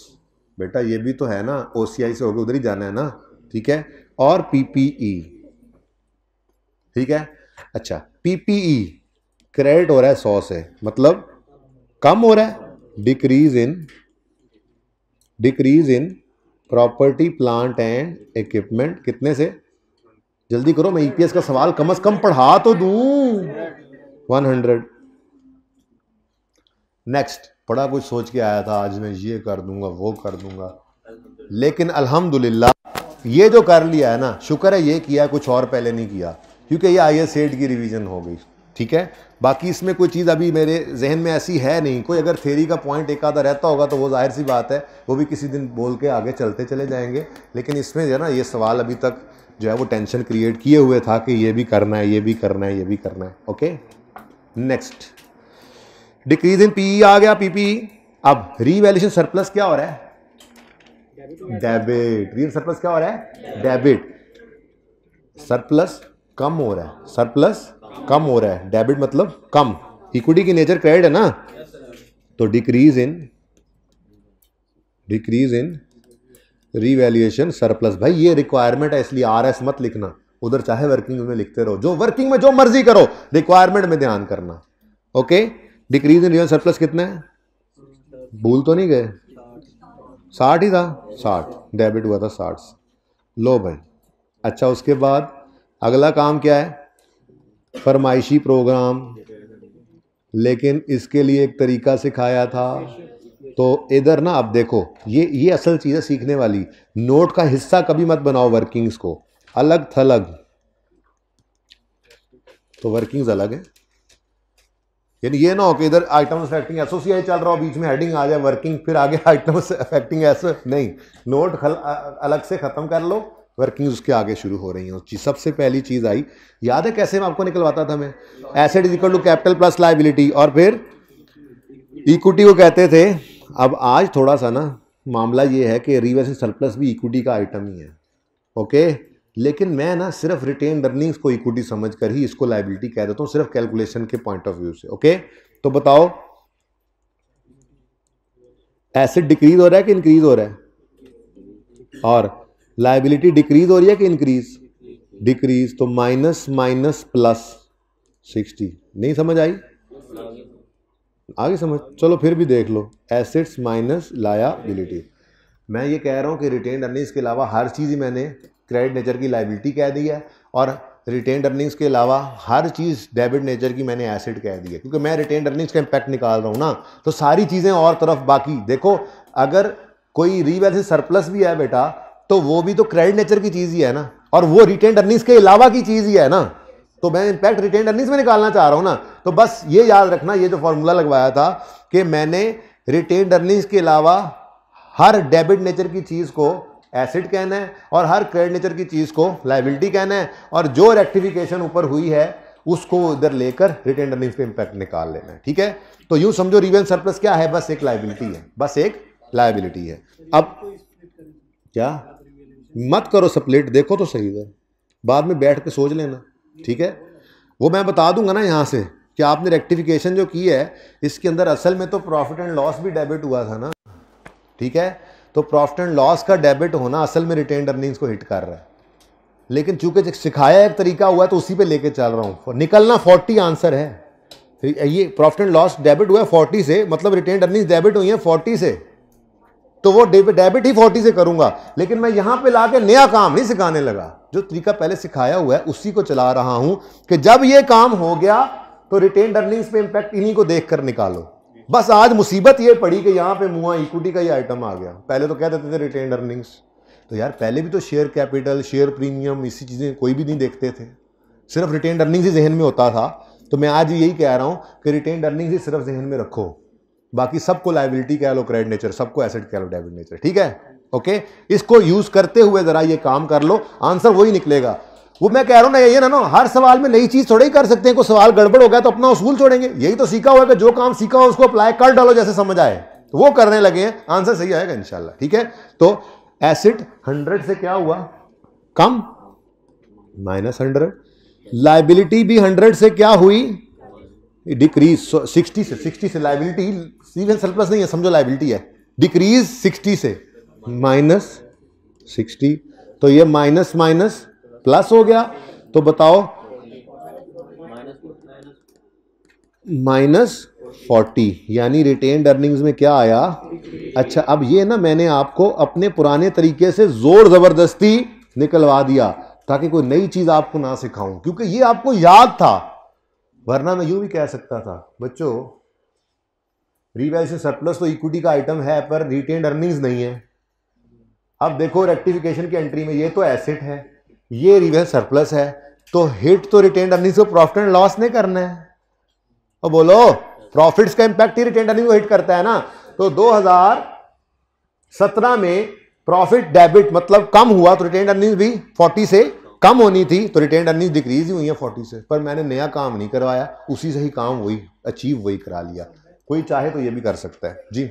बेटा ये भी तो है ना, OCI से होकर उधर ही जाना है ना, ठीक है, और PPE, ठीक है। अच्छा, PPE क्रेडिट हो रहा है 100 से, मतलब कम हो रहा है, decrease in property plant and equipment, कितने से, जल्दी करो, मैं EPS का सवाल कम से कम पढ़ा तो दूं, 100। नेक्स्ट, बड़ा कुछ सोच के आया था आज मैं ये कर दूंगा वो कर दूंगा, लेकिन अल्हम्दुलिल्लाह ये जो कर लिया है ना, शुक्र है ये किया, कुछ और पहले नहीं किया, क्योंकि ये IAS 8 की रिवीजन हो गई, ठीक है। बाकी इसमें कोई चीज़ अभी मेरे जहन में ऐसी है नहीं। कोई अगर थ्योरी का पॉइंट एक आधा रहता होगा तो वो जाहिर सी बात है, वो भी किसी दिन बोल के आगे चलते चले जाएंगे। लेकिन इसमें जो है ना, ये सवाल अभी तक जो है वो टेंशन क्रिएट किए हुए था कि ये भी करना है, ये भी करना है, ये भी करना है। Okay, next, decrease in PE आ गया, PPE। अब रीवैल्यूएशन सरप्लस क्या हो रहा है, डेबिट। रीवैल्यूएशन सरप्लस क्या हो रहा है, डेबिट। सरप्लस कम हो रहा है, सरप्लस कम हो रहा है, डेबिट मतलब कम। इक्विटी की नेचर क्रेडिट है ना, तो डिक्रीज इन रीवैल्यूएशन सरप्लस। भाई ये रिक्वायरमेंट है, इसलिए RS मत लिखना, उधर चाहे वर्किंग में लिखते रहो, जो वर्किंग में जो मर्जी करो, रिक्वायरमेंट में ध्यान करना। Okay, decrease in revaluation surplus कितना है, भूल तो नहीं गए, 60 ही था, 60 डेबिट हुआ था 60। लो भाई, अच्छा उसके बाद अगला काम क्या है, फरमाइशी प्रोग्राम, लेकिन इसके लिए एक तरीका सिखाया था। तो इधर ना, अब देखो ये असल चीज़ है सीखने वाली। नोट का हिस्सा कभी मत बनाओ वर्किंग्स को, अलग थलग, तो वर्किंग्स अलग है। यानी ये ना हो कि इधर आइटम अफेक्टिंग एसोसिएट चल रहा हो, बीच में हेडिंग आ जाए वर्किंग, फिर आगे आइटम अफेक्टिंग ऐसे नहीं, नोट अलग से ख़त्म कर लो, वर्किंग उसके आगे शुरू हो रही हैं। सबसे पहली चीज़ आई, याद है कैसे मैं आपको निकलवाता था, मैं asset is equal to capital plus liability, और फिर इक्विटी को कहते थे। अब आज थोड़ा सा ना मामला ये है कि रीवैल्यूएशन सरप्लस भी इक्विटी का आइटम ही है। ओके। लेकिन मैं ना सिर्फ रिटेन्ड अर्निंग्स को इक्विटी समझकर ही इसको लायबिलिटी कह देता हूं, सिर्फ कैलकुलेशन के पॉइंट ऑफ व्यू से। ओके, तो बताओ एसेट डिक्रीज हो रहा है कि इंक्रीज हो रहा है, और लायबिलिटी डिक्रीज हो रही है कि इंक्रीज? डिक्रीज। तो माइनस माइनस प्लस 60। नहीं समझ आई? आगे समझ, चलो फिर भी देख लो। Assets minus liability. मैं ये कह रहा हूं कि रिटेन्ड अर्निंग्स के अलावा हर चीज़ ही मैंने क्रेडिट नेचर की लायबिलिटी कह दी है, और रिटेन्ड अर्निंग्स के अलावा हर चीज़ डेबिट नेचर की मैंने एसेट कह दी है, क्योंकि मैं रिटेन्ड अर्निंग्स का इम्पैक्ट निकाल रहा हूँ ना। तो सारी चीज़ें और तरफ बाकी देखो, अगर कोई रीवैल्यूएशन सरप्लस भी है बेटा, तो वो भी तो क्रेडिट नेचर की चीज़ ही है ना, और वो रिटेन्ड अर्निंग्स के अलावा की चीज़ ही है ना। तो मैं इम्पैक्ट रिटेन्ड अर्निंग्स में निकालना चाह रहा हूँ ना। तो बस ये याद रखना, ये जो फॉर्मूला लगवाया था कि मैंने रिटेन्ड अर्निंग्स के अलावा हर डेबिट नेचर की चीज़ को एसेट कहना है, और हर क्रेडिट नेचर की चीज़ को लायबिलिटी कहना है, और जो रेक्टिफिकेशन ऊपर हुई है उसको इधर लेकर रिटेन्ड अर्निंग्स पे इंपैक्ट निकाल लेना है। ठीक है, तो यूं समझो रिवेंस सरप्लस क्या है? बस एक लायबिलिटी है, बस एक लायबिलिटी है। अब क्या मत करो स्प्लिट, देखो तो सही है, बाद में बैठ के सोच लेना। ठीक है, वो मैं बता दूंगा ना यहाँ से कि आपने रेक्टिफिकेशन जो की है इसके अंदर असल में तो प्रॉफिट एंड लॉस भी डेबिट हुआ था ना। ठीक है, तो प्रॉफिट एंड लॉस का डेबिट होना असल में रिटेन्ड अर्निंग्स को हिट कर रहा है, लेकिन चूंकि सिखाया एक तरीका हुआ है तो उसी पे लेके चल रहा हूं। निकलना 40 आंसर है। ये प्रॉफिट एंड लॉस डेबिट हुआ है 40 से, मतलब रिटेन्ड अर्निंग्स डेबिट हुई है 40 से, तो वो डेबिट ही 40 से करूंगा। लेकिन मैं यहां पे लाके नया काम नहीं सिखाने लगा, जो तरीका पहले सिखाया हुआ है उसी को चला रहा हूं कि जब ये काम हो गया तो रिटेन्ड अर्निंग्स पे इंपैक्ट इन्हीं को देखकर निकालो। बस आज मुसीबत ये पड़ी कि यहां पे मुआ इक्विटी का ही आइटम आ गया। पहले तो कह देते थे रिटेन्ड अर्निंग्स, तो यार पहले भी तो शेयर कैपिटल, शेयर प्रीमियम, इसी चीजें कोई भी नहीं देखते थे, सिर्फ रिटेन्ड अर्निंग्स ही जहन में होता था। तो मैं आज यही कह रहा हूं कि रिटेन्ड अर्निंग्स ही सिर्फ जहन में रखो, बाकी सबको लायबिलिटी कह लो, क्रेडिट नेचर, सबको एसेट कह लो, डेबिट नेचर। ठीक है, ओके, इसको यूज करते हुए जरा ये काम कर लो, आंसर वही निकलेगा। वो मैं कह रहा हूं ना, ये ना हर सवाल में नई चीज थोड़ा ही कर सकते हैं। कोई सवाल गड़बड़ हो गया तो अपना उसूल छोड़ेंगे। यही तो सीखा हुआ है कि जो काम सीखा हो उसको अप्लाई कर डालो जैसे समझ आए, तो वो करने लगे हैं, आंसर सही आएगा इंशाल्लाह। ठीक है, तो एसेट 100 से क्या हुआ? कम, -100। लायबिलिटी भी 100 से क्या हुई? डिक्रीज। 60 से लायबिलिटी सीधे सरप्लस नहीं है, समझो लायबिलिटी है। डिक्रीज 60 से -60, तो ये माइनस माइनस प्लस हो गया। तो बताओ -40, यानी रिटेन्ड अर्निंग्स में क्या आया? अच्छा, अब ये ना मैंने आपको अपने पुराने तरीके से जोर जबरदस्ती निकलवा दिया ताकि कोई नई चीज आपको ना सिखाऊं, क्योंकि ये आपको याद था, वरना मैं यूं भी कह सकता था बच्चों रीवैल्यूएशन सरप्लस तो इक्विटी का आइटम है पर रिटेन्ड अर्निंग्स नहीं है। अब देखो रेक्टिफिकेशन की एंट्री में ये तो एसेट है, ये रिवैल्यूएशन सरप्लस है, तो हिट तो रिटेन्ड अर्निंग्स को प्रॉफिट एंड लॉस ने करना है। और बोलो प्रॉफिट्स का इंपैक्ट ही रिटेन्ड अर्निंग को हिट करता है ना। तो 2017 में प्रॉफिट डेबिट मतलब कम हुआ, तो रिटेन्ड अर्निंग्स भी 40 से कम होनी थी, तो रिटेन्ड अर्निंग्स डिक्रीज ही हुई है 40 से। पर मैंने नया काम नहीं करवाया, उसी से ही काम वही अचीव वही करा लिया। कोई चाहे तो ये भी कर सकता है जी।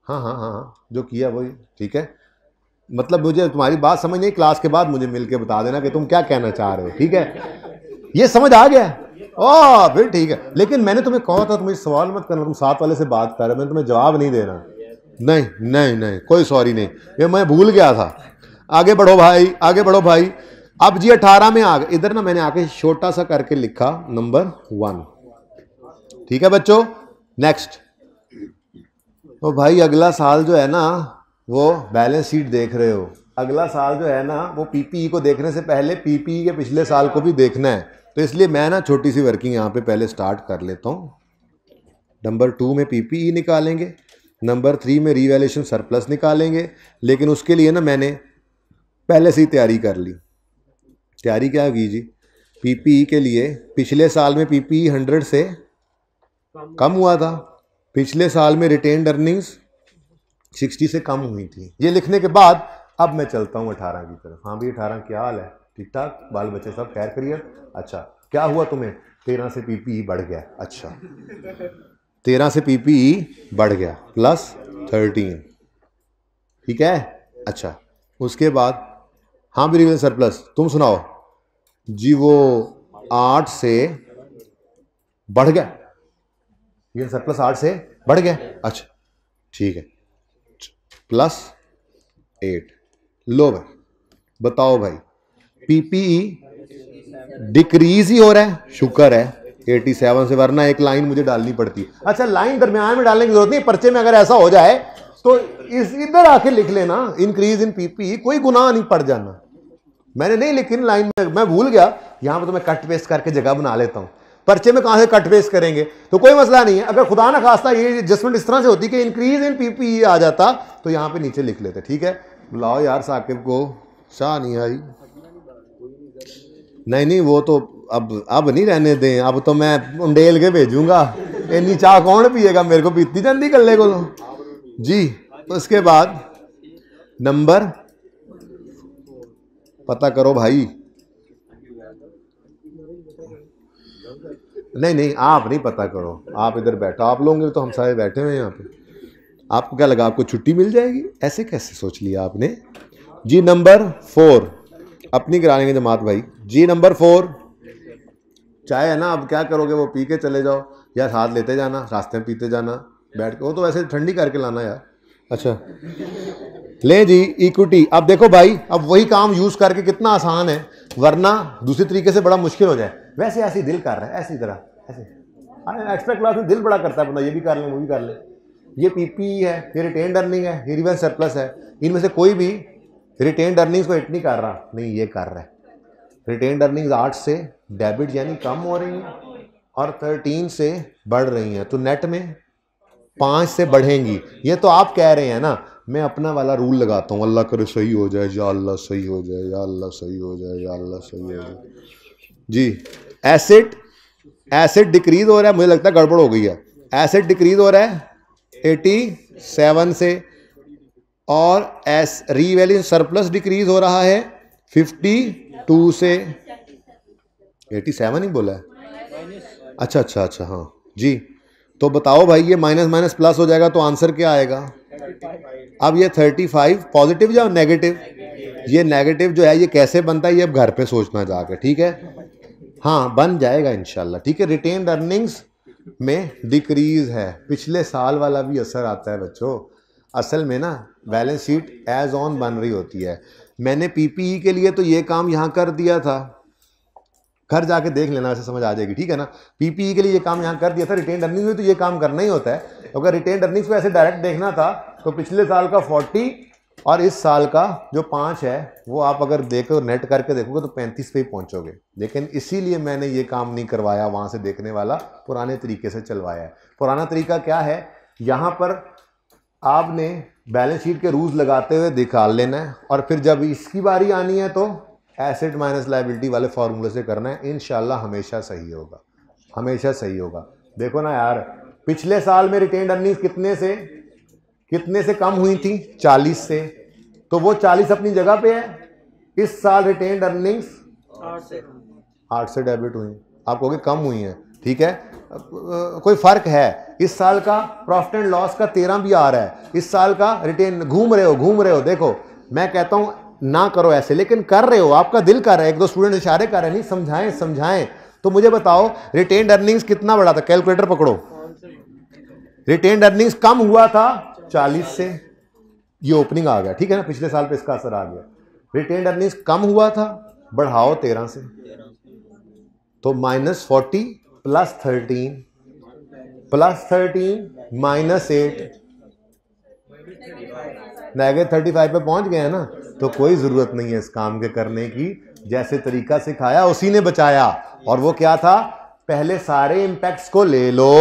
हाँ हाँ हाँ हाँ, जो किया वही ठीक है। मतलब मुझे तुम्हारी बात समझ नहीं, क्लास के बाद मुझे मिलके बता देना कि तुम क्या कहना चाह रहे हो। ठीक है, ये समझ आ गया? ओह फिर ठीक है। लेकिन मैंने तुम्हें कहा था तुम्हें सवाल मत करना, तुम साथ वाले से बात कर रहे हो, मैंने तुम्हें जवाब नहीं देना। नहीं नहीं नहीं, कोई सॉरी नहीं, ये मैं भूल गया था। आगे बढ़ो भाई, आगे बढ़ो भाई। अब जी 18 में आ गए, इधर ना मैंने आके छोटा सा करके लिखा नंबर 1। ठीक है बच्चों, नेक्स्ट। तो भाई अगला साल जो है ना वो बैलेंस शीट देख रहे हो, अगला साल जो है ना वो पीपीई को देखने से पहले पीपीई के पिछले साल को भी देखना है। तो इसलिए मैं ना छोटी सी वर्किंग यहाँ पे पहले स्टार्ट कर लेता हूँ। नंबर 2 में पीपीई निकालेंगे, नंबर 3 में रीवैल्यूएशन सरप्लस निकालेंगे। लेकिन उसके लिए ना मैंने पहले से ही तैयारी कर ली। तैयारी क्या की जी? पीपीई के लिए पिछले साल में पीपीई 100 से कम हुआ था, पिछले साल में रिटेन्ड अर्निंग्स 60 से कम हुई थी। ये लिखने के बाद अब मैं चलता हूँ 18 की तरफ। हाँ भाई 18 क्या हाल है? ठीक ठाक, बाल बच्चे सब खैर करियर? अच्छा, क्या हुआ तुम्हें? 13 से पीपीई बढ़ गया। अच्छा 13 से पीपीई बढ़ गया +13, ठीक है। अच्छा, उसके बाद हाँ भी रिवीजन सरप्लस तुम सुनाओ जी। वो 8 से बढ़ गया, रिवीजन सरप्लस 8 से बढ़ गया। अच्छा ठीक है, +8। लो भाई बताओ भाई, पीपीई डिक्रीज ही हो रहा है, शुक्र है 87 से, वरना एक लाइन मुझे डालनी पड़ती। अच्छा लाइन दरमियान में डालने की जरूरत नहीं, पर्चे में अगर ऐसा हो जाए तो इस इधर आके लिख लेना इंक्रीज इन पीपी, कोई गुनाह नहीं पड़ जाना। मैंने नहीं लिखी लाइन में, मैं भूल गया, यहां पर तो मैं कट पेस्ट करके जगह बना लेता हूं। पर्चे में कहां से कट पेस्ट करेंगे, तो कोई मसला नहीं है। अगर खुदा ना खास्ता ये एडजस्टमेंट इस तरह से होती कि इंक्रीज इन पीपी आ जाता तो यहां पे नीचे लिख लेते, ठीक है। बुलाओ यार साकिब को, चाह नहीं आई। नहीं वो तो अब नहीं रहने दें, अब तो मैं उंडेल के भेजूंगा, इन्नी चाह कौन पिएगा, मेरे को पीती जाती कल्ले को जी। उसके बाद नंबर पता करो भाई। नहीं आप नहीं पता करो, आप इधर बैठो, आप लोग तो हम सारे बैठे हुए हैं यहाँ पे। आपको क्या लगा आपको छुट्टी मिल जाएगी, ऐसे कैसे सोच लिया आपने जी। नंबर 4 अपनी करा लेंगे जमात भाई जी। नंबर 4 चाय है ना, अब क्या करोगे, वो पी के चले जाओ या साथ लेते जाना, रास्ते में पीते जाना बैठ के, वो तो वैसे ठंडी करके लाना यार। अच्छा ले जी इक्विटी। अब देखो भाई, अब वही काम यूज करके कितना आसान है, वरना दूसरी तरीके से बड़ा मुश्किल हो जाए। वैसे ऐसे दिल कर रहा है, ऐसी तरह ऐसे एक्स्ट्रा क्लास में दिल बड़ा करता है बंदा, ये भी कर ले वो भी कर ले। ये पीपी है, ये रिटेन्ड अर्निंग है, ये रिवर्स सरप्लस है, इनमें से कोई भी रिटेन्ड अर्निंग्स को हिट नहीं कर रहा, नहीं ये कर रहा है। रिटेन्ड अर्निंग्स 8 से डेबिट यानी कम हो रही हैं और 13 से बढ़ रही हैं, तो नेट में 5 से बढ़ेंगी। ये तो आप कह रहे हैं ना, मैं अपना वाला रूल लगाता हूँ, अल्लाह करे सही हो जाए, या अल्लाह सही हो जाए, या अल्लाह सही हो जाए, या अल्लाह सही हो जाए जी। एसेट डिक्रीज हो रहा है, मुझे लगता है गड़बड़ हो गई है। एसेट डिक्रीज हो रहा है 87 से, और रीवैल्यूएशन सरप्लस डिक्रीज हो रहा है 52 से। 87 ही बोला है, अच्छा हाँ जी। तो बताओ भाई, ये माइनस माइनस प्लस हो जाएगा तो आंसर क्या आएगा। अब ये 35 पॉजिटिव या नेगेटिव, ये नेगेटिव जो है ये कैसे बनता है, ये अब घर पे सोचना जाके, ठीक है। हाँ बन जाएगा इंशाल्लाह, ठीक है। रिटेन्ड अर्निंग्स में डिक्रीज है, पिछले साल वाला भी असर आता है बच्चों। असल में ना बैलेंस शीट एज ऑन बन रही होती है। मैंने पीपीई के लिए तो ये काम यहाँ कर दिया था, घर जाके देख लेना, ऐसे समझ आ जाएगी, ठीक है ना। पीपीई के लिए ये काम यहाँ कर दिया था, रिटेन्ड अर्निंग में तो ये काम करना ही होता है। अगर रिटेन्ड अर्निंग्स को ऐसे डायरेक्ट देखना था तो पिछले साल का 40 और इस साल का जो 5 है वो आप अगर देखो नेट करके देखोगे तो 35 पे ही पहुंचोगे। लेकिन इसीलिए मैंने ये काम नहीं करवाया वहां से देखने वाला, पुराने तरीके से चलवाया है। पुराना तरीका क्या है, यहाँ पर आपने बैलेंस शीट के रूल्स लगाते हुए निकाल लेना है, और फिर जब इसकी बारी आनी है तो एसेट माइनस लायबिलिटी वाले फॉर्मूले से करना है। इंशाल्लाह हमेशा सही होगा, हमेशा सही होगा। देखो ना यार, पिछले साल में रिटेन्ड अर्निंग्स कितने से कम हुई थी, 40 से, तो वो 40 अपनी जगह पे है। इस साल रिटेन्ड अर्निंग्स 8 से डेबिट हुई, आप कहोगे कम हुई हैं, ठीक है, कोई फर्क है। इस साल का प्रॉफिट एंड लॉस का 13 भी आ रहा है, इस साल का रिटेन घूम रहे हो। देखो मैं कहता हूं ना करो ऐसे, लेकिन कर रहे हो, आपका दिल कर रहा है, एक दो स्टूडेंट इशारे कर रहे हैं, नहीं समझाएं। तो मुझे बताओ रिटेन्ड अर्निंग्स कितना बढ़ा था, कैलकुलेटर पकड़ो। रिटेन्ड अर्निंग्स कम हुआ था 40 से, ये ओपनिंग आ गया, ठीक है ना, पिछले साल पे इसका असर आ गया। रिटेन्ड अर्निंग्स कम हुआ था, बढ़ाओ 13 से, तो -40 + 13 -8 -35 पे पहुंच गए हैं ना। तो कोई जरूरत नहीं है इस काम के करने की, जैसे तरीका सिखाया उसी ने बचाया। और वो क्या था, पहले सारे इंपैक्ट्स को ले लो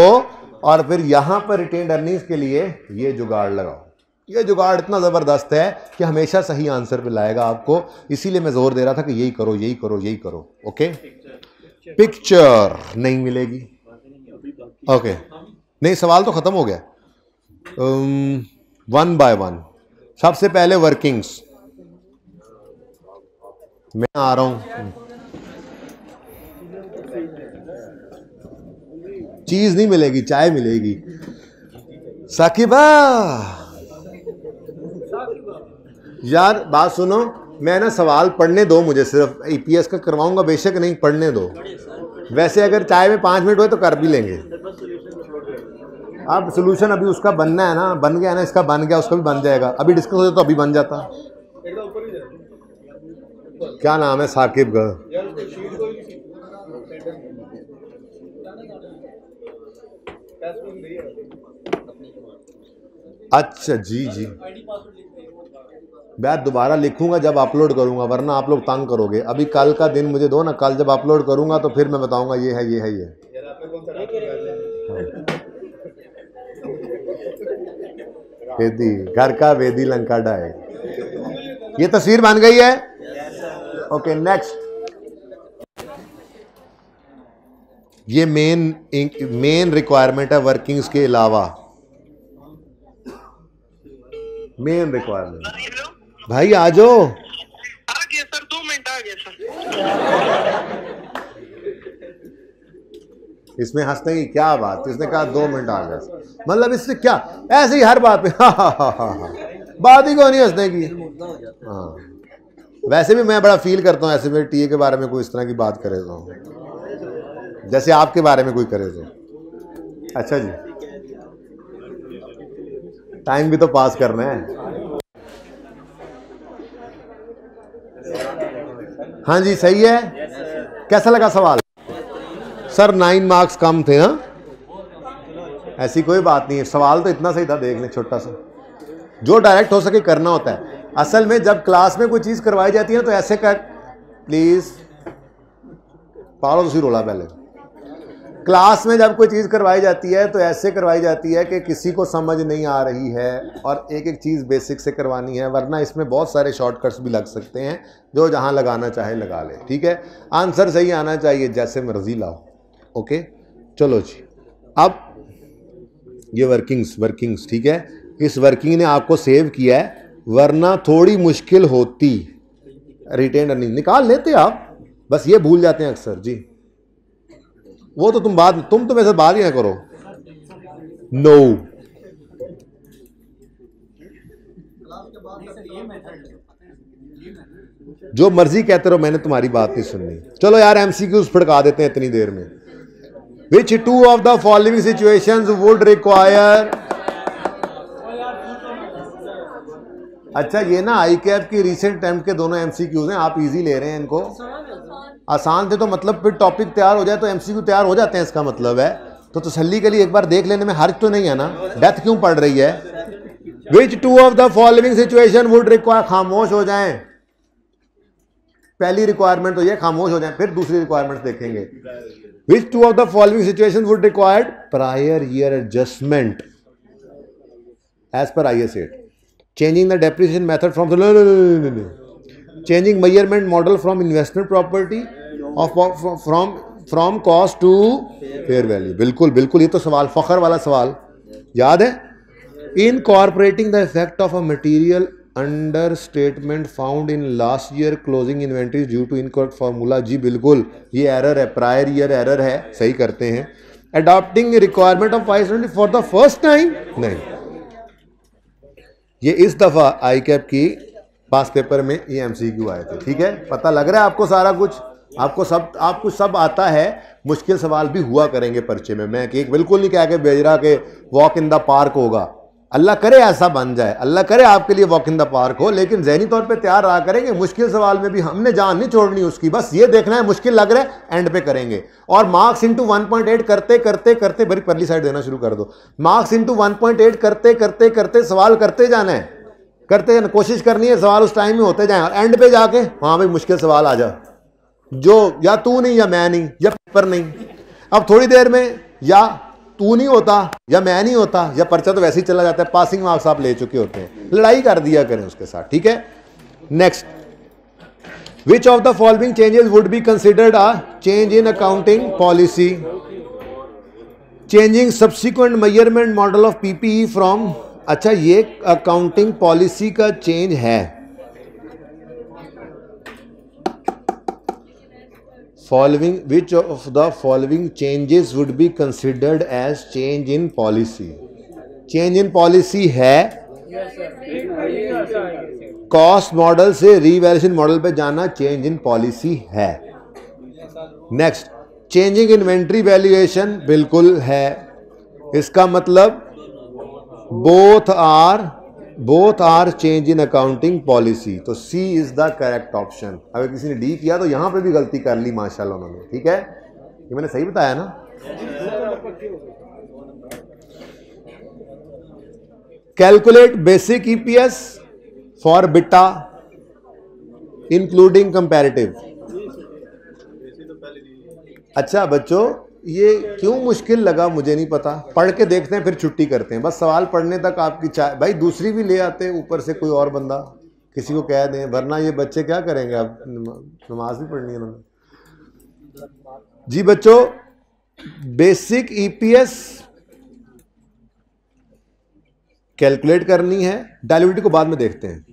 और फिर यहां पर रिटेन्ड अर्निंग्स के लिए ये जुगाड़ लगाओ। ये जुगाड़ इतना जबरदस्त है कि हमेशा सही आंसर पे लाएगा आपको, इसीलिए मैं जोर दे रहा था कि यही करो। ओके, पिक्चर नहीं मिलेगी, ओके नहीं, सवाल तो खत्म हो गया। 1 बाय 1 सबसे पहले वर्किंग्स, मैं आ रहा हूं चीज नहीं मिलेगी, चाय मिलेगी। साकिबा यार बात सुनो, मैं ना सवाल पढ़ने दो मुझे, सिर्फ ईपीएस का करवाऊंगा बेशक नहीं, पढ़ने दो। वैसे अगर चाय में 5 मिनट हुए तो कर भी लेंगे। अब सोल्यूशन अभी उसका बनना है ना, बन गया ना, इसका बन गया, उसका भी बन जाएगा। अभी डिस्कस हो जाए तो अभी बन जाता। क्या नाम है साकिब का? अच्छा जी जी, मैं दोबारा लिखूंगा जब अपलोड करूंगा, वरना आप लोग तंग करोगे। अभी कल का दिन मुझे दो ना, कल जब अपलोड करूंगा तो फिर मैं बताऊंगा ये है ये है ये। वेदी घर का, वेदी लंका डाय। ये तस्वीर बन गई है। Okay next. ये मेन रिक्वायरमेंट है वर्किंग्स के अलावा। मेन रिक्वायरमेंट भाई आ जाओ। आ गया सर, 2 मिनट आ गया सर। इसमें हंसने की क्या बात, इसने कहा 2 मिनट आ गया, मतलब इससे क्या, ऐसे ही हर बात पे बात ही को नहीं हंसने की। हाँ वैसे भी मैं बड़ा फील करता हूँ ऐसे में टीए के बारे में कोई इस तरह की बात करे तो, जैसे आपके बारे में कोई करे तो। अच्छा जी, टाइम भी तो पास करना है। हाँ जी सही है। कैसा लगा सवाल? सर 9 मार्क्स कम थे। हाँ ऐसी कोई बात नहीं है, सवाल तो इतना सही था, देख लें छोटा सा। जो डायरेक्ट हो सके करना होता है। असल में जब क्लास में कोई चीज़ करवाई जाती है ना तो ऐसे कर, प्लीज़ पालो तुसी रोला। पहले क्लास में जब कोई चीज़ करवाई जाती है तो ऐसे करवाई जाती है कि किसी को समझ नहीं आ रही है और एक एक चीज़ बेसिक से करवानी है, वरना इसमें बहुत सारे शॉर्टकट्स भी लग सकते हैं, जो जहाँ लगाना चाहे लगा ले। ठीक है, आंसर सही आना चाहिए, जैसे मर्जी लाओ। ओके चलो जी, अब ये वर्किंग्स ठीक है, इस वर्किंग ने आपको सेव किया है, वरना थोड़ी मुश्किल होती। रिटेन अर्निंग निकाल लेते आप, बस ये भूल जाते हैं अक्सर जी। वो तो तुम तो वैसे बात ही ना करो। नो जो मर्जी कहते रहो, मैंने तुम्हारी बात नहीं सुननी। चलो यार एमसीक्यूज फड़का देते हैं इतनी देर में। विच 2 of the following situations would require. अच्छा ये ना आईकेएफ की रिसेंट अटेम्प्ट के दोनों एमसीक्यूज हैं, आप इजी ले रहे हैं इनको। आसान थे तो मतलब फिर टॉपिक तैयार हो जाए तो एमसीक्यू तैयार हो जाते हैं, इसका मतलब है। तो तसल्ली के लिए एक बार देख लेने में हर्ज तो नहीं है ना, डेथ क्यों पड़ रही है। विच 2 of the following situation would require. खामोश हो जाएं, पहली रिक्वायरमेंट तो ये खामोश हो जाएं, फिर दूसरी रिक्वायरमेंट देखेंगे। Which 2 of the following situation would required prior year adjustment as per IS8। Changing the depreciation method from changing measurement model from investment property from cost to fair value। बिल्कुल बिल्कुल, ये तो सवाल फखर वाला सवाल याद है। Incorporating the effect of a material understatement found in last year closing inventories due to incorrect formula। जी बिल्कुल, ये एरर है, प्रायर ईयर एरर है, सही करते हैं। Adopting requirement of 520 for the first time, नहीं, ये इस दफा आईकेएफ की पास पेपर में ये एमसीक्यू आए थे। ठीक है, पता लग रहा है आपको सारा कुछ, आपको सब आता है। मुश्किल सवाल भी हुआ करेंगे पर्चे में। मैं कि बिल्कुल नहीं कह के भेज रहा कि वॉक इन द पार्क होगा, अल्लाह करे ऐसा बन जाए, अल्लाह करे आपके लिए वॉक इन द पार्क हो, लेकिन ज़हनी तौर पे तैयार रहा करेंगे। मुश्किल सवाल में भी हमने जान नहीं छोड़नी उसकी, बस ये देखना है मुश्किल लग रहा है, एंड पे करेंगे। और मार्क्स इंटू 1.8 करते करते करते, बड़ी परली साइड देना शुरू कर दो। मार्क्स इंटू 1.8 करते करते करते सवाल करते जाना है, करते जाना, कोशिश करनी है सवाल उस टाइम में होते जाए, और एंड पे जाके हाँ भाई मुश्किल सवाल आ जा, जो या तू नहीं या मैं नहीं या पेपर नहीं। अब थोड़ी देर में या तू नहीं होता या मैं नहीं होता या पर्चा तो वैसे ही चला जाता है, पासिंग मार्क्स आप ले चुके होते हैं, लड़ाई कर दिया करें उसके साथ। ठीक है, next. Which of the following changes would be considered a change in accounting policy. Changing subsequent measurement model of PPE from. अच्छा ये अकाउंटिंग पॉलिसी का चेंज है। Following which of the following changes would be considered as change in policy? Change in policy है कॉस्ट मॉडल से रीवैल्यूएशन मॉडल पे जाना, चेंज इन पॉलिसी है। नेक्स्ट, चेंजिंग इन्वेंट्री वैल्यूएशन बिल्कुल है। इसका मतलब both are change in accounting policy. तो सी इज द करेक्ट ऑप्शन। अगर किसी ने डी किया तो यहां पे भी गलती कर ली माशाल्लाह उन्होंने, ठीक है, ये मैंने सही बताया ना। Calculate basic EPS for beta including comparative. अच्छा बच्चों, ये क्यों मुश्किल लगा मुझे नहीं पता, पढ़ के देखते हैं फिर छुट्टी करते हैं। बस सवाल पढ़ने तक आपकी चाय भाई, दूसरी भी ले आते हैं ऊपर से कोई और बंदा, किसी को कह दें, वरना ये बच्चे क्या करेंगे। अब नमाज भी पढ़नी है उन्होंने। जी बच्चों, बेसिक ईपीएस कैलकुलेट करनी है, डाइल्यूटिव को बाद में देखते हैं।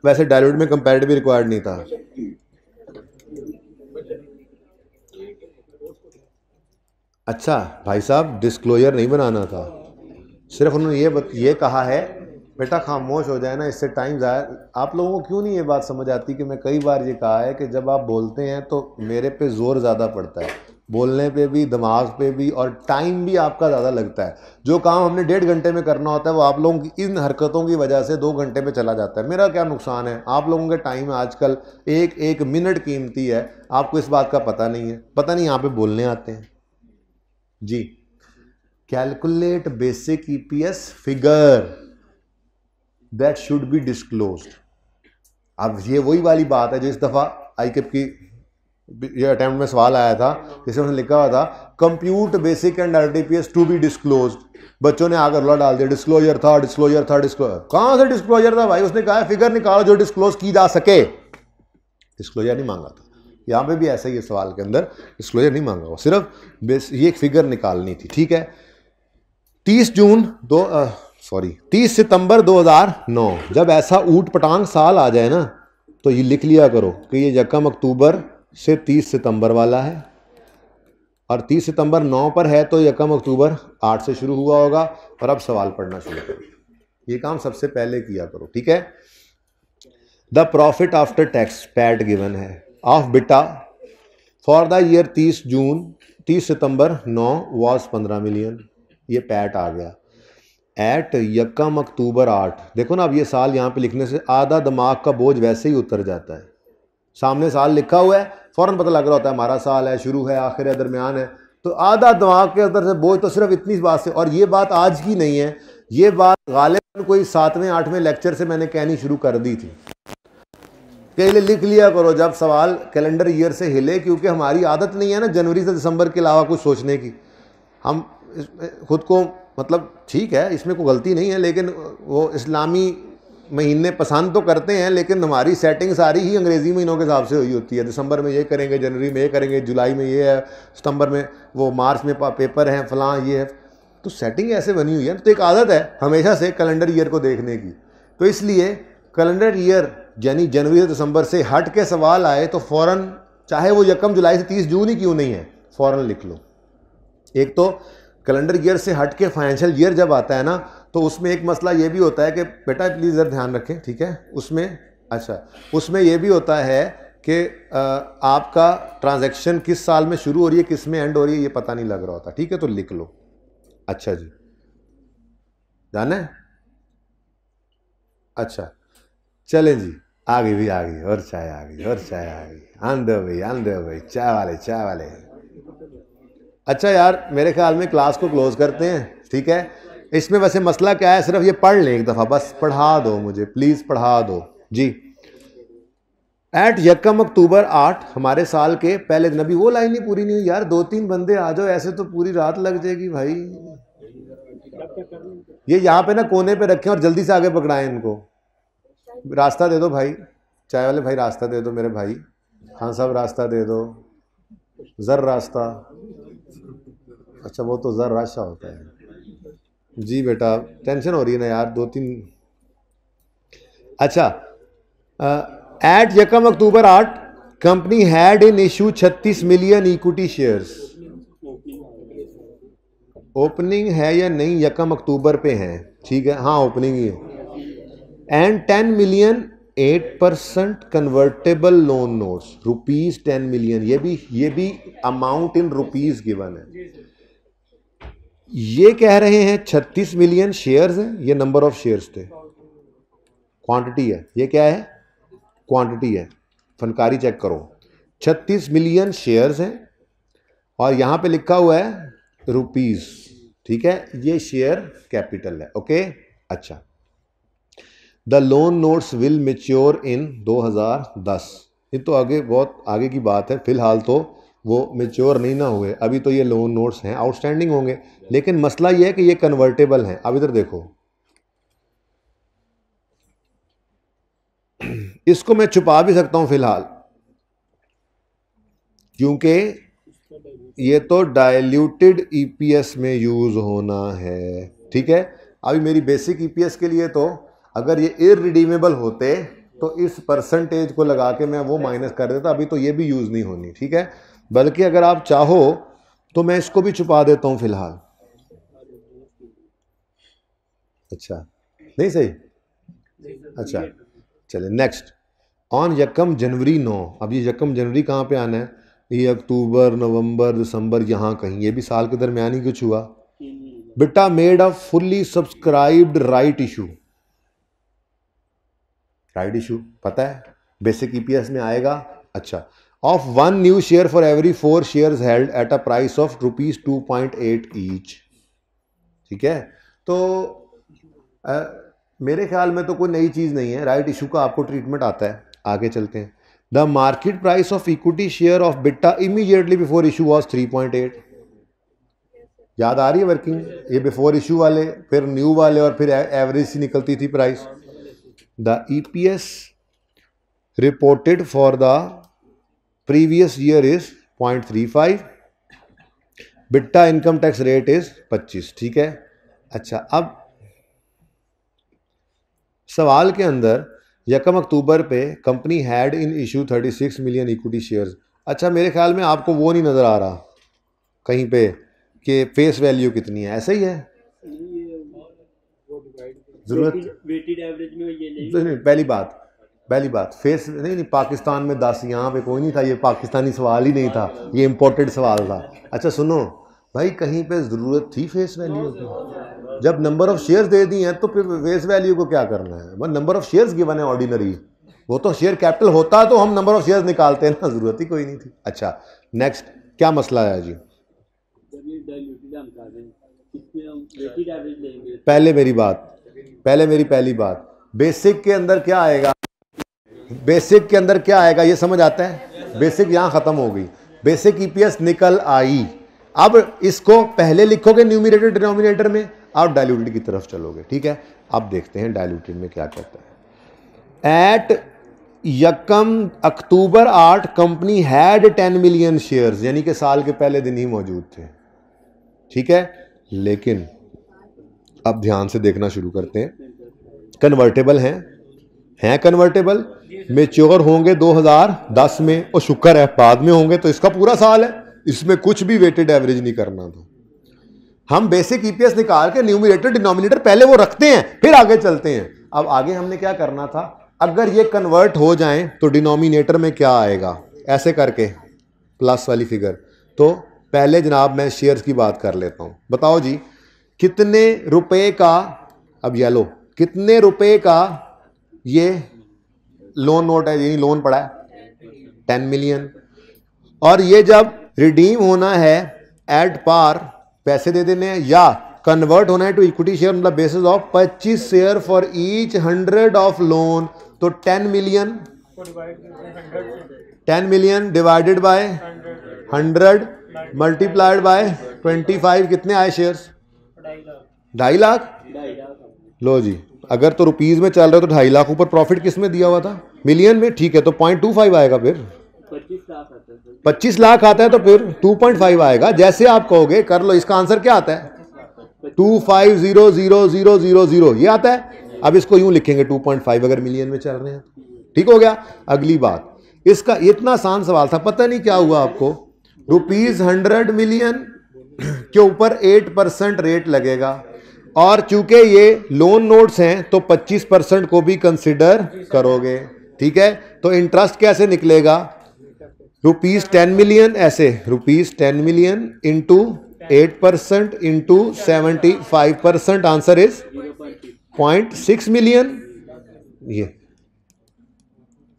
वैसे डाइल्यूट में कंपैरेटिव भी रिक्वायर्ड नहीं था। अच्छा भाई साहब, डिस्क्लोजर नहीं बनाना था, सिर्फ उन्होंने ये कहा है बेटा खामोश हो जाए ना, इससे टाइम ज़ाया। आप लोगों को क्यों नहीं ये बात समझ आती कि मैं कई बार ये कहा है कि जब आप बोलते हैं तो मेरे पे जोर ज़्यादा पड़ता है, बोलने पे भी, दिमाग पे भी, और टाइम भी आपका ज़्यादा लगता है। जो काम हमने 1.5 घंटे में करना होता है वो आप लोगों की इन हरकतों की वजह से 2 घंटे में चला जाता है। मेरा क्या नुकसान है? आप लोगों के टाइम में आजकल एक एक मिनट कीमती है, आपको इस बात का पता नहीं है। पता नहीं यहाँ पे बोलने आते हैं जी। Calculate basic EPS figure that should be disclosed. अब ये वही वाली बात है जो इस दफ़ा आईकेप की ये अटेम्प्ट में सवाल आया था, जिसमें उन्होंने लिखा हुआ था compute basic and RTPS to be disclosed. बच्चों ने आकर ला डाल दिया डिस्क्लोजर था, डिस्क्लोजर था, डिस्क्लोजर कहाँ से डिस्क्लोजर था भाई? उसने कहा फिगर निकालो जो डिस्क्लोज की जा सके, डिस्क्लोजर नहीं मांगा था। यहाँ पे भी ऐसा ही है, सवाल के अंदर डिस्क्लोजर नहीं मांगा हुआ, सिर्फ ये एक फिगर निकालनी थी, ठीक है। 30 सितंबर 2009 जब ऐसा ऊट पटांग साल आ जाए ना, तो ये लिख लिया करो कि ये 1 अक्टूबर से 30 सितंबर वाला है, और 30 सितंबर 9 पर है तो 1 अक्टूबर 8 से शुरू हुआ होगा। और अब सवाल पढ़ना शुरू करो, ये काम सबसे पहले किया करो, ठीक है। The profit after tax PAT given है of Beta for the year 30 September 9 was 15 million. ये पैट आ गया। एट 1 अक्टूबर 8, देखो ना, अब ये साल यहाँ पे लिखने से आधा दिमाग का बोझ वैसे ही उतर जाता है। सामने साल लिखा हुआ है, फौरन पता लग रहा होता है हमारा साल है, शुरू है, आखिर है, दरमियान है, तो आधा दिमाग के अंदर से बोझ तो सिर्फ इतनी बात से। और ये बात आज की नहीं है, ये बात गालिबन कोई 7वें 8वें लेक्चर से मैंने कहनी शुरू कर दी थी कि लिख लिया करो जब सवाल कैलेंडर ईयर से हिले, क्योंकि हमारी आदत नहीं है ना जनवरी से दिसंबर के अलावा कुछ सोचने की। हम खुद को, मतलब ठीक है, इसमें कोई गलती नहीं है, लेकिन वो इस्लामी महीने पसंद तो करते हैं, लेकिन हमारी सेटिंग सारी ही अंग्रेज़ी महीनों के हिसाब से हुई होती है। दिसंबर में ये करेंगे, जनवरी में ये करेंगे, जुलाई में ये है, सितंबर में वो, मार्च में पेपर हैं, फलां ये है, तो सेटिंग ऐसे बनी हुई है। तो एक आदत है हमेशा से कैलेंडर ईयर को देखने की, तो इसलिए कैलेंडर ईयर यानी जनवरी से दिसंबर से हट के सवाल आए तो फ़ौरन, चाहे वो 1 जुलाई से 30 जून ही क्यों नहीं है, फ़ौरन लिख लो। एक तो कैलेंडर ईयर से हट के फाइनेंशियल ईयर जब आता है ना, तो उसमें एक मसला ये भी होता है कि बेटा प्लीज़ ज़रा ध्यान रखें, ठीक है, उसमें अच्छा उसमें ये भी होता है कि आपका ट्रांजैक्शन किस साल में शुरू हो रही है, किस में एंड हो रही है, ये पता नहीं लग रहा होता, ठीक है, तो लिख लो। अच्छा जी, जाना है? अच्छा चलें जी, आ गई भी, आ गई, और चाय आ गई, और चाय आ गई, आंदो भाई, चाय वाले। अच्छा यार, मेरे ख्याल में क्लास को क्लोज करते हैं, ठीक है। इसमें वैसे मसला क्या है, सिर्फ ये पढ़ लें एक दफ़ा, बस पढ़ा दो मुझे, प्लीज़ पढ़ा दो जी। एट 1 अक्टूबर 8 हमारे साल के पहले दिन। अभी वो लाइन ही पूरी नहीं हुई यार, 2-3 बंदे आ जाओ, ऐसे तो पूरी रात लग जाएगी भाई। ये यहाँ पे ना कोने पे रखें और जल्दी से आगे पकड़ाएं इनको। रास्ता दे दो भाई, चाय वाले भाई, रास्ता दे दो मेरे भाई। हाँ साहब, रास्ता दे दो, ज़र रास्ता। अच्छा वो तो ज़र राशा होता है जी बेटा, टेंशन हो रही है ना यार, 2-3। अच्छा एट यकम अक्टूबर 8 company had in issue 36 million equity shares. Opening है या नहीं, यकम अक्टूबर पे है, ठीक है, हाँ ओपनिंग ही है। And 10 million 8% convertible loan notes, rupees 10 million, ये भी अमाउंट इन रुपीज गिवन है। ये कह रहे हैं 36 मिलियन शेयर्स है, ये नंबर ऑफ शेयर्स थे, क्वांटिटी है, ये क्या है, क्वांटिटी है, फनकारी चेक करो। 36 मिलियन शेयर्स हैं और यहां पे लिखा हुआ है रुपीज, ठीक है, ये शेयर कैपिटल है। ओके, अच्छा। The loan notes will mature in 2010, ये तो आगे बहुत आगे की बात है, फिलहाल तो वो मेच्योर नहीं ना हुए, अभी तो ये लोन नोट्स हैं, आउटस्टैंडिंग होंगे, लेकिन मसला ये है कि ये कन्वर्टेबल हैं। अब इधर देखो, इसको मैं छुपा भी सकता हूं फिलहाल, क्योंकि ये तो डाइल्यूटेड ईपीएस में यूज होना है, ठीक है। अभी मेरी बेसिक ईपीएस के लिए तो अगर ये इररिडीमेबल होते तो इस परसेंटेज को लगा के मैं वो माइनस कर देता, अभी तो ये भी यूज नहीं होनी, ठीक है। बल्कि अगर आप चाहो तो मैं इसको भी छुपा देता हूं फिलहाल। अच्छा, नहीं सही, अच्छा चले नेक्स्ट। ऑन यकम जनवरी 9, अब ये यकम जनवरी कहाँ पे आना है, ये अक्टूबर नवंबर दिसंबर यहाँ कहीं, ये भी साल के दरमियान ही कुछ हुआ। Beta made a fully subscribed right issue, right issue पता है, बेसिक ईपीएस में आएगा। अच्छा, of 1 new share for every 4 shares held at a price of ₹2.8 each, ठीक है। तो मेरे ख्याल में तो कोई नई चीज़ नहीं है, राइट इशू का आपको ट्रीटमेंट आता है। आगे चलते हैं। The market price of equity share of Bitta immediately before issue was 3.8, याद आ रही है वर्किंग, ये बिफोर इशू वाले, फिर न्यू वाले, और फिर एवरेज सी निकलती थी price. The EPS reported for the previous year is 0.35, Bitta income tax rate is 25, ठीक है। अच्छा, अब सवाल के अंदर यकम अक्टूबर पे company had in issue 36 million equity shares. अच्छा, मेरे ख्याल में आपको वो नहीं नज़र आ रहा कहीं पे कि फेस वैल्यू कितनी है, ऐसा ही है जरूरत वेटेड एवरेज में ये नहीं। पहली बात फेस नहीं, पाकिस्तान में 10, यहाँ पे कोई नहीं था, ये पाकिस्तानी सवाल ही नहीं था, ये इम्पोर्टेड सवाल था। अच्छा सुनो भाई, कहीं पे ज़रूरत थी फेस वैल्यू की, जब नंबर ऑफ शेयर्स दे दी हैं तो फिर फेस वैल्यू को क्या करना है, बस नंबर ऑफ शेयर्स गिवन है ऑर्डिनरी, वो तो शेयर कैपिटल होता तो हम नंबर ऑफ शेयर्स निकालते हैं ना, ज़रूरत ही कोई नहीं थी। अच्छा नेक्स्ट, क्या मसला है जी, पहले मेरी पहली बात, बेसिक के अंदर क्या आएगा, बेसिक के अंदर क्या आएगा ये समझ आता है, बेसिक यहाँ ख़त्म हो गई, बेसिक ईपीएस निकल आई। अब इसको पहले लिखोगे न्यूमरेटर डिनोमिनेटर में, आप डाइल्यूटेड की तरफ चलोगे, ठीक है। अब देखते हैं डाइल्यूटेड में क्या कहता है। एट यकम अक्टूबर 8 कंपनी हैड 10 मिलियन शेयर्स, यानी कि साल के पहले दिन ही मौजूद थे, ठीक है। लेकिन अब ध्यान से देखना शुरू करते हैं, कन्वर्टेबल हैं कन्वर्टेबल, मेच्योर होंगे 2010 में, और शुक्र है बाद में होंगे तो इसका पूरा साल है, इसमें कुछ भी वेटेड एवरेज नहीं करना था। हम बेसिक ईपीएस निकाल के न्यूमरेटर डिनोमिनेटर पहले वो रखते हैं, फिर आगे चलते हैं। अब आगे हमने क्या करना था, अगर ये कन्वर्ट हो जाएं तो डिनोमिनेटर में क्या आएगा, ऐसे करके प्लस वाली फिगर। तो पहले जनाब मैं शेयर्स की बात कर लेता हूं, बताओ जी कितने रुपए का, अब ये लो, कितने रुपए का ये लोन नोट है, यही लोन पड़ा है 10 मिलियन, और ये जब रिडीम होना है एट पार, पैसे दे देने हैं, या कन्वर्ट होना है टू इक्विटी शेयर, मतलब basis of 25 share for each 100 of loan, तो 10 million divided by 100 multiplied by 25, कितने आए शेयर्स, 2.5 लाख। लो जी, अगर तो रुपीज में चल रहे हो तो 2.5 लाख, ऊपर प्रॉफिट किस में दिया हुआ था, मिलियन में, ठीक है। तो 0.25 आएगा, फिर 25 लाख आता है तो फिर 2.5 आएगा, जैसे आप कहोगे कर लो। इसका आंसर क्या आता है, 25000000, ये आता है। अब इसको यूं लिखेंगे 2.5 अगर मिलियन में चल रहे हैं, ठीक हो गया। अगली बात, इसका इतना आसान सवाल था, पता नहीं क्या हुआ आपको। ₹100 मिलियन के ऊपर 8% रेट लगेगा, और चूंकि ये लोन नोट्स हैं तो 25% को भी कंसिडर करोगे, ठीक है। तो इंटरेस्ट कैसे निकलेगा, ₹10 मिलियन, ऐसे ₹10 million into 8% into 75%, answer is 0.6 million. ये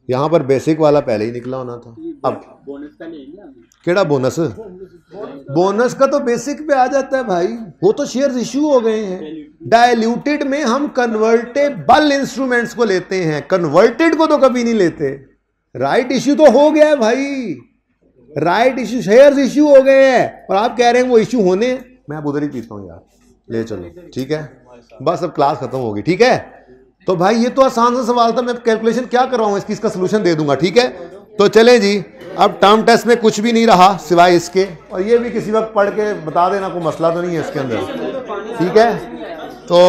यहां पर बेसिक वाला पहले ही निकला होना था। अब बोनस का लेंगे हम। केड़ा बोनस, बोनस का तो बेसिक पे आ जाता है भाई, वो तो शेयर्स इश्यू हो गए हैं। डायल्यूटेड में हम कन्वर्टेबल इंस्ट्रूमेंट्स को लेते हैं, कन्वर्टेड को तो कभी नहीं लेते। राइट इश्यू तो हो गया है भाई, राइट इश्यू, शेयर्स इश्यू हो गए हैं, और आप कह रहे हैं वो इश्यू होने हैं। मैं अब उधर ही पीछता हूँ यार, ले चलो, ठीक है, बस अब क्लास खत्म होगी, ठीक है। तो भाई ये तो आसान सा सवाल था, मैं कैलकुलेशन क्या कर रहा हूँ इसकी, इसका सोल्यूशन दे दूंगा, ठीक है। तो चलें जी, अब टर्म टेस्ट में कुछ भी नहीं रहा सिवाय इसके, और ये भी किसी वक्त पढ़ के बता देना, कोई मसला तो नहीं है इसके अंदर, ठीक है। तो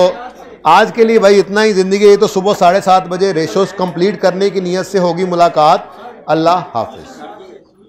आज के लिए भाई इतना ही, जिंदगी ये तो सुबह 7:30 बजे रेशोस कंप्लीट करने की नीयत से होगी मुलाकात। अल्लाह हाफिज।